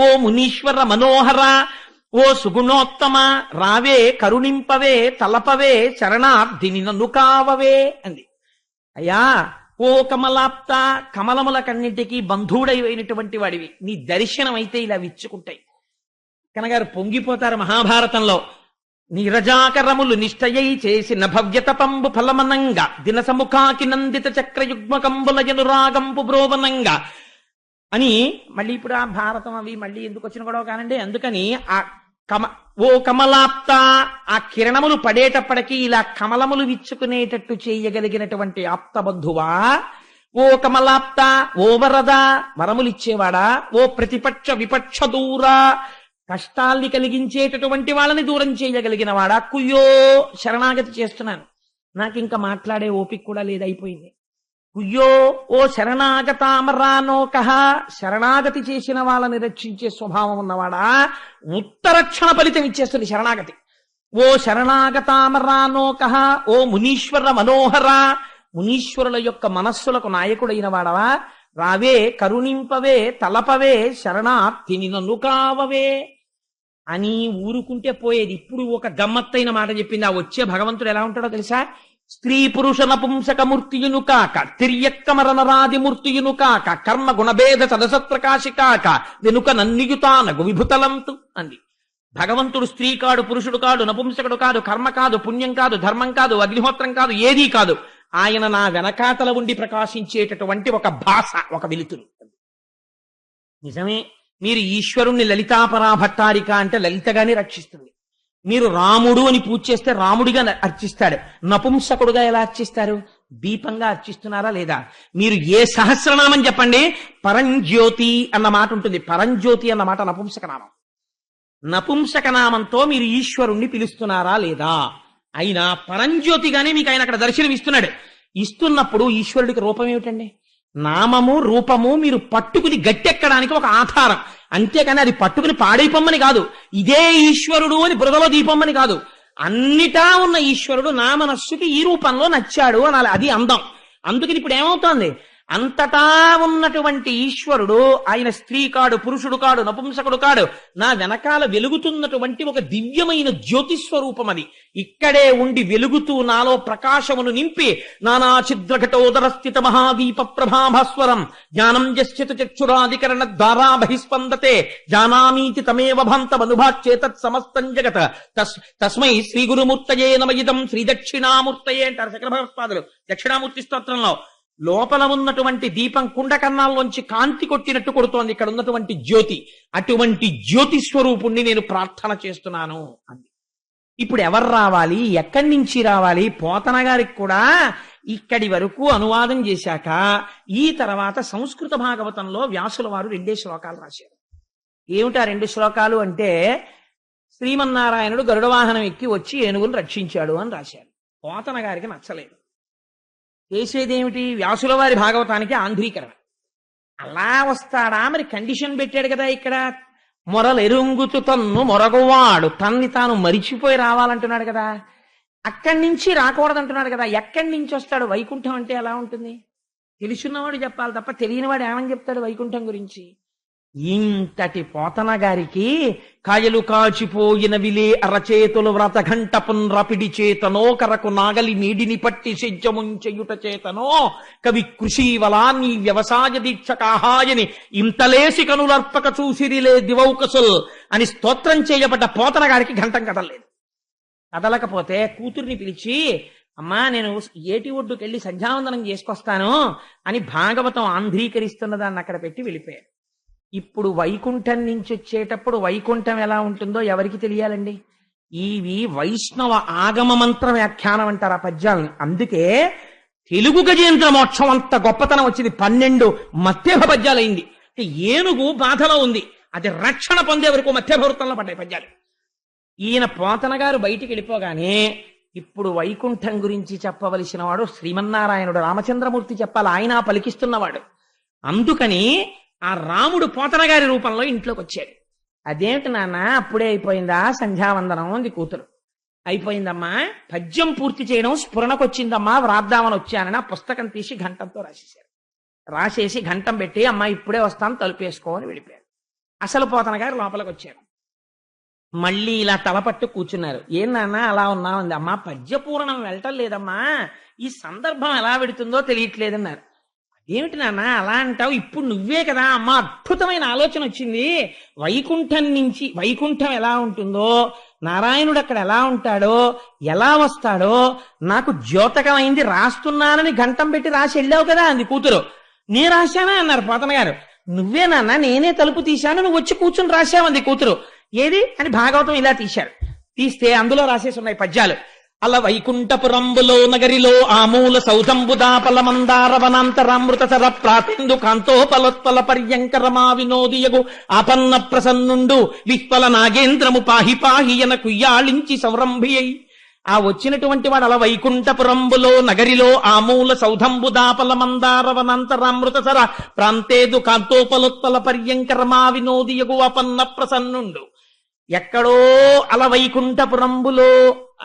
ఓ మునీశ్వర మనోహర, ఓ సుగుణోత్తమ, రావే కరుణింపవే తలపవే శరణార్థిని నన్ను కావవే అంది. అయ్యా ఓ కమలాప్త, కమలముల కన్నింటికి బంధువుడైనటువంటి వాడివి, నీ దర్శనం అయితే ఇలా విచ్చుకుంటాయి. కనగారు పొంగిపోతారు మహాభారతంలో. నీరజాకరములు నిష్టయై చేసిన భవ్యతపంబు ఫలమనంగా దినసముఖాకి నందిత చక్రయుగ్మకంబుల జనురాగంపు బ్రోవనంగా అని. మళ్ళీ ఇప్పుడు ఆ భారతం అవి మళ్ళీ ఎందుకు వచ్చిన గొడవ కానండి. అందుకని ఆ ఓ కమలాప్త, ఆ కిరణములు పడేటప్పటికీ ఇలా కమలములు విచ్చుకునేటట్టు చేయగలిగినటువంటి ఆప్తబంధువా. ఓ కమలాప్త, ఓ వరద, వరములిచ్చేవాడా. ఓ ప్రతిపక్ష విపక్ష దూరా, కష్టాల్ని కలిగించేటటువంటి వాళ్ళని దూరం చేయగలిగిన వాడా. కుయ్యో, శరణాగతి చేస్తున్నాను, నాకు ఇంకా మాట్లాడే ఓపిక కూడా లేదైపోయింది. కుయ్యో, ఓ శరణాగతామరానోక, శరణాగతి చేసిన వాళ్ళని రక్షించే స్వభావం ఉన్నవాడా. ఉత్తరక్షణ ఫలితం ఇచ్చేస్తుంది శరణాగతి. ఓ శరణాగతామరానోక, ఓ మునీశ్వర మనోహర, మునీశ్వరుల యొక్క మనస్సులకు నాయకుడైన వాడవా. రావే కరుణింపవే తలపవే శరణార్థిని నన్ను కావవే అని ఊరుకుంటే పోయేది. ఇప్పుడు ఒక గమ్మత్తైన మాట చెప్పింది. ఆ వచ్చే భగవంతుడు ఎలా ఉంటాడో తెలుసా. స్త్రీ పురుష నపుంసక మూర్తియును కాక, తిర్యక్కమరనరాది మూర్తియును కాక, కర్మ గుణభేద సదసత్ప్రకాశి కాక, వెనుక నన్నియుతానగు విభుతలంతు అంది. భగవంతుడు స్త్రీ కాడు, పురుషుడు కాడు, నపుంసకుడు కాదు, కర్మ కాదు, పుణ్యం కాదు, ధర్మం కాదు, అగ్నిహోత్రం కాదు, ఏదీ కాదు. ఆయన నా వెనకాతల ఉండి ప్రకాశించేటటువంటి ఒక భాష, ఒక వెలుతురు. నిజమే, మీరు ఈశ్వరుణ్ణి లలితాపరా భట్టారిక అంటే లలితగానే రక్షిస్తుంది. మీరు రాముడు అని పూజ చేస్తే రాముడిగా అర్చిస్తాడు. నపుంసకుడుగా ఎలా అర్చిస్తారు? దీపంగా అర్చిస్తున్నారా లేదా? మీరు ఏ సహస్రనామం చెప్పండి, పరంజ్యోతి అన్న మాట ఉంటుంది. పరంజ్యోతి అన్న మాట నపుంసకనామం. నపుంసకనామంతో మీరు ఈశ్వరుణ్ణి పిలుస్తున్నారా లేదా? అయినా పరంజ్యోతిగానే మీకు ఆయన అక్కడ దర్శనం ఇస్తున్నాడు. ఇస్తున్నప్పుడు ఈశ్వరుడికి రూపం ఏమిటండి? నామము రూపము మీరు పట్టుకుని గట్టెక్కడానికి ఒక ఆధారం, అంతేకాని అది పట్టుకుని పాడైపోమ్మని కాదు. ఇదే ఈశ్వరుడు అని బురదలో దీపమ్మని కాదు. అన్నిటా ఉన్న ఈశ్వరుడు నా మనస్సుకి ఈ రూపంలో నచ్చాడు అనాలి. అది అందం. అందుకని ఇప్పుడు ఏమవుతోంది, అంతటా ఉన్నటువంటి ఈశ్వరుడు ఆయన స్త్రీ కాడు, పురుషుడు కాడు, నపుంసకుడు కాడు, నా వెనకాల వెలుగుతున్నటువంటి ఒక దివ్యమైన జ్యోతిస్వరూపం. అది ఇక్కడే ఉండి వెలుగుతూ నాలో ప్రకాశమును నింపి నానా ఛిద్రఘటోదర స్థిత మహాదీప ప్రభాభాస్వరం జ్ఞానం యశ్చిత్ చక్షురాధికరణ ద్వారా బహిస్పందతే జానామీతి తమేవ భాంతమనుభాచ్చేతత్ సమస్తం జగత్ తస్మై శ్రీ గురుమూర్తయే నమ ఇదం శ్రీ దక్షిణామూర్తయే అంటారు శంకర భగవత్పాదులు దక్షిణామూర్తి స్తోత్రంలో. లోపల ఉన్నటువంటి దీపం కుండకన్నాల్లోంచి కాంతి కొట్టినట్టు కొడుతోంది ఇక్కడ ఉన్నటువంటి జ్యోతి. అటువంటి జ్యోతి స్వరూపుణ్ణి నేను ప్రార్థన చేస్తున్నాను అంది. ఇప్పుడు ఎవరు రావాలి, ఎక్కడి నుంచి రావాలి? పోతన గారికి కూడా ఇక్కడి వరకు అనువాదం చేశాక ఈ తర్వాత సంస్కృత భాగవతంలో వ్యాసుల వారు 2 శ్లోకాలు రాశారు. ఏమిటా 2 శ్లోకాలు అంటే, శ్రీమన్నారాయణుడు గరుడ వాహనం ఎక్కి వచ్చి ఏనుగును రక్షించాడు అని రాశారు. పోతన గారికి నచ్చలేదు. చేసేదేమిటి, వ్యాసుల వారి భాగవతానికి ఆంధ్రీకరణ. అలా వస్తాడా? మరి కండిషన్ పెట్టాడు కదా ఇక్కడ. మొరలెరుంగుతు తన్ను మొరగువాడు, తన్ని తాను మరిచిపోయి రావాలంటున్నాడు కదా. అక్కడి నుంచి రాకూడదంటున్నాడు కదా. ఎక్కడి నుంచి వస్తాడు? వైకుంఠం అంటే ఎలా ఉంటుంది? తెలుసున్నవాడు చెప్పాలి తప్ప తెలియనివాడు ఏమని చెప్తాడు వైకుంఠం గురించి? ఇంతటి పోతన గారికి కాయలు కాచిపోయిన విలే అరచేతులు వ్రతఘంట పున్రపిడి చేతనో కరకు నాగలి నీడిని పట్టి సిజ్జముంచెయుట చేతనో కవి కృషివలా నీ వ్యవసాయ దీక్ష కాహాయని ఇంతలేసి కనులర్పక చూసిరిలే దివౌకసుల్ అని స్తోత్రం చేయబడ్డ పోతన గారికి ఘంటం కదలలేదు. కదలకపోతే కూతుర్ని పిలిచి, అమ్మా నేను ఏటి ఒడ్డుకెళ్ళి సంధ్యావందనం చేసుకొస్తాను అని భాగవతం ఆంధ్రీకరిస్తున్న దాన్ని అక్కడ పెట్టి వెళ్ళిపోయారు. ఇప్పుడు వైకుంఠం నుంచి వచ్చేటప్పుడు వైకుంఠం ఎలా ఉంటుందో ఎవరికి తెలియాలండి? ఇవి వైష్ణవ ఆగమ మంత్ర వ్యాఖ్యానం అంటారు ఆ పద్యాలను. అందుకే తెలుగు గజేంద్ర మోక్షం అంత గొప్పతనం వచ్చింది. 12 మధ్యభ పద్యాలైంది. ఏనుగు బాధలో ఉంది, అది రక్షణ పొందే వరకు మధ్యభవృత్తంలో పడ్డాయి పద్యాలు. ఈయన పోతన గారు బయటికి వెళ్ళిపోగానే ఇప్పుడు వైకుంఠం గురించి చెప్పవలసిన వాడు శ్రీమన్నారాయణుడు రామచంద్రమూర్తి చెప్పాలి. ఆయన పలికిస్తున్నవాడు. అందుకని ఆ రాముడు పోతన గారి రూపంలో ఇంట్లోకి వచ్చాడు. అదేమిటి నాన్న అప్పుడే అయిపోయిందా సంధ్యావందనం అంది కూతురు. అయిపోయిందమ్మా, పద్యం పూర్తి చేయడం స్ఫురణకొచ్చిందమ్మా, వ్రాద్దామని వచ్చానని ఆ పుస్తకం తీసి ఘంటంతో రాసేశారు. రాసేసి ఘంటం పెట్టి, అమ్మా ఇప్పుడే వస్తాను తలుపేసుకో అని వెళ్ళిపోయారు. అసలు పోతన గారు లోపలికి వచ్చారు. మళ్ళీ ఇలా తలపట్టు కూర్చున్నారు. ఏం నాన్న అలా ఉన్నామంది. అమ్మా పద్యపూర్ణం వెళ్ళటం లేదమ్మా, ఈ సందర్భం ఎలా పెడుతుందో తెలియట్లేదన్నారు. ఏమిటి నాన్న అలా అంటావు, ఇప్పుడు నువ్వే కదా అమ్మా, అద్భుతమైన ఆలోచన వచ్చింది. వైకుంఠం నుంచి, వైకుంఠం ఎలా ఉంటుందో, నారాయణుడు అక్కడ ఎలా ఉంటాడో, ఎలా వస్తాడో నాకు ద్యోతకమైంది, రాస్తున్నానని ఘంటం పెట్టి రాసి వెళ్ళావు కదా అంది కూతురు. నే రాశానా అన్నారు పోతన గారు. నువ్వే నాన్న, నేనే తలుపు తీశాను, నువ్వు వచ్చి కూర్చుని రాశావంది కూతురు. ఏది అని భాగవతం ఇలా తీశారు. తీస్తే అందులో రాసేసి ఉన్నాయి పద్యాలు. అల వైకుంఠపురంబులో నగరిలో ఆమూల సౌధంబుదాపల మందారవనాంతరామృత సర ప్రాతిందు కాంతోపలోత్పల పర్యంకరమా వినోదియగు ఆపన్న ప్రసన్నుండు విహ్వల నాగేంద్రము పాహి పాహియన కుయ్యాళించి సౌరంభియై. ఆ వచ్చినటువంటి వాడు అలా వైకుంఠపురంబులో నగరిలో ఆమూల సౌధంబుదాపల మందారవనాంతరామృత సర ప్రాంతేదు కాంతోపలోత్పల పర్యంకరమా వినోదియగు ఆపన్న ప్రసన్నుండు. ఎక్కడో అల వైకుంఠపురంబులో,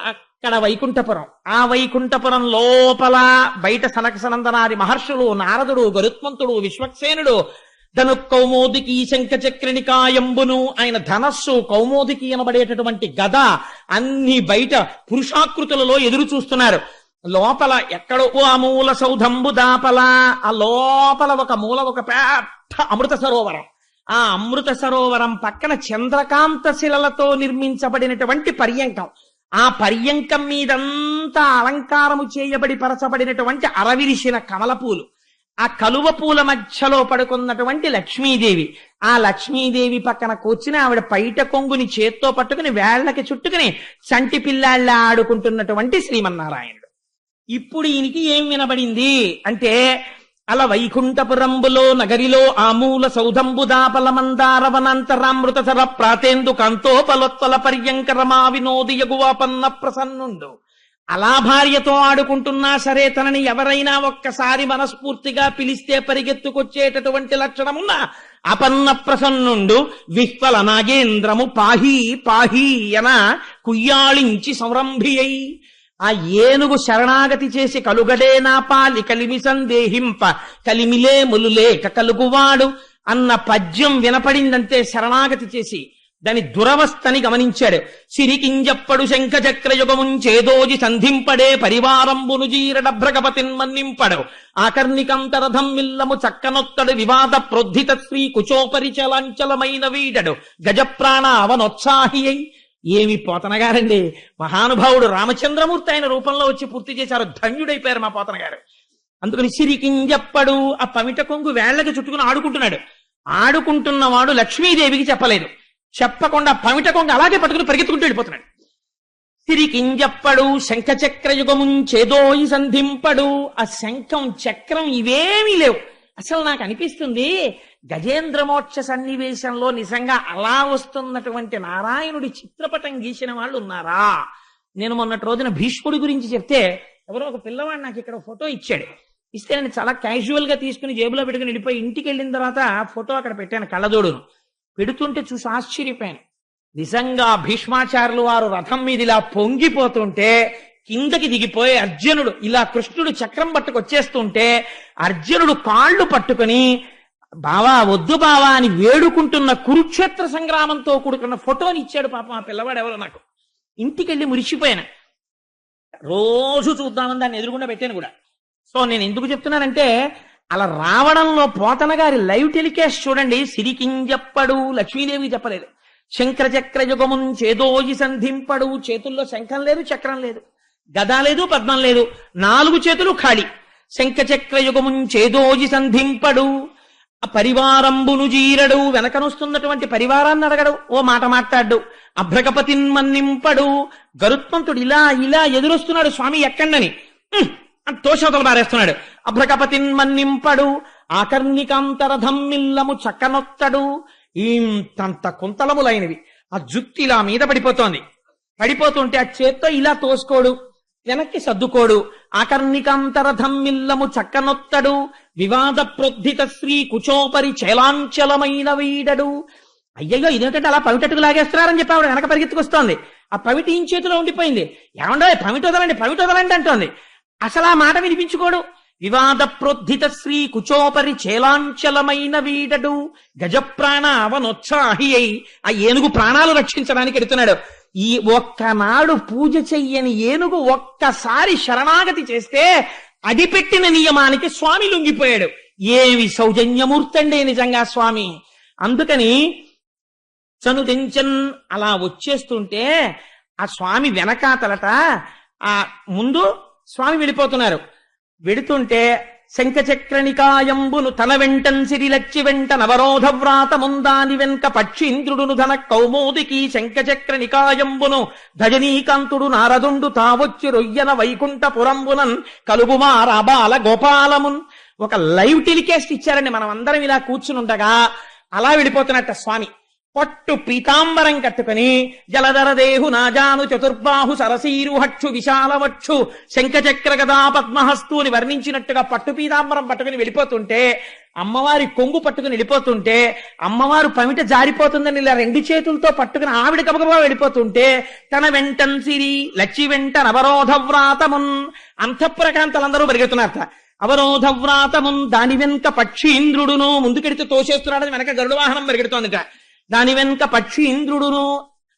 అక్కడ వైకుంఠపురం, ఆ వైకుంఠపురం లోపల బయట సనక సనందనాది మహర్షులు, నారదుడు, గరుత్మంతుడు, విశ్వక్సేనుడు, ధను కౌమోదికి శంఖ చక్రనికాయంబును, ఆయన ధనస్సు, కౌమోదికి అనబడేటటువంటి గద అన్ని బయట పురుషాకృతులలో ఎదురు చూస్తున్నారు. లోపల ఎక్కడో ఆమూల సౌధంబు దాపల, ఆ లోపల ఒక మూల ఒక పెద్ద అమృత సరోవరం. ఆ అమృత సరోవరం పక్కన చంద్రకాంత శిలలతో నిర్మించబడినటువంటి పర్యంకం. ఆ పర్యంకం మీదంతా అలంకారము చేయబడి పరచబడినటువంటి అరవిరిసిన కమల పూలు. ఆ కలువ పూల మధ్యలో పడుకున్నటువంటి లక్ష్మీదేవి. ఆ లక్ష్మీదేవి పక్కన కూర్చుని ఆవిడ పైట కొంగుని చేత్తో పట్టుకుని వేళ్లకి చుట్టుకుని చంటి పిల్లాళ్ళ ఆడుకుంటున్నటువంటి శ్రీమన్నారాయణుడు. ఇప్పుడు ఈయనకి ఏం వినబడింది అంటే, అల వైకుంఠపురంబులో నగరిలో ఆమూల సౌధంబుదాపల మందారవనాంతరామృత సర ప్రాతేందు కాంతోపలోత్పల పర్యంకరమా వినోదియగువాపన్న ప్రసన్నుండు. అలా భార్యతో ఆడుకుంటున్నా సరే తనని ఎవరైనా ఒక్కసారి మనస్ఫూర్తిగా పిలిస్తే పరిగెత్తుకొచ్చేటటువంటి లక్షణమున్న అపన్న ప్రసన్నుండు విహ్వల నాగేంద్రము పాహీ పాహీ అన కుయ్యాళించి సంరంభియై. ఆ ఏనుగు శరణాగతి చేసి కలుగడే నా పాలి కలిమి సందేహింప కలిమిలే ములులేక కలుగువాడు అన్న పద్యం వినపడిందంటే శరణాగతి చేసి దాని దురవస్థని గమనించాడు. సిరికింజప్పడు శంఖ చక్రయుగముంచేదోజి సంధింపడే పరివారంబును జీరడభ్రగపతిన్మన్నింపడు ఆకర్ణికంతరథం మిల్లము చక్కనొత్తడు వివాద ప్రోద్ధిత శ్రీ కుచోపరి చలాంచలమైన వీడడు గజప్రాణ అవనోత్సాహి అయి. ఏమి పోతనగారండి, మహానుభావుడు రామచంద్రమూర్తి ఆయన రూపంలో వచ్చి పూర్తి చేశారు. ధన్యుడైపోయారు మా పోతన గారు. అందుకని సిరికింజప్పడు ఆ పమిట కొంగు వేళ్లకి చుట్టుకుని ఆడుకుంటున్నాడు. ఆడుకుంటున్నవాడు లక్ష్మీదేవికి చెప్పలేదు. చెప్పకుండా పమిట కొంగు అలాగే పట్టుకుని పరిగెత్తుకుంటూ వెళ్ళిపోతున్నాడు. సిరికింజప్పడు శంఖ చక్రయుగముంచేదోయి సంధింపడు. ఆ శంఖం చక్రం ఇవేమీ లేవు. అసలు నాకు అనిపిస్తుంది గజేంద్రమోక్ష సన్నివేశంలో నిజంగా అలా వస్తున్నటువంటి నారాయణుడి చిత్రపటం గీసిన వాళ్ళు ఉన్నారా? నేను మొన్నటి రోజున భీష్ముడి గురించి చెప్తే ఎవరో ఒక పిల్లవాడు నాకు ఇక్కడ ఫోటో ఇచ్చాడు. ఇస్తే నేను చాలా క్యాజువల్ గా తీసుకుని జేబులో పెట్టుకుని వెళ్ళిపోయి ఇంటికి వెళ్ళిన తర్వాత ఫోటో అక్కడ పెట్టాను, కళ్ళజోడును పెడుతుంటే చూసి ఆశ్చర్యపోయాను. నిజంగా భీష్మాచార్యులు వారు రథం మీద ఇలా పొంగిపోతుంటే కిందకి దిగిపోయి అర్జునుడు ఇలా కృష్ణుడు చక్రం పట్టుకు వచ్చేస్తుంటే అర్జునుడు కాళ్ళు పట్టుకుని బావా వద్దు బావా అని వేడుకుంటున్న కురుక్షేత్ర సంగ్రామంతో కూడుకున్న ఫోటోని ఇచ్చాడు పాపం ఆ పిల్లవాడు. ఎవరో నాకు ఇంటికి వెళ్ళి మురిసిపోయాను. రోజు చూద్దామని దాన్ని ఎదురుగుండా పెట్టాను కూడా. సో నేను ఎందుకు చెప్తున్నానంటే అలా రావడంలో పోతన గారి లైవ్ టెలికాస్ట్ చూడండి. సిరికింజప్పడు లక్ష్మీదేవికి చెప్పలేదు. శంకర చక్ర యుగమున్ చేదోజి సంధింపడు. చేతుల్లో శంఖం లేదు, చక్రం లేదు, గదా లేదు, పద్మం లేదు, 4 చేతులు ఖాళీ. శంఖ చక్ర యుగమున్ చేదోజి సంధింపడు. ఆ పరివారంబును జీరడు. వెనకనొస్తున్నటువంటి పరివారాన్ని అడగడు, ఓ మాట మాట్లాడు. అభ్రగపతిన్మన్నింపడు. గరుత్మంతుడు ఇలా ఇలా ఎదురొస్తున్నాడు, స్వామి ఎక్కండని తోషవతలు బారేస్తున్నాడు. అభ్రగపతిన్మన్నింపడు. ఆకర్ణికాంతరథం మిల్లము చక్కనొత్తడు. ఇంతంత కుంతలములైనవి. ఆ జుత్తి ఇలా మీద పడిపోతోంది. పడిపోతుంటే ఆ చేత్తో ఇలా తోసుకోడు, వెనక్కి సర్దుకోడు. ఆకర్ణికాంతరథం మిల్లము చక్కనొత్తడు. వివాద ప్రోద్ధిత శ్రీ కుచోపరి చైలాంచలమైన వీడడు. అయ్యయ్యో ఇదేంటంటే అలా పవిటట్టుకు లాగేస్తున్నారని చెప్పి ఆవిడ వెనక పరిగెత్తుకొస్తోంది. ఆ పవిటి ఈయన చేతిలో ఉండిపోయింది. ఏమండో పవిటి వదలండి అంటోంది. అసలు ఆ మాట వినిపించుకోడు. వివాద ప్రోద్ధిత శ్రీ కుచోపరి చేలాంచలమైన వీడడు గజప్రాణ అవనోత్సాహి అయి ఆ ఏనుగు ప్రాణాలు రక్షించడానికి ఎడుతున్నాడు. ఈ ఒక్కనాడు పూజ చెయ్యని ఏనుగు ఒక్కసారి శరణాగతి చేస్తే అది పెట్టిన నియమానికి స్వామి లొంగిపోయాడు. ఏమి సౌజన్యమూర్తండే నిజంగా స్వామి. అందుకని చనుదించన్ అలా వచ్చేస్తుంటే ఆ స్వామి వెనకాతలట ఆ ముందు స్వామి వెళ్ళిపోతున్నారు. వెడుతుంటే శంఖచక్రనికాయంబును తన వెంటన్ సిరిలచ్చి వెంట నవరోధ వ్రాతముందాని వెంక పక్షీంద్రుడును ధన కౌమోదికి శంఖచక్రనికాయంబును ధజనీకాంతుడు నారదుండు తావొచ్చి రొయ్యన వైకుంఠపురంబునన్ కలుగుమారాబాల గోపాలమున్. ఒక లైవ్ టెలికాస్ట్ ఇచ్చారండి. మనం అందరం ఇలా కూర్చుని ఉండగా అలా వెళ్ళిపోతున్నట్ట స్వామి. పట్టు పీతాంబరం కట్టుకుని జలధర దేహు నాజాను చతుర్బాహు సరసీరుహక్షు విశాలవక్షు శంఖచక్ర గదా పద్మహస్తుని వర్ణించినట్టుగా పట్టు పీతాంబరం పట్టుకుని వెళ్ళిపోతుంటే, అమ్మవారి కొంగు పట్టుకుని వెళ్ళిపోతుంటే, అమ్మవారు పమిట జారిపోతుందని ఇలా రెండు చేతులతో పట్టుకుని ఆవిడ గబగబా వెళ్ళిపోతుంటే, తన వెంటన్ సిరి లచ్చి వెంట నవరోధ వ్రాతమున్ అంతఃపురకాంతలందరూ పరిగెడుతున్నారట. అవరోధ వ్రాతమున్ దాని వెనుక పక్షీంద్రుడును ముందుకెడితే తోసేస్తున్నాడని వెనక గరుడ వాహనం పరిగెడుతోందిట. దాని వెనుక పక్షీంద్రుడును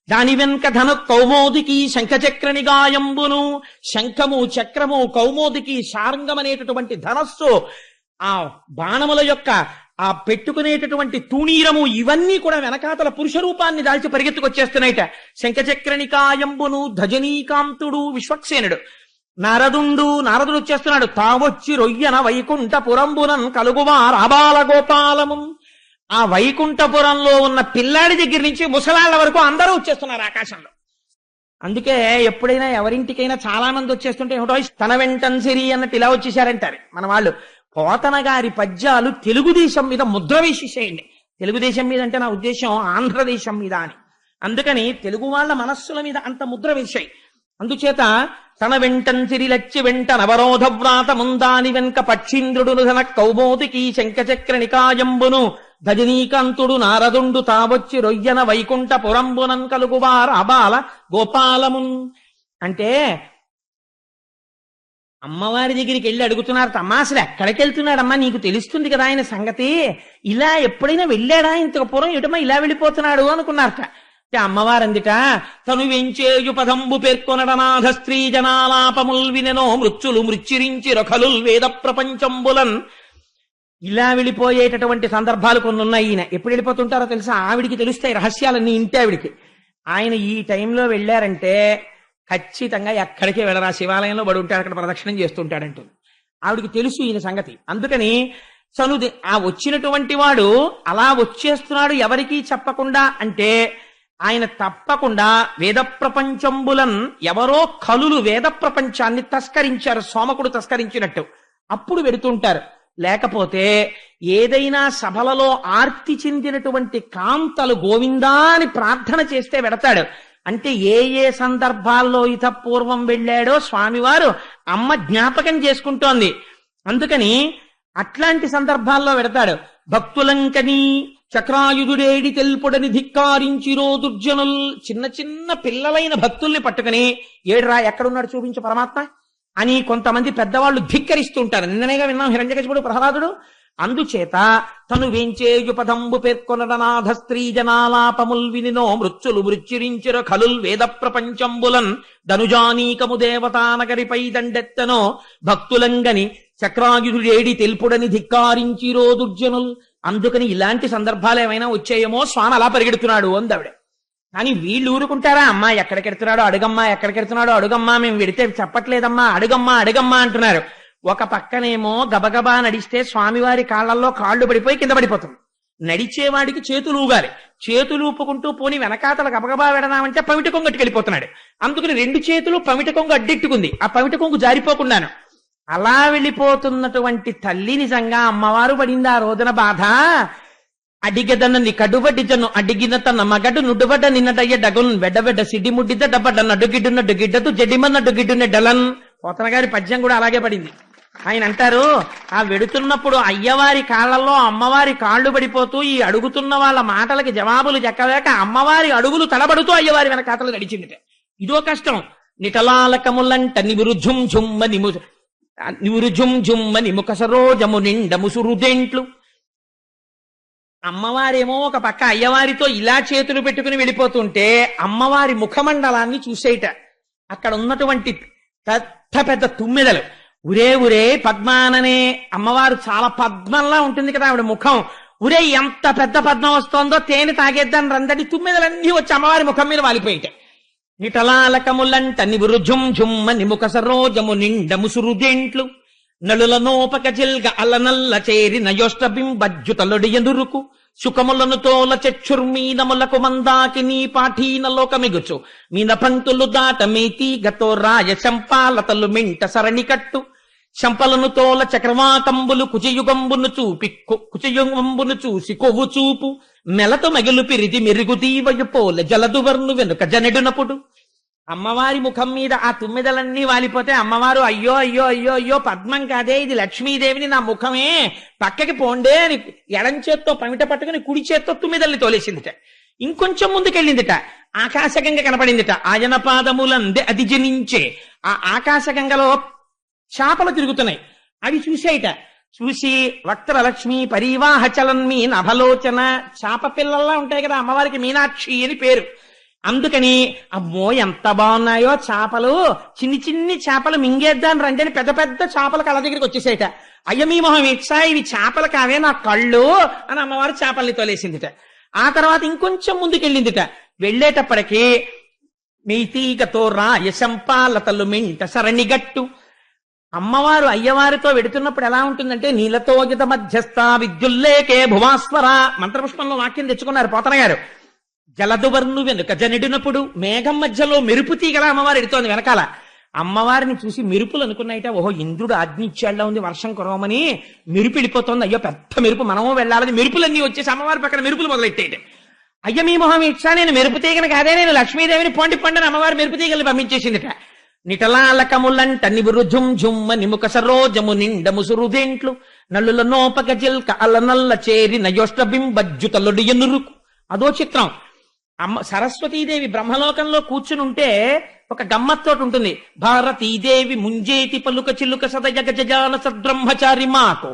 దాని వెనుక ధను కౌమోదికి శంఖచక్ర నిగాయంబును శంఖము చక్రము కౌమోదికి శార్ంగం అనేటటువంటి ధనస్సు ఆ బాణముల యొక్క ఆ పెట్టుకునేటటువంటి తూణీరము ఇవన్నీ కూడా వెనకాతల పురుష రూపాన్ని దాల్చి పరిగెత్తుకొచ్చేస్తున్నాయిట. శంఖచక్ర నికాయంబును ధజనీకాంతుడు విశ్వక్సేనుడు నారదుడు వచ్చేస్తున్నాడు. తావొచ్చి రొయ్యన వైకుంఠపురంబునన్ కలుగువార్ అబాల గోపాలము. ఆ వైకుంఠపురంలో ఉన్న పిల్లాడి దగ్గర నుంచి ముసలాళ్ల వరకు అందరూ వచ్చేస్తున్నారు ఆకాశంలో. అందుకే ఎప్పుడైనా ఎవరింటికైనా చాలా మంది వచ్చేస్తుంటే తన వెంటన్ సిరి అన్నట్టు ఇలా వచ్చేసారంటారు మన వాళ్ళు. పోతన గారి పద్యాలు తెలుగుదేశం మీద ముద్ర వేసేసేయండి. తెలుగుదేశం మీద అంటే నా ఉద్దేశం ఆంధ్రదేశం మీద అని. అందుకని తెలుగు వాళ్ళ మనస్సుల మీద అంత ముద్ర వేశాయి. అందుచేత తన వెంటన్ సిరిలచ్చి వెంట నవరోధ వ్రాత ముందాని వెనుక పక్షీంద్రుడును ధన కౌమోదికి శంఖచక్ర నికాయంబును ధజనీకాంతుడు నారదుండు తావొచ్చి రొయ్యన వైకుంఠపురంబునన్ కలుగువార అబాల గోపాలమున్. అంటే అమ్మవారి దగ్గరికి వెళ్ళి అడుగుతున్నారు, అమ్మా అసలు ఎక్కడికి వెళ్తున్నాడమ్మా, నీకు తెలుస్తుంది కదా ఆయన సంగతి, ఇలా ఎప్పుడైనా వెళ్ళాడా ఇంతకు పూర్వం, ఎటుమా ఇలా వెళ్ళిపోతున్నాడు అనుకున్నారట. అమ్మవారు అందుట తను వెంచేయు పదంబు పేర్కొనడనాథ స్త్రీ జనాలాపముల్ వినెనో మృత్యులు మృత్యురించి రొఖలుల్ వేద ప్రపంచంబులన్. ఇలా వెళ్ళిపోయేటటువంటి సందర్భాలు కొన్ని ఉన్నాయి. ఈయన ఎప్పుడు వెళ్ళిపోతుంటారో తెలుసా, ఆవిడికి తెలుస్తాయి రహస్యాలన్నీ ఇంటి ఆవిడికి. ఆయన ఈ టైంలో వెళ్ళారంటే ఖచ్చితంగా ఎక్కడికే వెళ్ళరా, శివాలయంలో పడి ఉంటాడు, అక్కడ ప్రదక్షిణం చేస్తుంటాడంటుంది. ఆవిడికి తెలుసు ఈయన సంగతి. అందుకని చనుది ఆ వచ్చినటువంటి వాడు అలా వచ్చేస్తున్నాడు ఎవరికీ చెప్పకుండా అంటే ఆయన తప్పకుండా వేద ప్రపంచంబులన్ ఎవరో కలులు వేద ప్రపంచాన్ని తస్కరించారు, సోమకుడు తస్కరించినట్టు, అప్పుడు వెడుతుంటారు. లేకపోతే ఏదైనా సభలలో ఆర్తి చెందినటువంటి కాంతలు గోవిందా అని ప్రార్థన చేస్తే వెడతాడు. అంటే ఏ ఏ సందర్భాల్లో ఇతపూర్వం వెళ్ళాడో స్వామివారు అమ్మ జ్ఞాపకం చేసుకుంటోంది. అందుకని అట్లాంటి సందర్భాల్లో వెడతాడు. భక్తులంకని చక్రాయుధుడేడి తెల్పుడని ధిక్కారించిరో దుర్జనుల్. చిన్న చిన్న పిల్లలైన భక్తుల్ని పట్టుకుని ఏడ్రా ఎక్కడున్నాడు చూపించు పరమాత్మ అని కొంతమంది పెద్దవాళ్ళు ధిక్కరిస్తుంటారు. నిన్ననేగా విన్నాం హిరణ్యకశిపుడు ప్రహ్లాదుడు. అందుచేత తను వేంచేయు పదంబు పేర్కొనడనాథ స్త్రీ జనాలాపముల్ వినినో మృత్యులు మృత్యురించిర ఖలుల్ వేద ప్రపంచంబులన్ ధనుజానీకము దేవతానగరిపై దండెత్తనో భక్తులంగని చక్రాయుధుడేడి తెల్పుడని ధిక్కారించిరో దుర్జనుల్. అందుకని ఇలాంటి సందర్భాలు ఏమైనా వచ్చాయేమో స్వామి అలా పరిగెడుతున్నాడు అందావిడ. కానీ వీళ్ళు ఊరుకుంటారా, అమ్మా ఎక్కడికెడుతున్నాడో అడుగమ్మా, ఎక్కడికెడుతున్నాడో అడుగమ్మా, మేము వెడితే చెప్పట్లేదమ్మా, అడుగమ్మా అడుగమ్మా అంటున్నారు. ఒక పక్కనేమో గబగబా నడిస్తే స్వామివారి కాళ్లలో కాళ్ళు పడిపోయి కింద పడిపోతుంది. నడిచేవాడికి చేతులు ఊగాలి, చేతులు ఊపుకుంటూ పోని వెనకాతల గబగబా వెడదామంటే పమిట కొంగు వెళ్ళిపోతున్నాడు. అందుకని రెండు చేతులు పమిట కొంగు అడ్డెట్టుకుంది, ఆ పమిట కొంగు జారిపోకుండాను. అలా వెళ్ళిపోతున్నటువంటి తల్లి నిజంగా అమ్మవారు పడింది ఆ రోజున బాధ. అడిగదన్నది కడుబడ్డి జన్ను అడిగిన తన మగడు నుడ్డుబడ్డ నిన్నడయ్య డగున్ వెడ్డబెడ్డ సిడ్డి ముడ్డిద్ద డబ్బడ్డ నడ్డుగిడ్డున్నడ్డు గిడ్డదు జడ్డిమన్నడ్డు గిడ్డున్న డలన్. పోతన గారి పద్యం కూడా అలాగే పడింది. ఆయన అంటారు, ఆ వెడుతున్నప్పుడు అయ్యవారి కాళ్లలో అమ్మవారి కాళ్ళు పడిపోతూ ఈ అడుగుతున్న వాళ్ళ మాటలకి జవాబులు చెక్కలేక అమ్మవారి అడుగులు తడబడుతూ అయ్యవారి వెనకాతలు నడిచింది. ఇదో కష్టం. నిటలాలకములంట నివురు ఝుమ్ ఝుమ్మ నివురు ఝుమ్ ఝుమ్మ నిముఖ సరోజము నిండ ముసురుదెంట్లు. అమ్మవారేమో ఒక పక్క అయ్యవారితో ఇలా చేతులు పెట్టుకుని వెళ్ళిపోతుంటే అమ్మవారి ముఖమండలాన్ని చూసేయట. అక్కడ ఉన్నటువంటి పెద్ద పెద్ద తుమ్మెదలు ఉరే ఉరే పద్మాననే అమ్మవారు చాలా పద్మంలా ఉంటుంది కదా ఆవిడ ముఖం. ఉరే ఎంత పెద్ద పద్మం వస్తోందో తేనె తాగేద్దాన్ని రందడి తుమ్మెదలన్నీ వచ్చి అమ్మవారి ముఖం మీద వాలిపోయిట. నిటలాలకములంట నివురు ఝుమ్ ఝుమ్మ నిముఖ సరోజము నిండ ముసురుదెంట్లు నలులనోపక జిల్గ అలనల్ల చేరి నయోష్టబింబజ్జుతలొడి ఎదురుకు సుఖములను తోల చెచ్చుర్మీనములకు మందాకినీ పాఠీన లోకమిగుచు మీన పంక్తులు దాట మీతీగతో రాయ శంపాలతలు మింట సరణి కట్టు శంపలను తోల చక్రవాకంబులు కుచయుగంబును చూసి కొవ్వు చూపు మెలతో మగిలు పిరిది మెరుగు దీవయు పోల జలదువర్ను వెనుక జనెడునప్పుడు. అమ్మవారి ముఖం మీద ఆ తుమ్మెదలన్నీ వాలిపోతే అమ్మవారు అయ్యో అయ్యో అయ్యో అయ్యో పద్మం కాదే ఇది లక్ష్మీదేవిని, నా ముఖమే పక్కకి పోండే అని ఎడం చేత్తో పమిట పట్టుకుని కుడి చేత్తో తుమ్మెదల్ని తోలేసిందిట. ఇంకొంచెం ముందుకెళ్ళిందిట, ఆకాశగంగ కనపడిందిట. ఆయన పాదములందే అది జనించే ఆ ఆకాశగంగలో చేపలు తిరుగుతున్నాయి. అవి చూసేయట. చూసి వక్రలక్ష్మి పరివాహ చలన్మీ నభలోచన, చేప పిల్లల్లా ఉంటాయి కదా అమ్మవారికి, మీనాక్షి అని పేరు. అందుకని అమ్మో ఎంత బాగున్నాయో చేపలు, చిన్ని చిన్ని చేపలు మింగేద్దాని రండి పెద్ద పెద్ద చేపల కళ్ళ దగ్గరికి వచ్చేసేట. అయ్యమీ మొహం ఇచ్చా ఇవి చేపలు కావే నా కళ్ళు అని అమ్మవారు చేపల్ని తోలేసిందిట. ఆ తర్వాత ఇంకొంచెం ముందుకెళ్ళిందిట. వెళ్ళేటప్పటికి మీతీగతో రాయ శంపాలతలు మింట సరణిగట్టు. అమ్మవారు అయ్యవారితో వెడుతున్నప్పుడు ఎలా ఉంటుందంటే నీలతోగిత మధ్యస్థ విద్యుల్లేకే భువాస్వర మంత్రపుష్పంలో వాక్యం తెచ్చుకున్నారు పోతన గారు. జలదువర్ను వెనుక జనెడినప్పుడు మేఘం మధ్యలో మెరుపు తీగల అమ్మవారు ఎడుతోంది వెనకాల. అమ్మవారిని చూసి మెరుపులు అనుకున్నాయిట, ఓహో ఇంద్రుడు ఆజ్ఞ ఇచ్చేళ్లా ఉంది వర్షం కురవమని, మెరుపు వెళ్ళిపోతుంది, అయ్యో పెద్ద మెరుపు మనమో వెళ్ళాలని మెరుపులన్నీ వచ్చేసి అమ్మవారి పక్కన మెరుపులు మొదలెట్టేట. అయ్య మీ మొహం ఇచ్చా నేను మెరుపు తీగను కాదే నేను లక్ష్మీదేవిని పొండి పండని అమ్మవారి మెరుపు తీగల్ని పంపించేసిందిట. నిటలాలకములంట నివురు ఝుమ్ ఝుమ్మ నిముఖ సరోజము నిండ ముసురుదెంట్లు నల్లుల నోపక జిల్క అలనల్ల చేరి నయోష్టబింబజ్జుతలొడి ఎనురుకు. అదో చిత్రం. సరస్వతీదేవి బ్రహ్మలోకంలో కూర్చునుంటే ఒక గమ్మత్తోటి ఉంటుంది. భారతీదేవి ముంజేతి పలుక చిలుక సదయ గజాన సద్బ్రహ్మచారి మాకు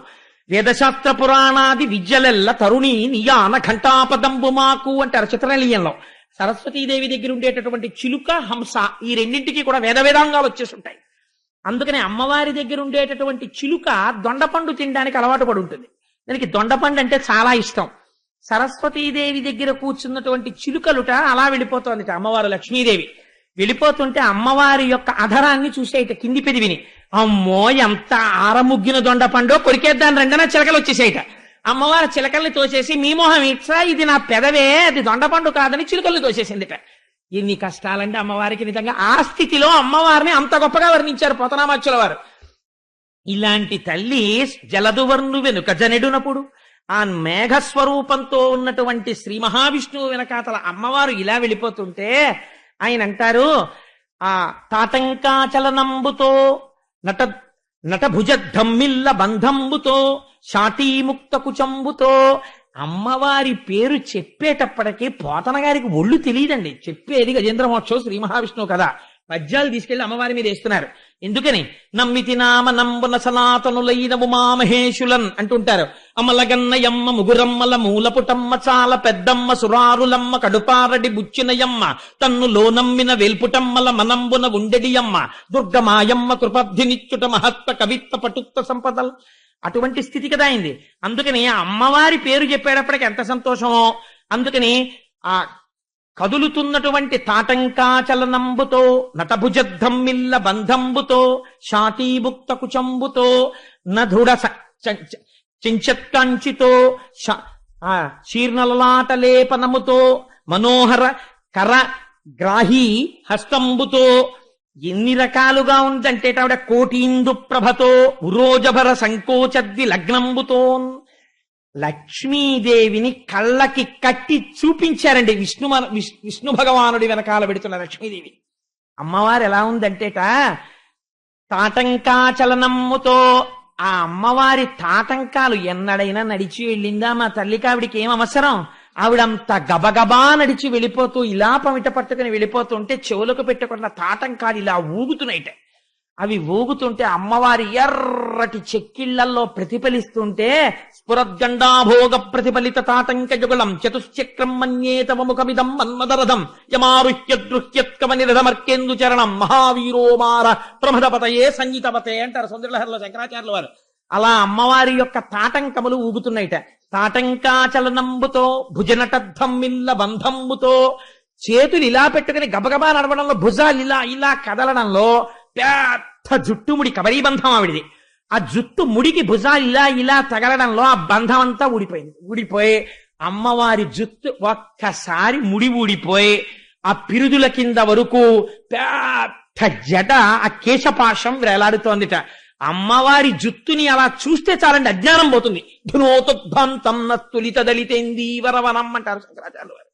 వేదశాస్త్ర పురాణాది విద్యలెల్ల తరుణి నియాన ఘంటాపదంబు మాకు అంటారు చిత్రలీయంలో. సరస్వతీదేవి దగ్గర ఉండేటటువంటి చిలుక హంస ఈ రెండింటికి కూడా వేదాంగాలు వచ్చేస్తుంటాయి. అందుకని అమ్మవారి దగ్గర ఉండేటటువంటి చిలుక దొండపండు తినడానికి అలవాటు పడి ఉంటుంది. దానికి దొండపండు అంటే చాలా ఇష్టం. సరస్వతీదేవి దగ్గర కూర్చున్నటువంటి చిలుకలుట అలా వెళ్ళిపోతోందిట. అమ్మవారు లక్ష్మీదేవి వెళ్ళిపోతుంటే అమ్మవారి యొక్క అధరాన్ని చూసేయట కింది పెదివిని. అమ్మో ఎంత ఆరముగ్గిన దొండపండో కొరికేద్దాని రెండన చిలకలు వచ్చేసేయట. అమ్మవారి చిలకల్ని తోసేసి మీ మొహం ఇట్లా ఇది నా పెదవే అది దొండపండు కాదని చిలుకల్ని తోసేసిందిట. ఎన్ని కష్టాలంటే అమ్మవారికి. నిజంగా ఆ స్థితిలో అమ్మవారిని అంత గొప్పగా వర్ణించారు పోతనామాచ్యుల వారు. ఇలాంటి తల్లి జలదువర్ను వెనుక జనెడునప్పుడు ఆ మేఘస్వరూపంతో ఉన్నటువంటి శ్రీ మహావిష్ణువు వెనకాతల అమ్మవారు ఇలా వెళ్ళిపోతుంటే ఆయన అంటారు, ఆ తాటంకాచలనంబుతో నటభుజద్ధమ్మిల్ల బంధంబుతో శాటీముక్త కుచంబుతో. అమ్మవారి పేరు చెప్పేటప్పటికీ పోతన గారికి ఒళ్ళు తెలియదండి. చెప్పేది గజేంద్ర మోక్షం శ్రీ మహావిష్ణువు కదా. పద్యాలు తీసుకెళ్లి అమ్మవారి మీద వేస్తున్నారు. ఎందుకని నమ్మితి నామ నంబున సనాతనులైన ఉమామహేషులన్ అంటుంటారు. అమలగన్నయమ్మ ముగురమ్మల మూలపుటమ్మ చాల పెద్దమ్మ సురారులమ్మ కడుపారడి బుచ్చినయమ్మ తన్నులో నమ్మిన వెల్పుటమ్మల మనంబున ఉండెడియమ్మ దుర్గమాయమ్మ కృపబ్ధినిచ్చుట మహత్వ కవిత్వ పటుత్వ సంపదల్. అటువంటి స్థితి కదా అయింది. అందుకని అమ్మవారి పేరు చెప్పేటప్పటికి ఎంత సంతోషమో. అందుకని ఆ కదులుతున్నటువంటి తాటంకాచలనంబుతో నటభుజద్ధమ్మిల్ల బంధంబుతో శాటీముక్త కుచంబుతో నధుడ చెంచత్కంచితో శీర్ణలలాటలేపనముతో మనోహర కర గ్రాహీ హస్తంబుతో. ఎన్ని రకాలుగా ఉందంటే ఆవిడ కోటీందు ప్రభతో ఉరోజభర సంకోచద్వి లగ్నంబుతో. లక్ష్మీదేవిని కళ్ళకి కట్టి చూపించారండి విష్ణు భగవానుడి వెనకాల పెడుతున్న లక్ష్మీదేవి. అమ్మవారు ఎలా ఉందంటేట తాటంకాచలనమ్ముతో. ఆ అమ్మవారి తాటంకాలు ఎన్నడైనా నడిచి వెళ్ళిందా మా తల్లికి? ఆవిడికి ఏం అవసరం? ఆవిడంత గబగబా నడిచి వెళ్ళిపోతూ ఇలా పమిట పట్టుకుని వెళ్ళిపోతుంటే చెవులకు పెట్టుకున్న తాటంకాలు ఇలా ఊగుతున్నాయిట. అవి ఊగుతుంటే అమ్మవారి ఎర్రటి చెక్కిళ్లల్లో ప్రతిఫలిస్తుంటే స్ఫురద్గండాభోగ ప్రతిఫలిత తాటంక జుగళం చతుశ్చక్రం మన్యేతవముఖమిదం మన్మదరథం యమారుహ్యదృహ్యత్కమనిరథమర్కేందు చరణం మహావీరోమార ప్రమదపతయే సంగీతపతే అంటారు సౌందర్యలహరిలో శంకరాచార్యుల వారు. అలా అమ్మవారి యొక్క తాటంకములు ఊగుతున్నాయిట. తాటంకాచలనంబుతో భుజనటద్ధమ్మిల్ల బంధంబుతో చేతులు ఇలా పెట్టుకుని గబగబా నడవడంలో భుజాలు ఇలా ఇలా కదలడంలో పెద్ద జుట్టుముడి కబరీబంధం ఆవిడిది. ఆ జుట్టు ముడికి భుజాలు ఇలా ఇలా తగలడంలో ఆ బంధం అంతా ఊడిపోయింది. ఊడిపోయి అమ్మవారి జుట్టు ఒక్కసారి ముడి ఊడిపోయి ఆ పిరుదుల కింద వరకు పెద్ద జడ ఆ కేశపాశం వేలాడుతోందిట. అమ్మవారి జుత్తుని అలా చూస్తే చాలండి అజ్ఞానం పోతుంది. ధునోతుద్భంతం నస్తులిత దళితేందీవరవనం అంటారు శంకరాచార్యులు వారు.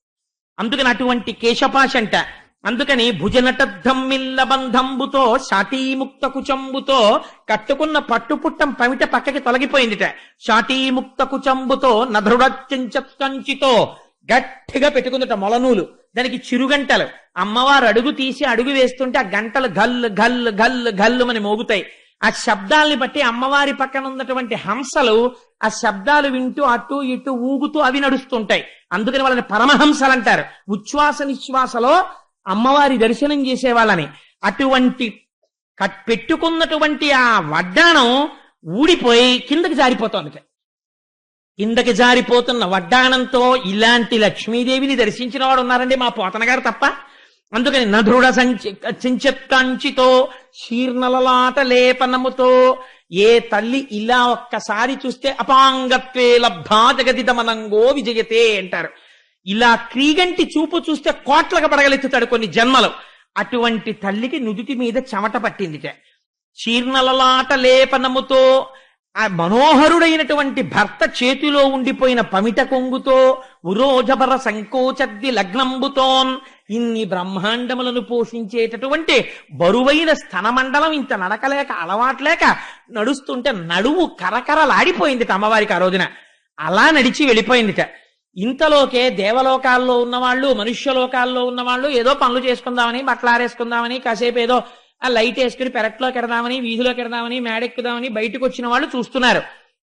అందుకని అటువంటి కేశపాశంట. అందుకని భుజనటద్ధమ్మిల్ల బంధంబుతో శాటీముక్త కుచంబుతో కట్టుకున్న పట్టుపుట్టం పమిట పక్కకి తొలగిపోయిందిట. శాటీముక్త కుచంబుతో నధృడచంచత్కంచితో గట్టిగా పెట్టుకుందిట మొలనూలు, దానికి చిరుగంటలు. అమ్మవారు అడుగు తీసి అడుగు వేస్తుంటే ఆ గంటలు గల్లు గల్లు గల్లు గల్లు అని మోగుతాయి. ఆ శబ్దాల్ని బట్టి అమ్మవారి పక్కన ఉన్నటువంటి హంసలు ఆ శబ్దాలు వింటూ అటు ఇటు ఊగుతూ అవి నడుస్తుంటాయి. అందుకని వాళ్ళని పరమహంసలు అంటారు. ఉచ్ఛ్వాస నిశ్వాసలో అమ్మవారి దర్శనం చేసే వాళ్ళని. అటువంటి పెట్టుకున్నటువంటి ఆ వడ్డాణం ఊడిపోయి కిందకి జారిపోతోంది. కిందకి జారిపోతున్న వడ్డాణంతో ఇలాంటి లక్ష్మీదేవిని దర్శించిన వాడు ఉన్నారండి మా పోతన గారు తప్ప. అందుకని నధృడ చించత్కంచితో శీర్ణలలాట లేపనముతో ఏ తల్లి ఇలా ఒక్కసారి చూస్తే అపాంగత్వే లబ్ధా జగదిదమనంగో విజయతే అంటారు. ఇలా క్రీగంటి చూపు చూస్తే కోట్లకు పడగలెత్తుతాడు కొన్ని జన్మలు. అటువంటి తల్లికి నుదుటి మీద చెమట పట్టిందిట. శీర్ణలలాట లేపనముతో ఆ మనోహరుడైనటువంటి భర్త చేతిలో ఉండిపోయిన పమిట కొంగుతో ఉరోజబర సంకోచద్ది లగ్నంబుతోన్ ఇన్ని బ్రహ్మాండములను పోషించేటటువంటి బరువైన స్తనమండలం ఇంత నడకలేక అలవాట్లేక నడుస్తుంటే నడువు కరకరలాడిపోయిందిట అమ్మవారికి ఆ రోజున. అలా నడిచి వెళ్ళిపోయిందిట. ఇంతలోకే దేవలోకాల్లో ఉన్నవాళ్ళు మనుష్యలోకాల్లో ఉన్నవాళ్ళు ఏదో పనులు చేసుకుందామని బట్టలు ఆరేసుకుందామని కాసేపు ఏదో ఆ లైట్ వేసుకుని పెరట్లోకి ఎడదామని వీధిలోకి ఎడదామని మేడెక్కుదామని బయటకు వచ్చిన వాళ్ళు చూస్తున్నారు.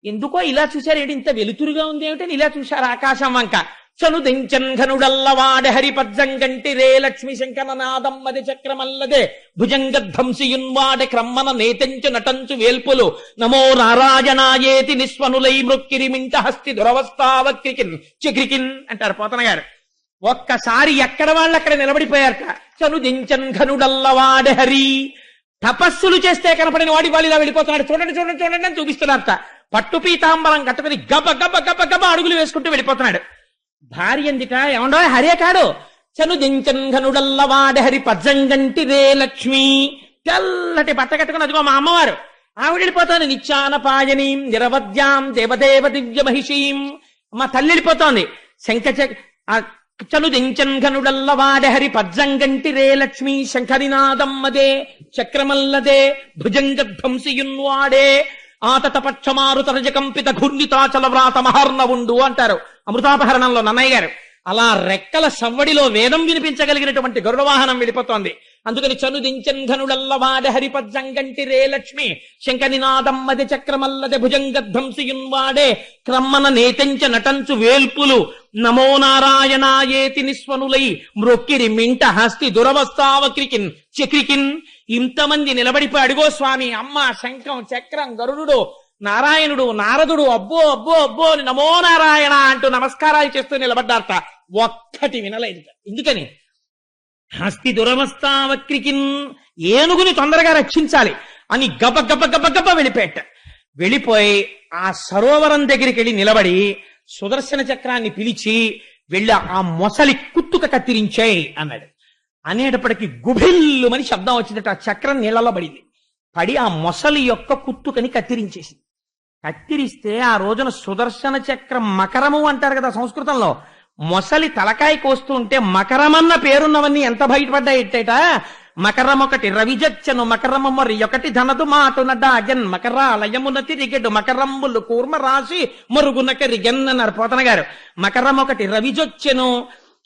ఎందుకో ఇలా చూశారు, ఏంటి ఇంత వెలుతురుగా ఉంది ఏమిటని ఇలా చూశారు ఆకాశం వంక. చనుదించన్ ఘనుడల్లవాడ హరిపజ్జంగంటి రే లక్ష్మి శంకరనాదం మది చక్రమల్లదే భుజంగధ్వంసియున్వాడ క్రమ్మన నేతంచు నటంచు వేల్పులు నమో నారాయణాయేతి నిస్వనులై మృక్కిరిమింట హస్తి దురవస్థావక్రికిన్ చక్రికిన్ అంటారు పోతన గారు. ఒక్కసారి ఎక్కడ వాళ్ళు అక్కడ నిలబడిపోయారట. చనుదించన్ ఘనుడల్లవాడ హరి తపస్సులు చేస్తే కనపడిన వాడి వాళ్ళు ఇలా వెళ్ళిపోతున్నాడు. చూడండి చూడండి చూడండి అని చూపిస్తున్నారట. పట్టు పీతాంబరం కట్టుకుని గబ గబ గబ గబ అడుగులు వేసుకుంటూ వెళ్ళిపోతున్నాడు. భార్య ఎందుక ఏమండో హరే కాడు. చనుదించన్ ఘనుడల్లవాడ హరి పజ్జంగంటి రే లక్ష్మి తెల్లటి బట్ట కట్టుకుని అదిగో మా అమ్మవారు ఆవిడ వెళ్ళిపోతాను. నిత్యానపాయనీం నిరవద్యాం దేవదేవ దివ్య మహిషీం మా తల్లి వెళ్ళిపోతోంది. చనుదించన్ ఘనుడల్లవాడ హరి పజ్జంగంటి రే లక్ష్మి శంఖనినాదం మదే చక్రమల్లదే భుజంగధ్వంసియున్వాడే ఆతతపక్షమారుతరజ కంపిత ఘూర్ణితాచల వ్రాత మహర్ణవుండు అంటారు అమృతాపహరణంలో నన్నయ్య గారు. అలా రెక్కల సవ్వడిలో వేదం వినిపించగలిగినటువంటి గరుడ వాహనం వెళ్ళిపోతోంది. అందుకని చనుదించన్ ఘనుడల్లవాడ హరిపజ్జంగంటి రే లక్ష్మి శంఖనినాదం మది చక్రమల్లది భుజంగధ్వంసియున్వాడే క్రమ్మన నేతంచ నటంచు వేల్పులు నమో నారాయణాయేతి నిస్వనులై మ్రొక్కిరి మింట హస్తి దురవస్థావక్రికిన్ చక్రికిన్. ఇంతమంది నిలబడిపోయి అడిగో స్వామి అమ్మ శంఖం చక్రం గరుడు నారాయణుడు నారదుడు అబ్బో అబ్బో అబ్బో నమో నారాయణ అంటూ నమస్కారాలు చేస్తూ నిలబడ్డారట. ఒక్కటి వినలేదు. ఎందుకని హస్తి దురవస్థావక్రికిన్ ఏనుగుని తొందరగా రక్షించాలి అని గబ గబ గబ గబ వెళ్ళిపోయాట. వెళ్ళిపోయి ఆ సరోవరం దగ్గరికి వెళ్ళి నిలబడి సుదర్శన చక్రాన్ని పిలిచి వెళ్ళి ఆ మొసలి కుత్తుక కత్తిరించేయి అన్నాడు. అనేటప్పటికీ గుభిల్లుమని శబ్దం వచ్చిందట. ఆ చక్రం నీళ్లలో పడింది. పడి ఆ మొసలి యొక్క కుత్తుకని కత్తిరించేసింది. కత్తిరిస్తే ఆ రోజున సుదర్శన చక్రం మకరము అంటారు కదా సంస్కృతంలో. మొసలి తలకాయ కోస్తూ ఉంటే మకరమన్న పేరున్నవన్నీ ఎంత బయటపడ్డాయిట. మకరమొకటి రవిజచ్చను మకరము మరి ఒకటి ధనదు మాటున డాగెన్ మకరాలయమున తిరిగెడు మకరంబులు కూర్మ రాశి మరుగునక రిగెన్ అన్నారు పోతన గారు. మకరమొకటి రవిజొచ్చెను,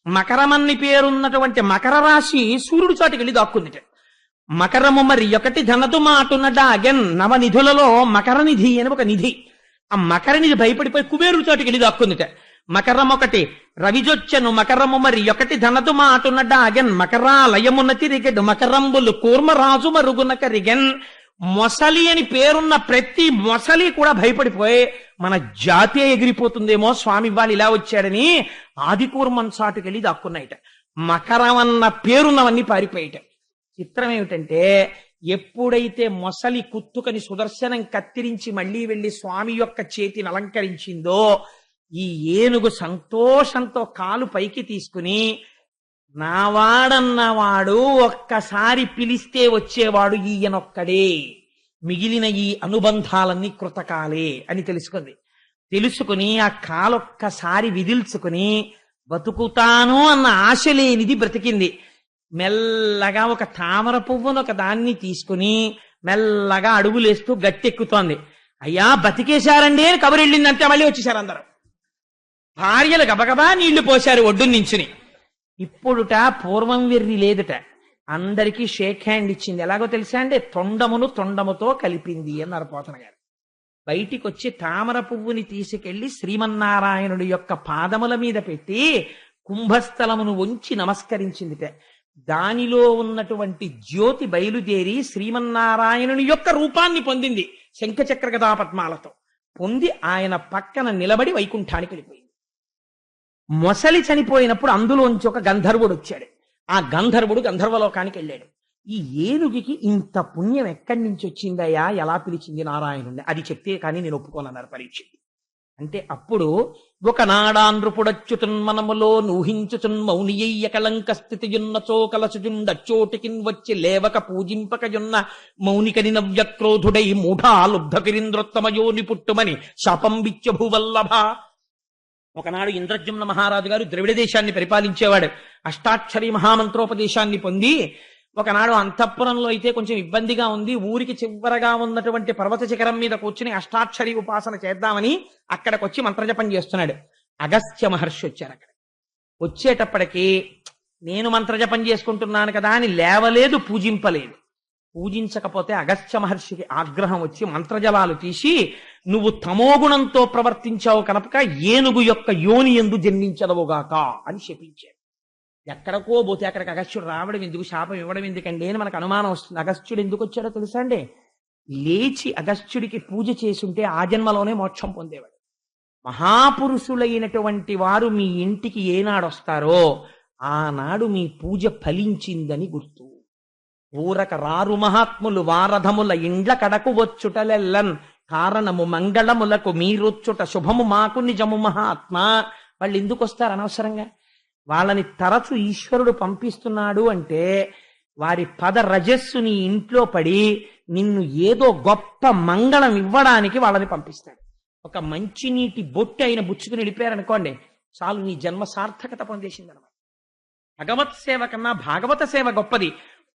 మకరమన్ని పేరున్నటువంటి మకర రాశి సూర్యుడి చాటుకి వెళ్ళి దాక్కుందిట. మకరము మరి ఒకటి ధనదు మాటున డాగెన్, నవనిధులలో మకర నిధి అని ఒక నిధి, ఆ మకర నిధి భయపడిపోయి కుబేరుడి చాటుకి వెళ్ళి దాక్కుందిట. మకరమొకటి రవిజొచ్చెను మకరము మరి ఒకటి ధనదు మాటున డాగెన్ మకరాలయమున తిరిగెడు మకరంబులు కూర్మరాజు మరుగునక రిగెన్. మొసలి అని పేరున్న ప్రతి మొసలి కూడా భయపడిపోయి మన జాతే ఎగిరిపోతుందేమో, స్వామి వాళ్ళు ఇలా వచ్చాడని ఆదికూర్మం చాటుకెళ్ళి దాక్కున్నాయిట. మకరం అన్న పేరున్నవన్నీ పారిపోయాయిట. చిత్రం ఏమిటంటే, ఎప్పుడైతే మొసలి కుత్తుకని సుదర్శనం కత్తిరించి మళ్లీ వెళ్లి స్వామి యొక్క చేతిని అలంకరించిందో, ఈ ఏనుగు సంతోషంతో కాలు పైకి తీసుకుని, నావాడన్నవాడు ఒక్కసారి పిలిస్తే వచ్చేవాడు ఈయనొక్కడే, మిగిలిన ఈ అనుబంధాలన్నీ కృతకాలే అని తెలుసుకుని ఆ కాలొక్కసారి విదిల్చుకుని బతుకుతాను అన్న ఆశ లేనిది బ్రతికింది. మెల్లగా ఒక తామర పువ్వును ఒక దాన్ని తీసుకుని మెల్లగా అడుగులేస్తూ గట్టెక్కుతోంది. అయ్యా బతికేశారండి అని కబురెళ్ళిందంటే మళ్ళీ వచ్చేసారు అందరూ. భార్యలు గబగబా నీళ్లు పోశారు ఒడ్డు నించుని. ఇప్పుడుట పూర్వం వెర్రి లేదుట, అందరికీ షేక్ హ్యాండ్ ఇచ్చింది. ఎలాగో తెలుసా అండి, తొండమును తొండముతో కలిపింది అన్నారు పోతన గారు. బయటికి వచ్చి తామర పువ్వుని తీసుకెళ్లి శ్రీమన్నారాయణుడి యొక్క పాదముల మీద పెట్టి కుంభస్థలమును వంచి నమస్కరించిందిట. దానిలో ఉన్నటువంటి జ్యోతి బయలుదేరి శ్రీమన్నారాయణుని యొక్క రూపాన్ని పొందింది. శంఖచక్ర గదా పద్మాలతో పొంది ఆయన పక్కన నిలబడి వైకుంఠానికి వెళ్ళిపోయింది. మొసలి చనిపోయినప్పుడు అందులోంచి ఒక గంధర్వుడు వచ్చాడు. ఆ గంధర్వుడు గంధర్వలోకానికి వెళ్ళాడు. ఈ ఏనుగుకి ఇంత పుణ్యం ఎక్కడి నుంచి వచ్చిందయ్యా, ఎలా పిలిచింది నారాయణుడిని, అది చెప్తే కానీ నేను ఒప్పుకోనన్నారు పరీక్షిత్. అంటే అప్పుడు ఒకనాడాంధ్రుపుడచ్యుతున్ మనములో నూహించుచున్ మౌనియ్య కలంక స్థితియున్న చోకలసుజుండచ్చోటికిన్ వచ్చి లేవక పూజింపకయున్న మౌనికని నవ్యక్రోధుడై మూఢాలుబ్ధకిరింద్రోత్తమయోని పుట్టుమని శాపం విచ్చ భూవల్లభ. ఒకనాడు ఇంద్రజుమ్న మహారాజు గారు ద్రవిడ దేశాన్ని పరిపాలించేవాడు. అష్టాక్షరి మహామంత్రోపదేశాన్ని పొంది ఒకనాడు అంతఃపురంలో అయితే కొంచెం ఇబ్బందిగా ఉంది, ఊరికి చివరగా ఉన్నటువంటి పర్వత శిఖరం మీద కూర్చుని అష్టాక్షరి ఉపాసన చేద్దామని అక్కడికి వచ్చి మంత్రజపం చేస్తున్నాడు. అగస్త్య మహర్షి వచ్చారు. అక్కడ వచ్చేటప్పటికి నేను మంత్రజపం చేసుకుంటున్నాను కదా అని లేవలేదు, పూజింపలేదు. పూజించకపోతే అగస్త్య మహర్షికి ఆగ్రహం వచ్చి మంత్రజలాలు తీసి, నువ్వు తమోగుణంతో ప్రవర్తించావు కనుక ఏనుగు యొక్క యోని యందు జన్మించదవుగాక అని శపించాడు. ఎక్కడికో పోతే అక్కడికి అగస్త్యుడు రావడం ఎందుకు, శాపం ఇవ్వడం ఎందుకండి అని మనకు అనుమానం వస్తుంది. అగస్త్యుడు ఎందుకు వచ్చాడో తెలుసా అండి, లేచి అగస్త్యుడికి పూజ చేసుంటే ఆ జన్మలోనే మోక్షం పొందేవాడు. మహాపురుషులైనటువంటి వారు మీ ఇంటికి ఏనాడు వస్తారో ఆనాడు మీ పూజ ఫలించిందని గుర్తు. ఊరక రారు మహాత్ములు వారధముల ఇండ్ల కడకు వచ్చుటలెల్లన్ కారణము మంగళములకు మీరొచ్చుట శుభము మాకు నిజము మహాత్మా. వాళ్ళు ఎందుకు వస్తారు అనవసరంగా? వాళ్ళని తరచు ఈశ్వరుడు పంపిస్తున్నాడు అంటే వారి పద రజస్సుని ఇంట్లో పడి నిన్ను ఏదో గొప్ప మంగళం ఇవ్వడానికి వాళ్ళని పంపిస్తాడు. ఒక మంచినీటి బొట్టు అయిన బుచ్చుకుని వెళ్ళిపోయారనుకోండి, చాలు నీ జన్మ సార్థకత పొందేసింది అనమాట. భగవత్ సేవ కన్నా భాగవత సేవ గొప్పది.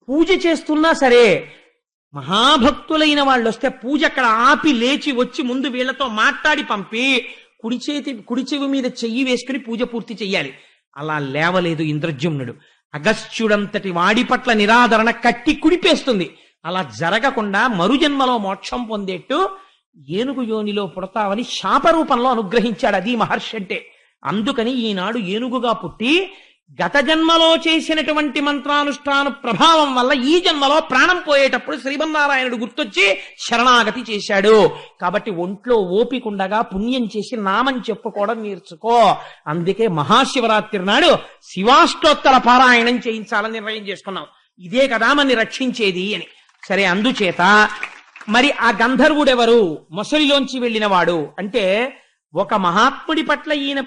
పూజ చేస్తున్నా సరే మహాభక్తులైన వాళ్ళు వస్తే పూజ అక్కడ ఆపి లేచి వచ్చి ముందు వీళ్లతో మాట్లాడి పంపి కుడి చెవి మీద చెయ్యి వేసుకుని పూజ పూర్తి చెయ్యాలి. అలా లేవలేదు ఇంద్రజుమ్నుడు. అగస్త్యుడంతటి వాడి పట్ల నిరాదరణ కట్టి కుడిపేస్తుంది. అలా జరగకుండా మరుజన్మలో మోక్షం పొందేట్టు ఏనుగు యోనిలో పుడతావని శాపరూపంలో అనుగ్రహించాడు. అది మహర్షి అంటే. అందుకని ఈనాడు ఏనుగుగా పుట్టి గత జన్మలో చేసినటువంటి మంత్రానుష్ఠాన ప్రభావం వల్ల ఈ జన్మలో ప్రాణం పోయేటప్పుడు శ్రీమన్నారాయణుడు గుర్తొచ్చి శరణాగతి చేశాడు. కాబట్టి ఒంట్లో ఓపికండగా పుణ్యం చేసి నామం చెప్పుకోవడం నేర్చుకో. అందుకే మహాశివరాత్రి నాడు శివాష్టోత్తర పారాయణం చేయించాలని నిర్ణయం చేసుకున్నాం. ఇదే కదా మనని రక్షించేది అని. సరే, అందుచేత మరి ఆ గంధర్వుడెవరు? మొసలిలోంచి వెళ్ళినవాడు అంటే ఒక మహాత్ముడి పట్ల ఈయన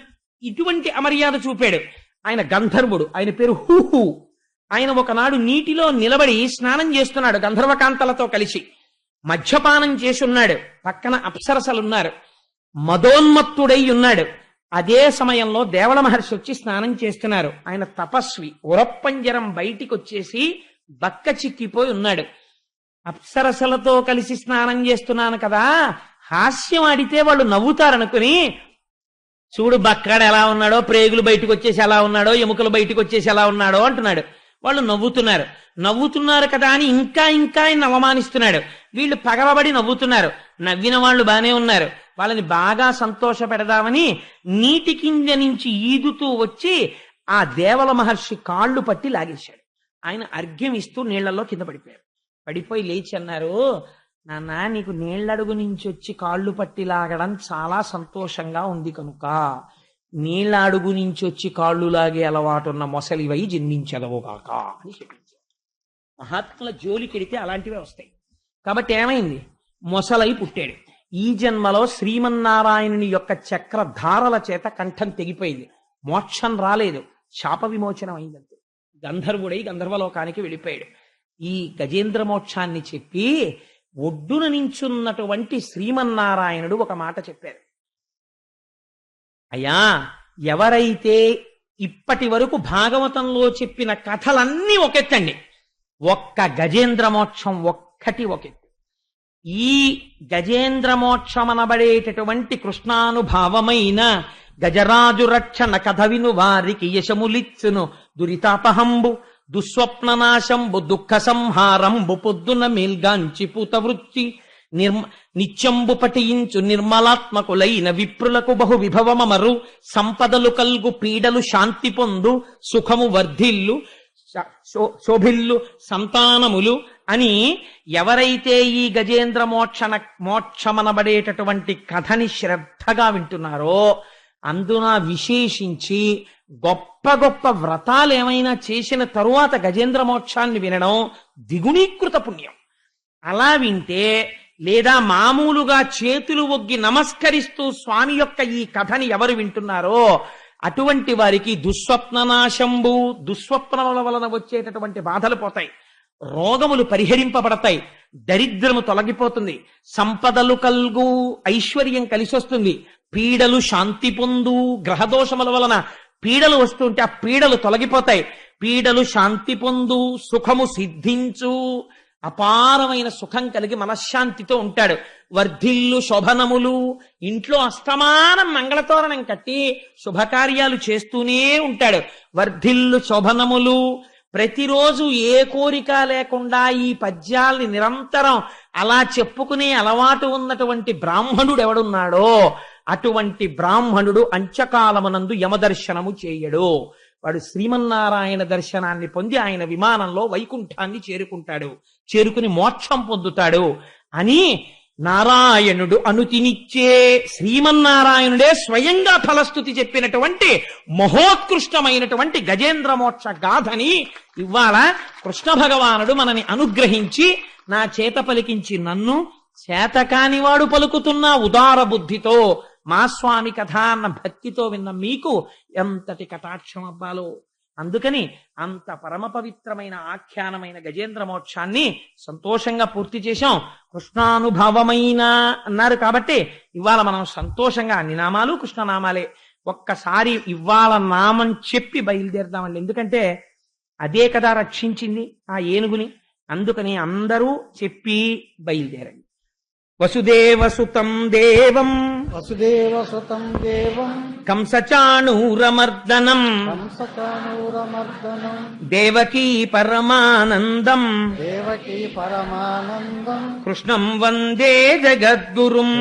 ఇటువంటి అమర్యాద చూపాడు. ఆయన గంధర్వుడు, ఆయన పేరు హూహు. ఆయన ఒకనాడు నీటిలో నిలబడి స్నానం చేస్తున్నాడు గంధర్వకాంతలతో కలిసి. మద్యపానం చేసి ఉన్నాడు. పక్కన అప్సరసలున్నారు. మదోన్మత్తుడై ఉన్నాడు. అదే సమయంలో దేవళ మహర్షి వచ్చి స్నానం చేస్తున్నారు. ఆయన తపస్వి. ఉరప్పంజరం బయటికి వచ్చేసి బక్క చిక్కిపోయి ఉన్నాడు. అప్సరసలతో కలిసి స్నానం చేస్తున్నాను కదా, హాస్యం ఆడితే వాళ్ళు నవ్వుతారనుకుని, చూడు బక్కాడు ఎలా ఉన్నాడో, ప్రేగులు బయటకు వచ్చేసి ఎలా ఉన్నాడో, ఎముకలు బయటకు వచ్చేసి ఎలా ఉన్నాడో అంటున్నాడు. వాళ్ళు నవ్వుతున్నారు కదా అని ఇంకా ఇంకా ఆయన అవమానిస్తున్నాడు. వీళ్ళు పగలబడి నవ్వుతున్నారు. నవ్విన వాళ్ళు బానే ఉన్నారు. వాళ్ళని బాగా సంతోష పెడదామని నీటి కింద నుంచి ఈదుతూ వచ్చి ఆ దేవల మహర్షి కాళ్ళు పట్టి లాగేశాడు. ఆయన అర్ఘ్యం ఇస్తూ నీళ్లలో కింద పడిపోయారు. పడిపోయి లేచి అన్నారు, నాన్న నీకు నీళ్లడుగు నుంచి వచ్చి కాళ్ళు పట్టి లాగడం చాలా సంతోషంగా ఉంది కనుక నీళ్ల అడుగు నుంచి వచ్చి కాళ్ళు లాగే అలవాటున్న మొసలివై జన్మించదవుగాక అని చెప్పించారు. మహాత్ముల జోలికెడితే అలాంటివే వస్తాయి. కాబట్టి ఏమైంది, మొసలై పుట్టాడు. ఈ జన్మలో శ్రీమన్నారాయణుని యొక్క చక్రధారల చేత కంఠం తెగిపోయింది. మోక్షం రాలేదు, శాప విమోచనం అయిందంతే. గంధర్వుడై గంధర్వలోకానికి వెళ్ళిపోయాడు. ఈ గజేంద్ర మోక్షాన్ని చెప్పి ఒడ్డున నించున్నటువంటి శ్రీమన్నారాయణుడు ఒక మాట చెప్పారు. అయ్యా, ఎవరైతే ఇప్పటి వరకు భాగవతంలో చెప్పిన కథలన్నీ ఒకెత్తండి, ఒక్క గజేంద్ర మోక్షం ఒక్కటి ఒకెత్తు. ఈ గజేంద్ర మోక్షమనబడేటటువంటి కృష్ణానుభావమైన గజరాజు రక్షణ కథ విను వారికి యశములిచ్చును దురితాపహంబు దుస్వప్ననాశంబు దుఃఖ సంహారంబు పొద్దున మేల్గాంచి పూతవృత్తి నిత్యంబు పఠించు నిర్మలాత్మకులైన విప్రులకు బహు విభవమరు సంపదలు కల్గు పీడలు శాంతి పొందు సుఖము వర్ధిల్లు శోభిల్లు సంతానములు అని ఎవరైతే ఈ గజేంద్ర మోక్షమనబడేటటువంటి కథని శ్రద్ధగా వింటున్నారో, అందున విశేషించి గొప్ప గొప్ప వ్రతాలు ఏమైనా చేసిన తరువాత గజేంద్ర మోక్షాన్ని వినడం ద్విగుణీకృత పుణ్యం. అలా వింటే, లేదా మామూలుగా చేతులు ఒగ్గి నమస్కరిస్తూ స్వామి యొక్క ఈ కథని ఎవరు వింటున్నారో అటువంటి వారికి దుస్వప్ననాశంబు, దుస్వప్నముల వలన వచ్చేటటువంటి బాధలు పోతాయి, రోగములు పరిహరింపబడతాయి, దరిద్రము తొలగిపోతుంది, సంపదలు కల్గు ఐశ్వర్యం కలిసొస్తుంది, పీడలు శాంతి పొందు, గ్రహదోషముల వలన పీడలు వస్తుంటే ఆ పీడలు తొలగిపోతాయి, పీడలు శాంతి పొందు, సుఖము సిద్ధించు, అపారమైన సుఖం కలిగి మనశ్శాంతితో ఉంటాడు. వర్ధిల్లు శోభనములు, ఇంట్లో అస్తమానం మంగళతోరణం కట్టి శుభకార్యాలు చేస్తూనే ఉంటాడు. వర్ధిల్లు శోభనములు, ప్రతిరోజు ఏ కోరిక లేకుండా ఈ పద్యాల్ని నిరంతరం అలా చెప్పుకునే అలవాటు ఉన్నటువంటి బ్రాహ్మణుడు ఎవడున్నాడో అటువంటి బ్రాహ్మణుడు అంత్యకాలమునందు యమదర్శనము చేయడు. వాడు శ్రీమన్నారాయణ దర్శనాన్ని పొంది ఆయన విమానంలో వైకుంఠాన్ని చేరుకుని మోక్షం పొందుతాడు అని నారాయణుడు అనుతినిచ్చే శ్రీమన్నారాయణుడే స్వయంగా ఫలస్తుతి చెప్పినటువంటి మహోత్కృష్టమైనటువంటి గజేంద్ర మోక్ష గాథని ఇవాళ కృష్ణ భగవానుడు మనని అనుగ్రహించి నా చేత పలికించి నన్ను చేతకానివాడు పలుకుతున్న ఉదార బుద్ధితో మా స్వామి కథ అన్న భక్తితో విన్న మీకు ఎంతటి కటాక్షం అవ్వాలో. అందుకని అంత పరమ పవిత్రమైన ఆఖ్యానమైన గజేంద్ర మోక్షాన్ని సంతోషంగా పూర్తి చేశాం. కృష్ణానుభవమైన అన్నారు కాబట్టి ఇవాళ మనం సంతోషంగా అన్ని నామాలు కృష్ణనామాలే. ఒక్కసారి ఇవాళ నామం చెప్పి బయలుదేరదామండి, ఎందుకంటే అదే కదా రక్షించింది ఆ ఏనుగుని. అందుకని అందరూ చెప్పి బయలుదేరండి. వసుదేవసుతం దేవం కంసచాణూరమర్దనం దేవకీ పరమానందం కృష్ణం వందే జగద్గురుం